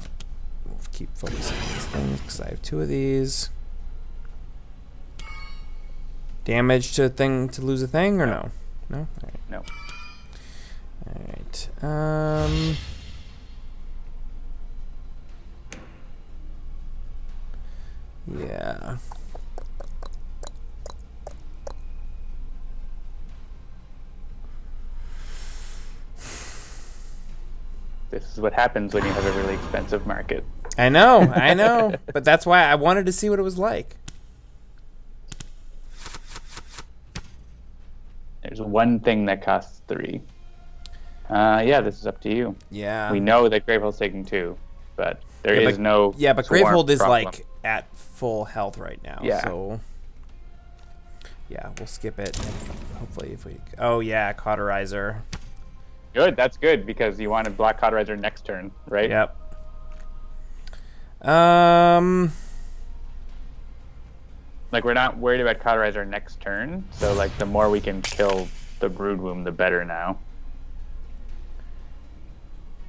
we'll keep focusing on these things because I have 2 of these. Damage to thing to lose a thing or no? No. All right. No. All right. Yeah. This is what happens when you have a really expensive market. I know, but that's why I wanted to see what it was like. There's one thing that costs 3. Yeah, this is up to you. Yeah. We know that Gravehold's taking 2, but there is no. Yeah, but swarm Gravehold is problem. like at full health right now. Yeah. So yeah, we'll skip it. Hopefully, if we. Oh yeah, Cauterizer. Good, that's good because you wanted Black Cauterizer next turn, right? Yep. Like we're not worried about Cauterizer next turn, so like the more we can kill the Brood Womb, the better now.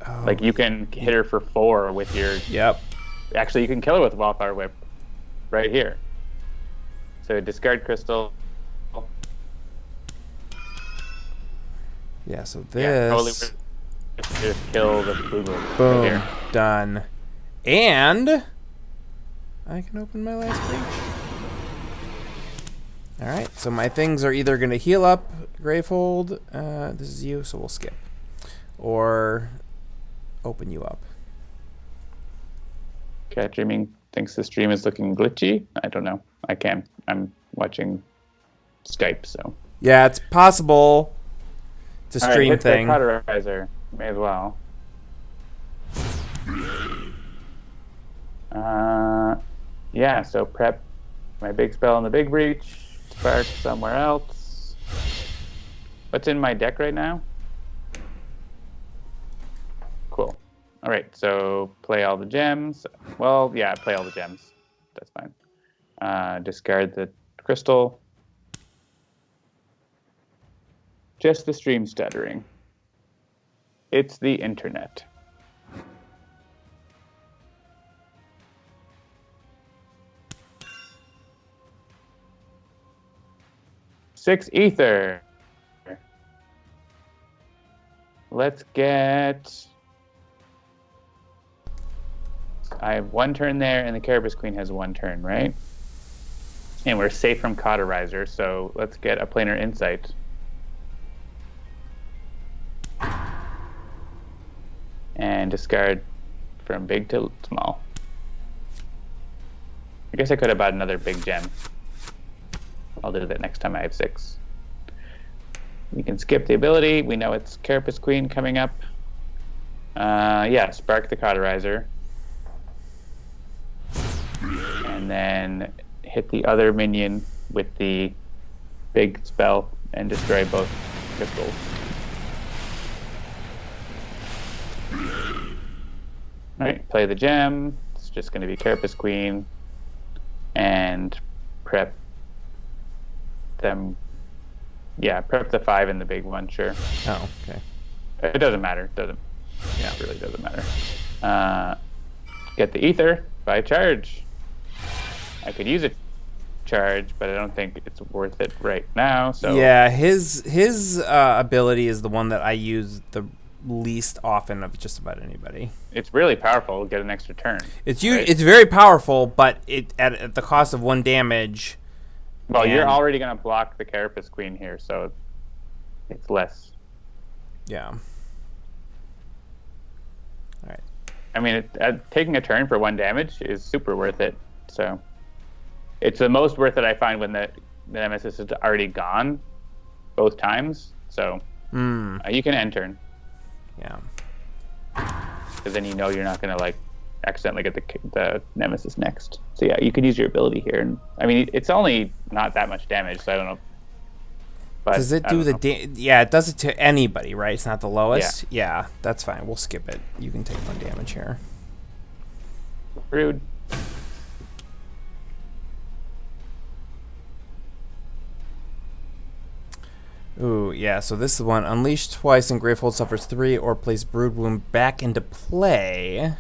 Oh, Like you can hit her for 4 with your. Yep. Actually, you can kill her with Wildfire Whip, right here. So discard Crystal. Yeah. So Yeah, totally. this. Just kill the Brood Womb. Boom. Right here. Done. And I can open my last breach. All right. So my things are either going to heal up Gravehold. This is you, so we'll skip. Or open you up. Cat Dreaming thinks the stream is looking glitchy. I don't know. I can't. I'm watching Skype, so. Yeah, it's possible. It's a All right, stream hit thing. The Cauterizer. May as well. Yeah, so prep my big spell on the big breach. Spark somewhere else. What's in my deck right now? Cool. All right, so play all the gems. Well, yeah, play all the gems. That's fine. Discard the crystal. Just the stream stuttering. It's the internet. Six ether. Let's get. I have 1 turn there, and the Carapace Queen has 1 turn, right? And we're safe from Cauterizer, so let's get a planar insight. And discard from big to small. I guess I could have bought another big gem. I'll do that next time I have 6. We can skip the ability. We know it's Carapace Queen coming up. Yeah, spark the Cauterizer. And then hit the other minion with the big spell and destroy both crystals. Alright, play the gem. It's just going to be Carapace Queen. And prep them. Yeah, prep the 5 and the big one, sure. Oh, okay. It doesn't matter. Yeah, it really doesn't matter. Get the ether by charge. I could use a charge, but I don't think it's worth it right now. So yeah, his ability is the one that I use the least often of just about anybody. it's really powerful. Get an extra turn. It's right? It's very powerful, but it at the cost of 1 damage. Well, you're and- already going to block the Carapace Queen here, so it's less Yeah. All right. I mean, taking a turn for 1 damage is super worth it. So it's the most worth it I find when the nemesis is already gone both times. So you can end turn. Yeah. Because then you know you're not going to like accidentally get the nemesis next. So yeah, you could use your ability here. And I mean, it's only not that much damage, so I don't know. But does it do yeah, it does it to anybody, right? It's not the lowest? Yeah, that's fine. We'll skip it. You can take 1 damage here. Rude. Ooh, yeah, so this is the one. Unleash twice and Gravehold suffers 3 or place Brood Womb back into play.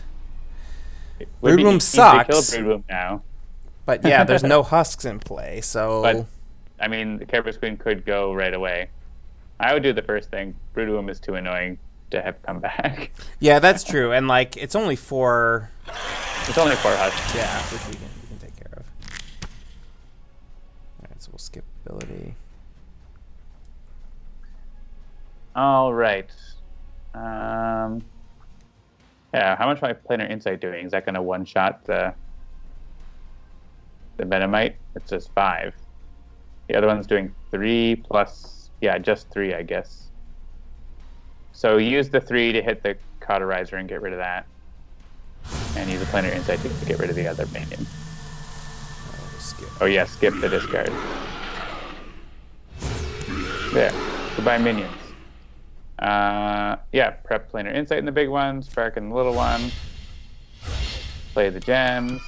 Brood Womb sucks. Kill Brood Womb now. But yeah, there's no husks in play, so... But, I mean, the Carapace Queen could go right away. I would do the first thing. Brood Womb is too annoying to have come back. Yeah, that's true. And, like, it's only 4... It's only 4 husks. Yeah, which we can take care of. Alright, so we'll skip ability. All right. Yeah, how much my Planar Insight doing? Is that going to one-shot the Venomite? It says 5. The other one's doing 3 plus... Yeah, just 3, I guess. So use the 3 to hit the Cauterizer and get rid of that. And use a Planar Insight to get rid of the other minion. Oh yeah, skip the discard. There. Goodbye, minions. Yeah, prep Planar Insight in the big one, Spark in the little one. Play the gems.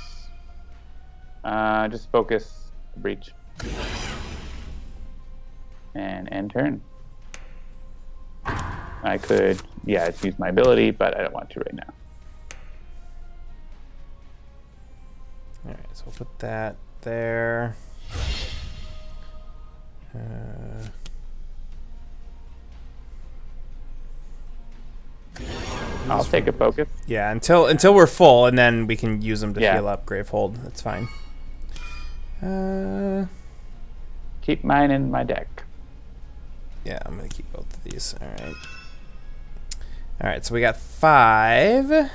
Just focus the breach. And end turn. I could, use my ability, but I don't want to right now. Alright, so we'll put that there. I'll take a focus. Yeah, until we're full, and then we can use them to heal up Gravehold. That's fine. Keep mine in my deck. Yeah, I'm going to keep both of these. Alright. Alright, so we got 5. Yeah,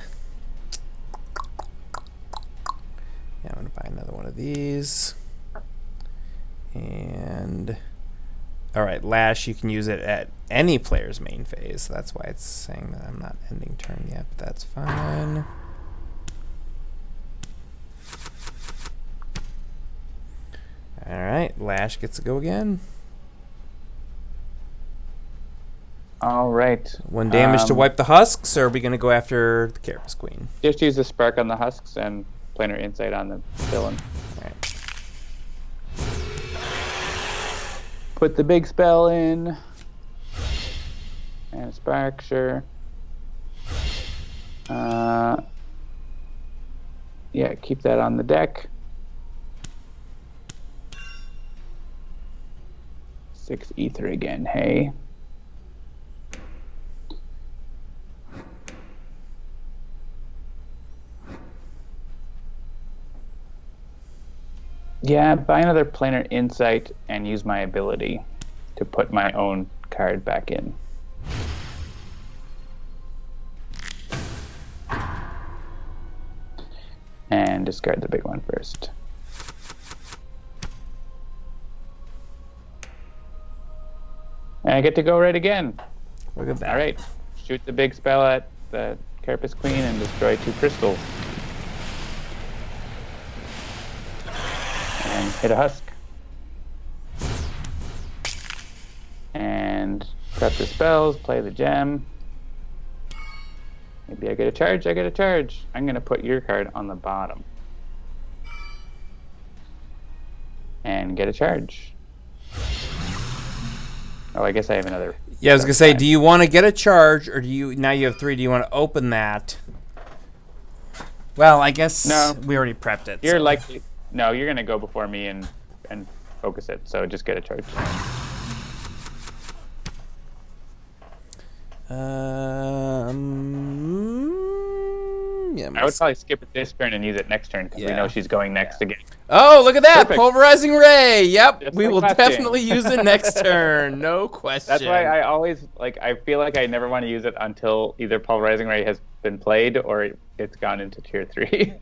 I'm going to buy another one of these. And... Alright, Lash, you can use it at any player's main phase. That's why it's saying that I'm not ending turn yet, but that's fine. Alright, Lash gets to go again. Alright. 1 damage to wipe the husks, or are we going to go after the Carapace Queen? Just use the Spark on the husks and Planar Insight on the villain. Alright. Put the big spell in. And Spark, sure. Yeah, keep that on the deck. 6 ether again, hey. Yeah, buy another Planar Insight and use my ability to put my own card back in. And discard the big one first. And I get to go right again. Look at that. All right, shoot the big spell at the Carapace Queen and destroy 2 crystals. And hit a husk. And prep the spells, play the gem. Maybe I get a charge, I'm going to put your card on the bottom. And get a charge. Oh, I guess I have another. Yeah, I was going to say, do you want to get a charge, or do you, now you have 3, do you want to open that? Well, I guess we already prepped it. You're likely... No, you're going to go before me and focus it, so just get a charge. Yeah, I would probably skip it this turn and use it next turn, because we know she's going next again. Oh, look at that! Perfect. Pulverizing ray. Yep, Just we like will last game. definitely use it next turn. No question. That's why I always I feel like I never want to use it until either Pulverizing Ray has been played or it's gone into tier 3.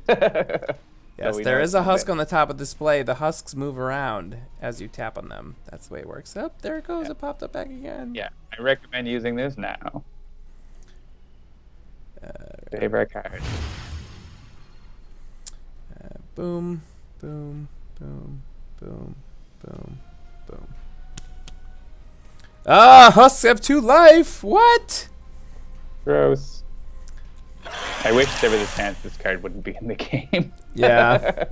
Yes, there is a husk on the top of the display. The husks move around as you tap on them. That's the way it works. Up there it goes. Yeah. It popped up back again. Yeah, I recommend using this now. Favorite card. Boom, boom, boom, boom, boom, boom. Ah, husks have 2 life. What? Gross. I wish there was a chance this card wouldn't be in the game. Yeah.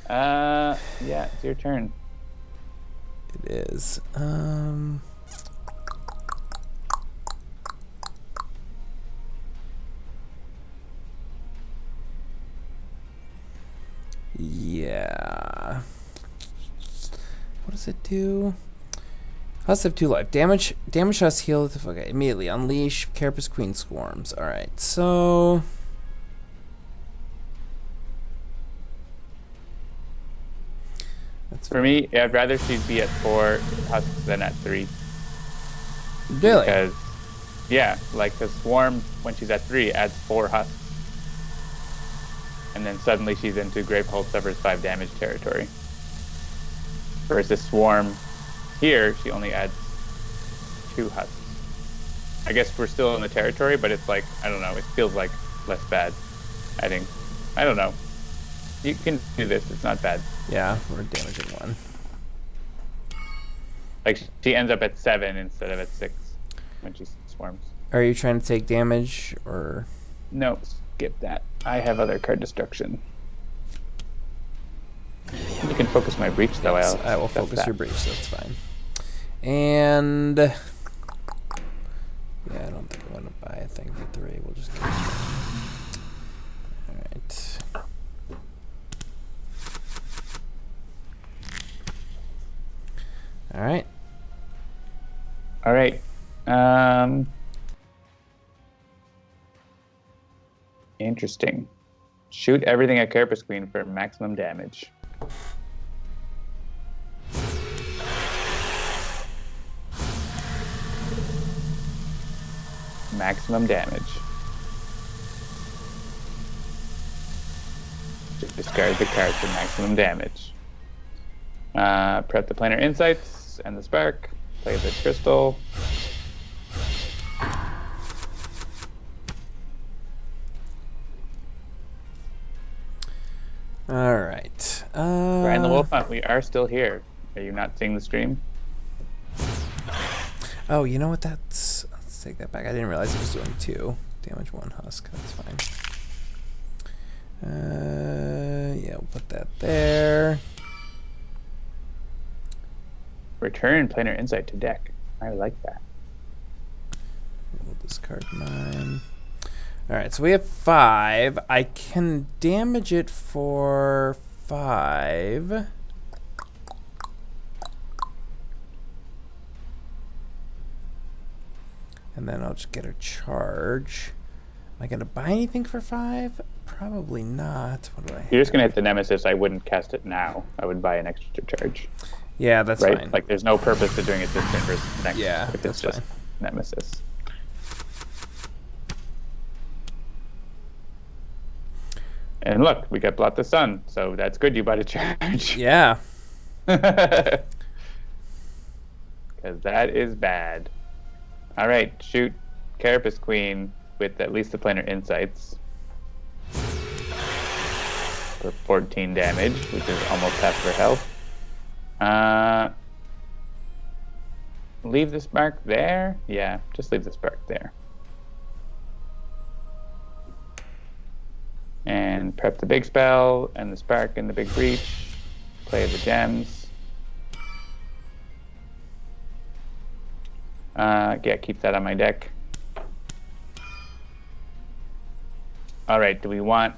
Yeah, it's your turn. It is. Yeah. What does it do? Husks have 2 life. Damage us, heal. Okay, immediately. Unleash Carapace Queen Swarms. Alright, so... For me, I'd rather she'd be at 4 husks than at 3. Really? Because, yeah, because Swarm, when she's at 3, adds 4 husks. And then suddenly she's into Gravehold suffers 5 damage territory. Versus Swarm, here, she only adds 2 husks. I guess we're still in the territory, but it's like, I don't know, it feels like less bad. I think. I don't know. You can do this, it's not bad. Yeah, we're damaging 1. Like, she ends up at 7 instead of at 6 when she swarms. Are you trying to take damage, or...? No, skip that. I have other card destruction. You can focus my breach, though. Yes, I will focus your breach, so that's fine. And... yeah, I don't think I want to buy a thing for 3. We'll just get it. Alright. Alright. Alright. Interesting. Shoot everything at Carapace Queen for maximum damage. Maximum damage. Discard the card for maximum damage. Prep the Planar Insights and the Spark. Play the Crystal. All right. Brian the Wolf Hunt, we are still here. Are you not seeing the stream? Oh, you know what? Let's take that back. I didn't realize it was doing 2. Damage 1 husk. That's fine. Yeah, we'll put that there. Return Planar Insight to deck. I like that. We'll discard 9. Alright, so we have 5. I can damage it for 5. And then I'll just get a charge. Am I going to buy anything for 5? Probably not. What do I have? You're just going to hit the Nemesis. I wouldn't cast it now. I would buy an extra charge. Yeah, that's right? fine. Like, there's no purpose to doing it this turn versus next. Yeah, if that's it's just fine. Nemesis. And look, we got Blot the Sun, so that's good. You bought a charge. Yeah. Because that is bad. All right, shoot Carapace Queen with at least the Planar Insights for 14 damage, which is almost half her health. Leave the Spark there? Yeah, just leave the Spark there. And prep the big spell and the Spark and the big breach. Play the gems. Yeah, keep that on my deck. All right, do we want...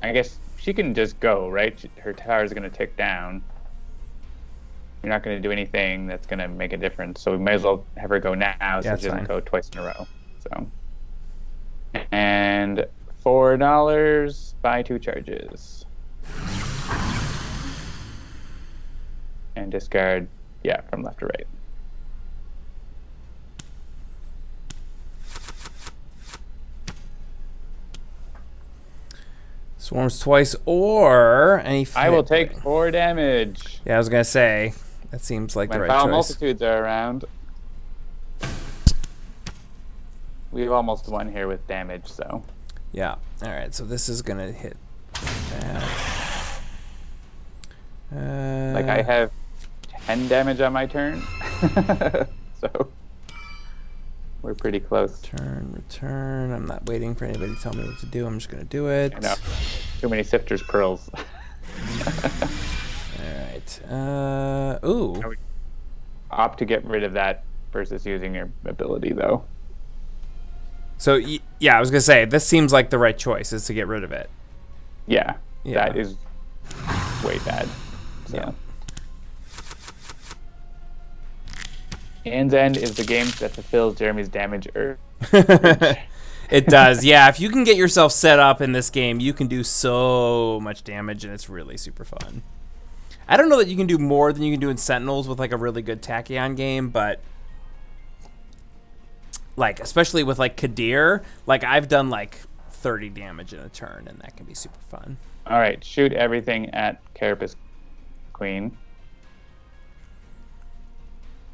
I guess she can just go, right? Her tower is going to tick down. You're not going to do anything that's going to make a difference, so we might as well have her go now so she doesn't go twice in a row. So, and $4, buy 2 charges. And discard, yeah, from left to right. Swarms twice or any. I will take 4 damage. Yeah, I was gonna say that seems like when the right foul choice. multitudes are around. We've almost won here with damage, so. Yeah. All right. So this is gonna hit that. Like I have 10 damage on my turn, so we're pretty close. Return. I'm not waiting for anybody to tell me what to do. I'm just gonna do it. I know. Too many Sifter's Pearls. All right. Ooh. Opt to get rid of that versus using your ability, though. So yeah, I was gonna say this seems like the right choice is to get rid of it. Yeah. Yeah. That is way bad. So. Yeah. Aeon's End is the game that fulfills Jeremy's damage urge. It does, yeah. If you can get yourself set up in this game, you can do so much damage, and it's really super fun. I don't know that you can do more than you can do in Sentinels with like a really good Tachyon game, but like especially with like Kadir, like I've done like 30 damage in a turn, and that can be super fun. All right, shoot everything at Carapace Queen.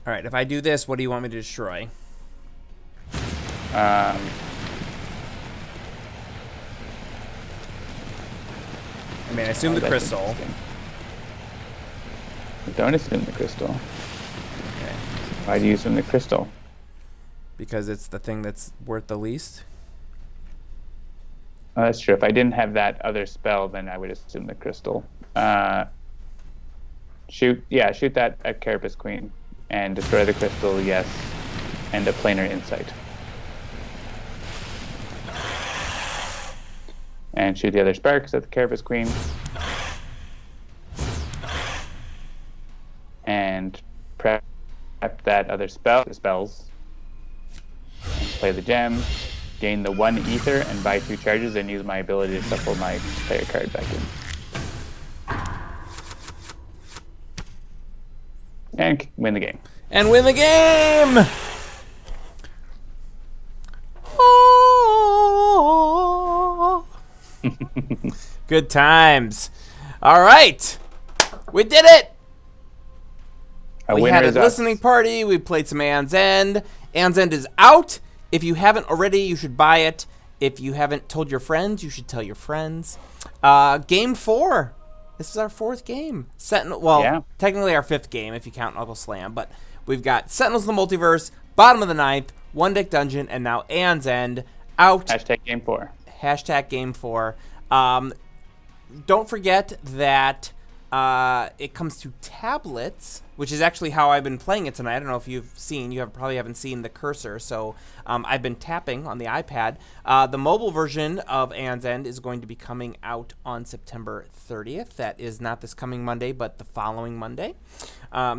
All right, if I do this, what do you want me to destroy? I mean, I assume the crystal. Don't assume the crystal. Okay. Why do you assume the crystal? Because it's the thing that's worth the least? Oh, that's true. If I didn't have that other spell, then I would assume the crystal. Shoot that at Carapace Queen. And destroy the crystal, yes. And a planar insight. And shoot the other sparks at the Carapace Queen. And prep that other spells. And play the gem. Gain the 1 ether and buy 2 charges and use my ability to shuffle my player card back in. And win the game. And win the game! Oh. Good times. All right. We did it! We had a listening party. We played some Aeon's End. Aeon's End is out. If you haven't already, you should buy it. If you haven't told your friends, you should tell your friends. Game 4. This is our 4th game. Technically our 5th game if you count Uncle Slam, but we've got Sentinels of the Multiverse, bottom of the 9th, One Deck Dungeon, and now Aeon's End out. Hashtag Game 4. Hashtag Game 4. Don't forget that it comes to tablets, which is actually how I've been playing it tonight. I don't know if you've seen. You probably haven't seen the cursor, so I've been tapping on the iPad. The mobile version of Aeon's End is going to be coming out on September 30th. That is not this coming Monday, but the following Monday.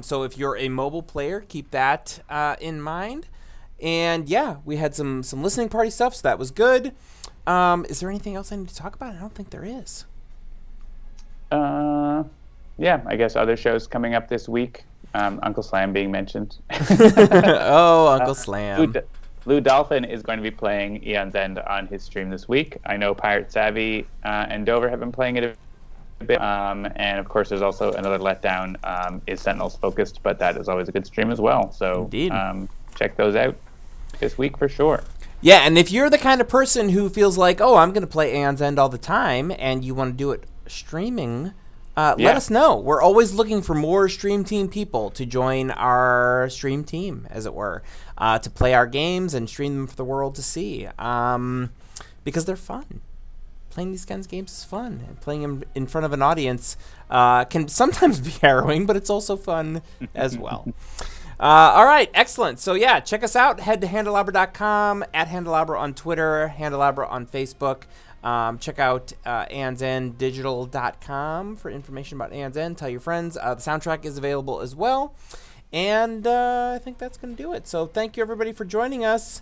So if you're a mobile player, keep that in mind. And yeah, we had some listening party stuff, so that was good. Is there anything else I need to talk about? I don't think there is. Yeah, I guess other shows coming up this week. Uncle Slam being mentioned. Oh, Uncle Slam. Lou Dolphin is going to be playing Aeon's End on his stream this week. I know Pirate Savvy and Dover have been playing it a bit. And of course, there's also another letdown is Sentinels focused, but that is always a good stream as well. So check those out this week for sure. Yeah, and if you're the kind of person who feels like, oh, I'm going to play Aeon's End all the time, and you want to do it streaming, let us know. We're always looking for more Stream Team people to join our Stream Team, as it were, to play our games and stream them for the world to see, because they're fun. Playing these kinds of games is fun, and playing them in front of an audience can sometimes be harrowing, but it's also fun as well. All right, excellent. So yeah, check us out. Head to Handelabra.com, at Handelabra on Twitter, Handelabra on Facebook. Check out AeonsEndDigital.com for information about Aeon's End. Tell your friends. The soundtrack is available as well. And I think that's going to do it. So thank you, everybody, for joining us.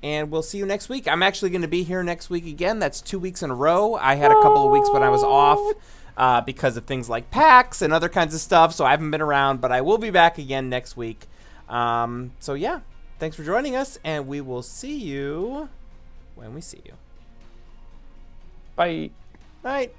And we'll see you next week. I'm actually going to be here next week again. That's 2 weeks in a row. I had a couple of weeks when I was off. because of things like PAX and other kinds of stuff. So I haven't been around, but I will be back again next week. So yeah, thanks for joining us, and we will see you when we see you. Bye. Night.